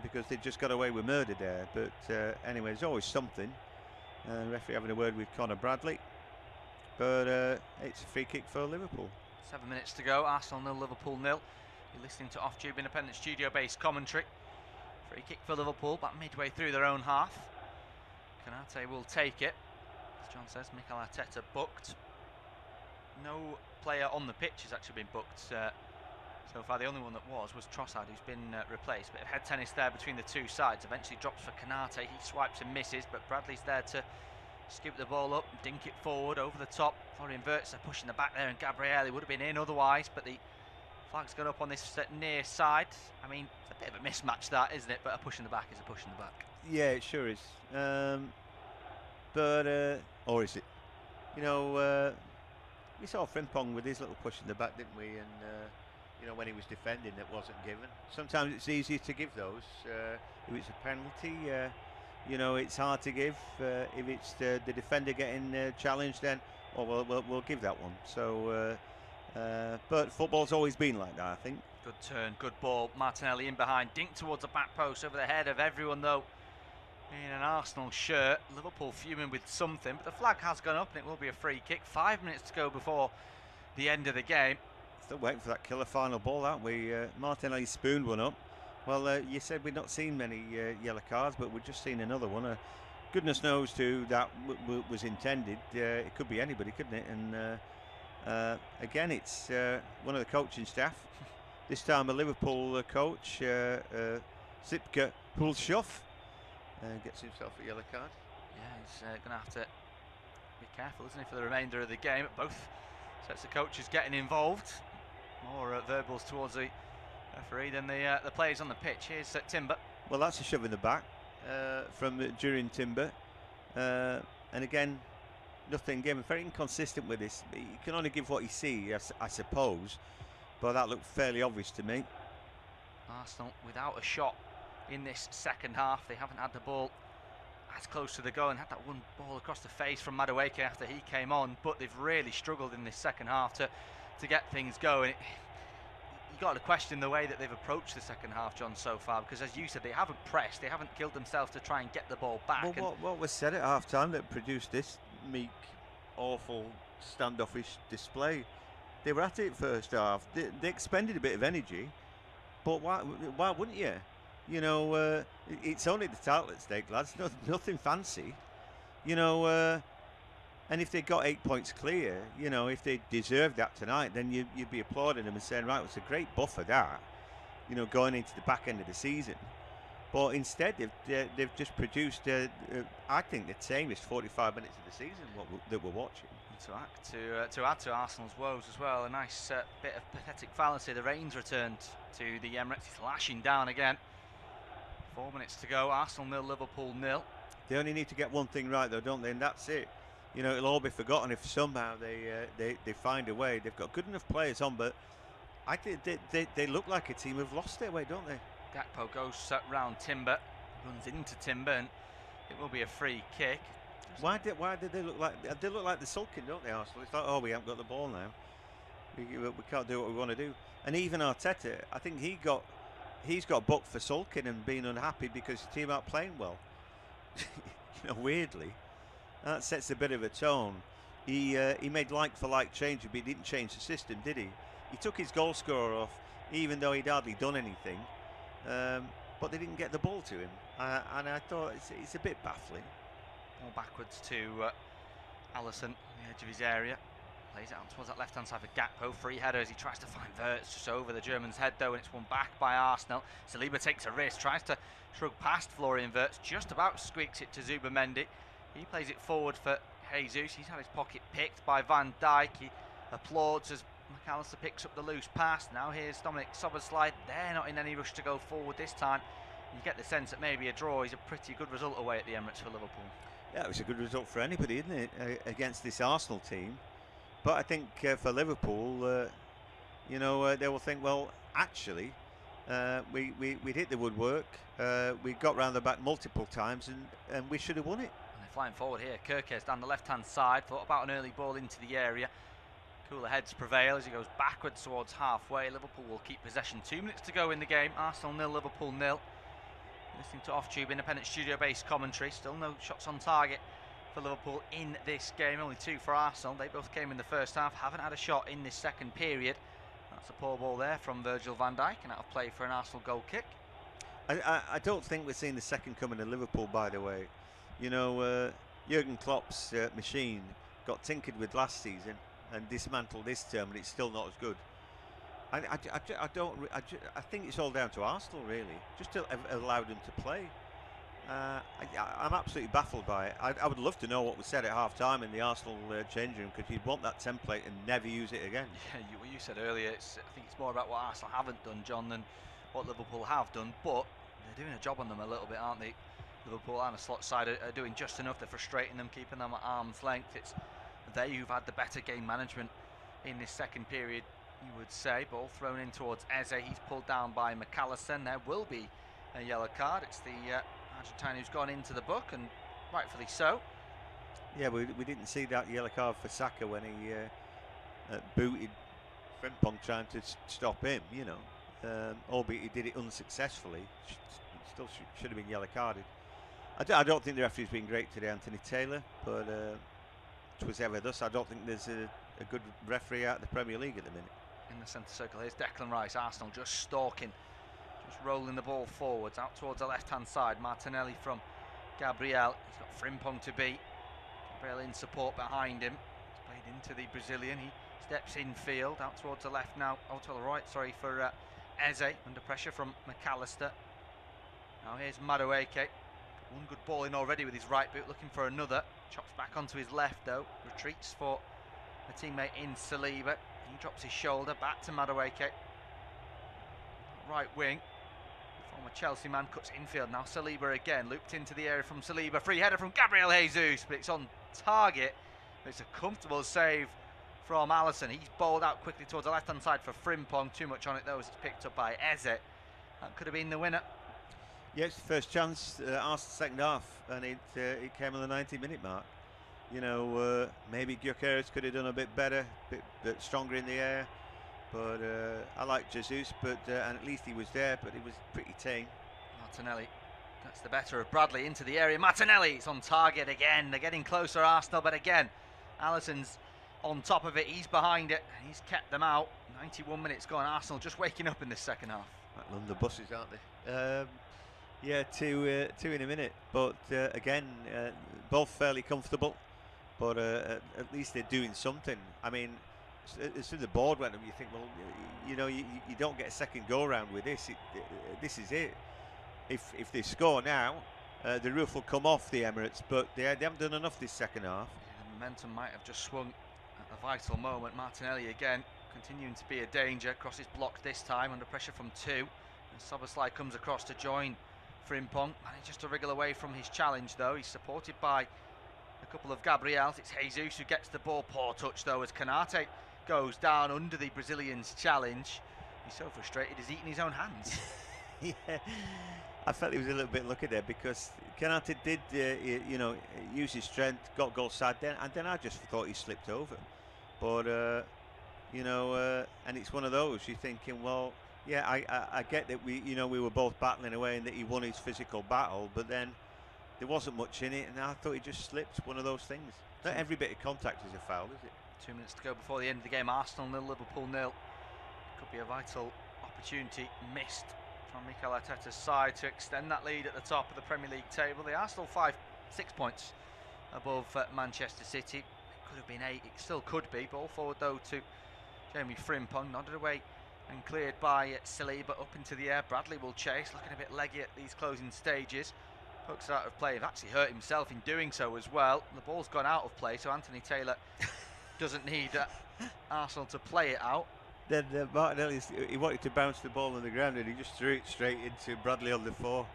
because they just got away with murder there. But anyway, there's always something. Referee having a word with Conor Bradley, but it's a free kick for Liverpool. 7 minutes to go. Arsenal 0, Liverpool 0. You're listening to Off Tube Independent studio-based commentary. Free kick for Liverpool, about midway through their own half. Konate will take it. As John says, Mikel Arteta booked. No player on the pitch has actually been booked so far. The only one that was Trossard, who's been replaced. Bit of head tennis there between the two sides. Eventually drops for Konate. He swipes and misses, but Bradley's there to scoop the ball up, dink it forward over the top. Florian Wirtz are pushing the back there, and Gabriel would have been in otherwise, but the flag's gone up on this near side. I mean, it's a bit of a mismatch that, isn't it? But a push in the back is a push in the back. Yeah, it sure is. Or is it? You know, we saw Frimpong with his little push in the back, didn't we? And you know, when he was defending, it wasn't given. Sometimes it's easier to give those. If it's a penalty, you know, it's hard to give. If it's the defender getting challenged, then we'll give that one. So, but football's always been like that, I think. Good turn, good ball. Martinelli in behind, dink towards the back post, over the head of everyone though. In an Arsenal shirt, Liverpool fuming with something, but the flag has gone up and it will be a free kick. 5 minutes to go before the end of the game. Still waiting for that killer final ball, aren't we? Martinelli spooned one up. Well, you said we'd not seen many yellow cards, but we've just seen another one. Goodness knows who that was intended. It could be anybody, couldn't it? And again, it's one of the coaching staff. This time a Liverpool coach, Sipke Hulshoff, gets himself a yellow card. Yeah, he's going to have to be careful, isn't he, for the remainder of the game. Both sets of coaches getting involved. More verbals towards the referee than the players on the pitch. Here's Timber. Well, that's a shove in the back from Jurin Timber. And again, nothing given. Very inconsistent with this. You can only give what you see, I suppose. But that looked fairly obvious to me. Arsenal without a shot in this second half. They haven't had the ball as close to the goal, and had that one ball across the face from Madueke after he came on, but they've really struggled in this second half to get things going. You got to question the way that they've approached the second half, John, so far, because as you said, they haven't pressed, they haven't killed themselves to try and get the ball back. Well, what was said at half time that produced this meek, awful, standoffish display? They were at it first half. They expended a bit of energy, but why wouldn't you? You know, it's only the title at stake, lads. Nothing fancy. You know, and if they got 8 points clear, you know, if they deserved that tonight, then you'd be applauding them and saying, right, it's a great buffer that, you know, going into the back end of the season. But instead, they've just produced, I think, the tamest 45 minutes of the season that we're watching. To add to Arsenal's woes as well, a nice bit of pathetic fallacy. The rain's returned to the Emirates. He's lashing down again. 4 minutes to go. Arsenal 0, Liverpool 0. They only need to get one thing right, though, don't they? And that's it. You know, it'll all be forgotten if somehow they find a way. They've got good enough players on, but I think they look like a team who've lost their way, don't they? Gakpo goes round Timber, runs into Timber, and it will be a free kick. Why did they look like they're sulking, don't they, Arsenal? It's like, oh, we haven't got the ball now. We can't do what we want to do. And even Arteta, I think he's got booked for sulking and being unhappy because the team aren't playing well. You know, weirdly, that sets a bit of a tone. He made like-for-like change, but he didn't change the system, did he? He took his goal scorer off, even though he'd hardly done anything. But they didn't get the ball to him, and I thought it's a bit baffling. More backwards to Alisson on the edge of his area. Plays it out towards that left-hand side for Gakpo. Free header as he tries to find Wirtz, just over the German's head though, and it's won back by Arsenal. Saliba takes a risk, tries to shrug past Florian Wirtz, just about squeaks it to Zubamendi. He plays it forward for Jesus. He's had his pocket picked by Van Dijk. He applauds as McAllister picks up the loose pass. Now here's Dominic Szoboszlai. They're not in any rush to go forward this time. You get the sense that maybe a draw is a pretty good result away at the Emirates for Liverpool. Yeah, it was a good result for anybody, isn't it, against this Arsenal team? But I think for Liverpool, you know, they will think, well, actually, we hit the woodwork. We got round the back multiple times, and we should have won it. And they're flying forward here. Kerkez down the left-hand side. Thought about an early ball into the area. Cooler heads prevail as he goes backwards towards halfway. Liverpool will keep possession. 2 minutes to go in the game. Arsenal 0, Liverpool 0. Listening to Off-Tube independent studio-based commentary. Still no shots on target for Liverpool in this game. Only 2 for Arsenal. They both came in the first half. Haven't had a shot in this second period. That's a poor ball there from Virgil van Dijk and out of play for an Arsenal goal kick. I don't think we're seeing the second coming of Liverpool, by the way. You know, Jurgen Klopp's machine got tinkered with last season and dismantled this term, and it's still not as good. I think it's all down to Arsenal, really. Just to allow them to play. I'm absolutely baffled by it. I would love to know what was said at half-time in the Arsenal changing room, because you'd want that template and never use it again. Yeah, what you said earlier, I think it's more about what Arsenal haven't done, John, than what Liverpool have done. But they're doing a job on them a little bit, aren't they? Liverpool and the slot side are doing just enough. They're frustrating them, keeping them at arm's length. It's they who've had the better game management in this second period, you would say. Ball thrown in towards Eze. He's pulled down by McAllister, and there will be a yellow card. It's the Argentine who's gone into the book, and rightfully so. Yeah, we didn't see that yellow card for Saka when he booted Frimpong trying to stop him, you know. Albeit he did it unsuccessfully. Still should have been yellow carded. I don't think the referee's been great today, Anthony Taylor, but it was ever thus. I don't think there's a good referee out of the Premier League at the minute. In the centre circle, here's Declan Rice. Arsenal just stalking, just rolling the ball forwards out towards the left-hand side. Martinelli from Gabriel. He's got Frimpong to beat. Gabriel in support behind him. He's played into the Brazilian. He steps infield out towards the left now. Oh, to the right, sorry, for Eze. Under pressure from McAllister. Now here's Madueke. One good ball in already with his right boot, looking for another. Chops back onto his left though. Retreats for a teammate in Saliba. He drops his shoulder back to Madueke. Right wing. Former Chelsea man cuts infield. Now Saliba again. Looped into the area from Saliba. Free header from Gabriel Jesus, but it's on target. It's a comfortable save from Alisson. He's bowled out quickly towards the left hand side for Frimpong. Too much on it though as it's picked up by Eze. That could have been the winner. Yes, first chance, Arsenal second half, and it came on the 90-minute mark. You know, maybe Gyökeres could have done a bit better, a bit stronger in the air. But I like Jesus, and at least he was there, but he was pretty tame. Martinelli gets the better of Bradley into the area. Martinelli, it's on target again. They're getting closer, Arsenal, but again, Alisson's on top of it. He's behind it. He's kept them out. 91 minutes gone. Arsenal just waking up in this second half. Like London buses, aren't they? Yeah, two in a minute. But again, both fairly comfortable. But at least they're doing something. I mean, as soon as the board went up, you think, well, you know, you don't get a second go round with this. This is it. If they score now, the roof will come off the Emirates. But they haven't done enough this second half. Yeah, the momentum might have just swung at a vital moment. Martinelli again continuing to be a danger. Crosses blocked this time under pressure from two. And Szoboszlai comes across to join Frimpong. Manages to wriggle away from his challenge though. He's supported by a couple of Gabriels. It's Jesus who gets the ball. Poor touch though as Konate goes down under the Brazilian's challenge. He's so frustrated he's eating his own hands. Yeah, I felt he was a little bit lucky there because Konate did you know, use his strength, got goal side then, and then I just thought he slipped over. But you know, and it's one of those you're thinking, well, yeah, I get that we were both battling away and that he won his physical battle, but then there wasn't much in it, and I thought he just slipped. One of those things. Not every bit of contact is a foul, is it? 2 minutes to go before the end of the game. Arsenal 0, Liverpool 0. Could be a vital opportunity missed from Mikel Arteta's side to extend that lead at the top of the Premier League table. The Arsenal 6 points above Manchester City. It could have been 8. It still could be. Ball forward though to Jeremy Frimpong, nodded away and cleared by Saliba up into the air. Bradley will chase, looking a bit leggy at these closing stages. Pokes it out of play. He's actually hurt himself in doing so as well. The ball's gone out of play, so Anthony Taylor doesn't need Arsenal to play it out. Then Martinelli, he wanted to bounce the ball on the ground and he just threw it straight into Bradley on the 4.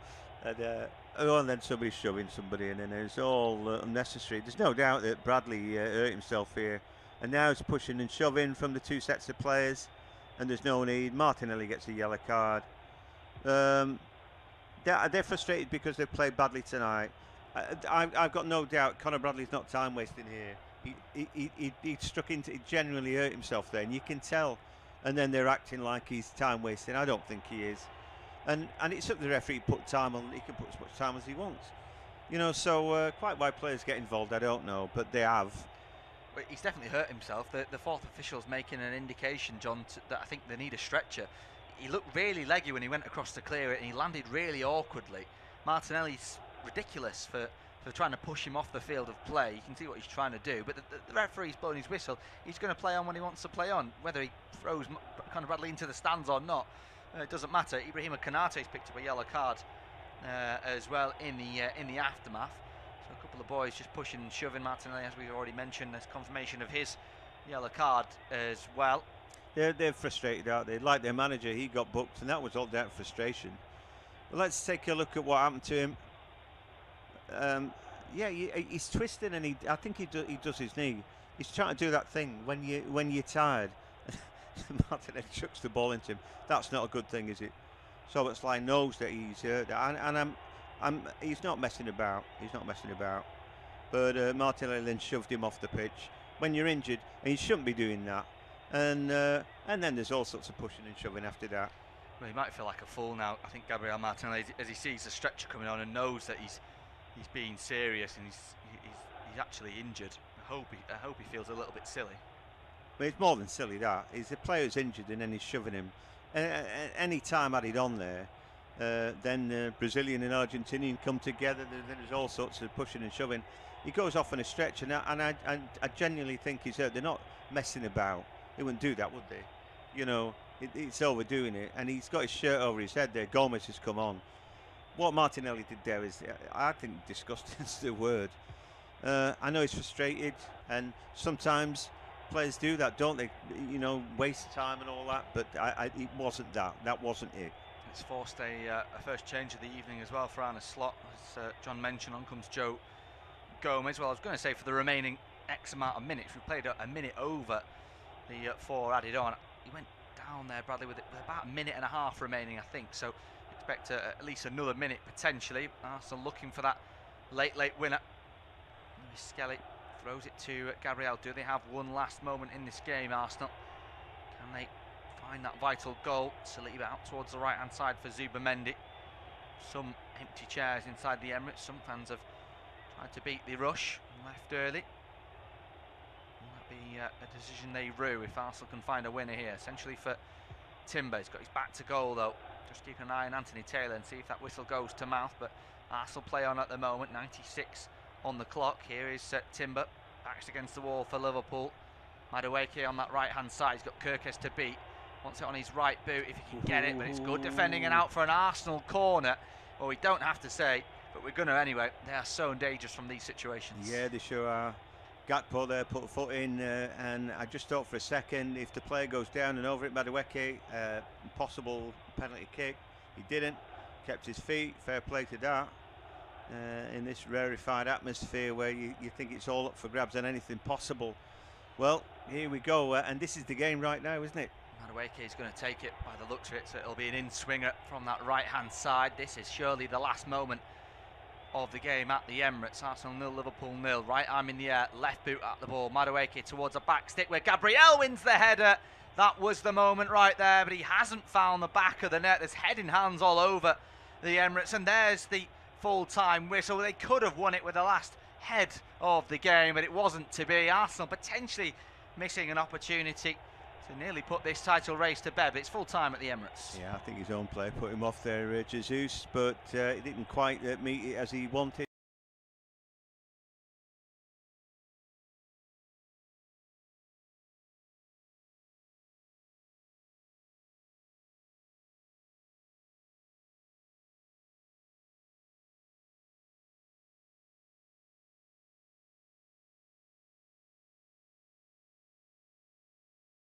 And then somebody shoving somebody in, and it's all unnecessary. There's no doubt that Bradley hurt himself here, and now he's pushing and shoving from the two sets of players, and there's no need. Martinelli gets a yellow card. They're frustrated because they've played badly tonight. I've got no doubt Conor Bradley's not time wasting here. He struck into, he genuinely hurt himself there, and you can tell. And then they're acting like he's time wasting. I don't think he is. And it's up to the referee to put time on. He can put as much time as he wants. You know, so quite why players get involved, I don't know, but they have. But he's definitely hurt himself. The fourth official's making an indication, John, that I think they need a stretcher. He looked really leggy when he went across to clear it, and he landed really awkwardly. Martinelli's ridiculous for trying to push him off the field of play. You can see what he's trying to do, but the referee's blowing his whistle. He's going to play on when he wants to play on, whether he throws Conor Bradley into the stands or not. It doesn't matter. Ibrahima Konate's picked up a yellow card as well in the aftermath. So a couple of boys just pushing and shoving Martinelli, as we've already mentioned. There's confirmation of his yellow card as well. They're frustrated, aren't they? Like their manager, he got booked, and that was all down to frustration. But let's take a look at what happened to him. Yeah, he's twisting, and I think he does his knee. He's trying to do that thing when you're tired. Martinelli chucks the ball into him. That's not a good thing, is it? So it's like knows that he's hurt, and he's not messing about. He's not messing about. But Martinelli then shoved him off the pitch. When you're injured, and you shouldn't be doing that. And then there's all sorts of pushing and shoving after that. Well, he might feel like a fool now. I think Gabriel Martinelli, as he sees the stretcher coming on and knows that he's being serious and he's actually injured. I hope he feels a little bit silly. But it's more than silly, that. He's the player's injured and then he's shoving him. Any time added on there, then Brazilian and Argentinian come together, then there's all sorts of pushing and shoving. He goes off on a stretcher, and I genuinely think he's hurt. They're not messing about. They wouldn't do that, would they? You know, it's overdoing it, and he's got his shirt over his head there. Gomez has come on. What Martinelli did there is, I think, disgusting is the word. I know he's frustrated, and sometimes players do that, don't they? You know, waste time and all that. But it wasn't that. That wasn't it. It's forced a first change of the evening as well for Arsenalfc. As John mentioned, on comes Joe Gomez. Well, I was going to say for the remaining X amount of minutes. We played a minute over the 4 added on. He went down there, Bradley, with about a minute and a half remaining, I think. So expect at least another minute potentially. Arsenal looking for that late winner. Lewis Skelly throws it to Gabriel. Do they have one last moment in this game, Arsenal? Can they find that vital goal? Saliba out towards the right hand side for Zubamendi. Some empty chairs inside the Emirates. Some fans have tried to beat the rush and left early. Will that be a decision they rue if Arsenal can find a winner here? Essentially for Timber. He's got his back to goal though. Just keep an eye on Anthony Taylor and see if that whistle goes to mouth. But Arsenal play on at the moment. 96 on the clock. Here is Timber. Backs against the wall for Liverpool. Madueke on that right hand side. He's got Kirkes to beat. Wants it on his right boot if he can get it. But it's good defending and out for an Arsenal corner. Well, we don't have to say, but we're going to anyway. They are so dangerous from these situations. Yeah, they sure are. Gakpo there put a foot in, and I just thought for a second if the player goes down and over it, Madueke, possible penalty kick. He didn't, kept his feet. Fair play to that. In this rarefied atmosphere where you think it's all up for grabs and anything possible. Well, here we go, and this is the game right now, isn't it? Madueke is going to take it by the looks of it, so it'll be an in-swinger from that right-hand side. This is surely the last moment of the game at the Emirates. Arsenal 0, Liverpool 0. Right arm in the air, left boot at the ball. Madueke towards a back stick where Gabriel wins the header. That was the moment right there, but he hasn't found the back of the net. There's head in hands all over the Emirates, and there's the full-time whistle. They could have won it with the last head of the game, but it wasn't to be. Arsenal potentially missing an opportunity to nearly put this title race to bed, but it's full-time at the Emirates. Yeah, I think his own player put him off there, Jesus, but it didn't quite meet it as he wanted.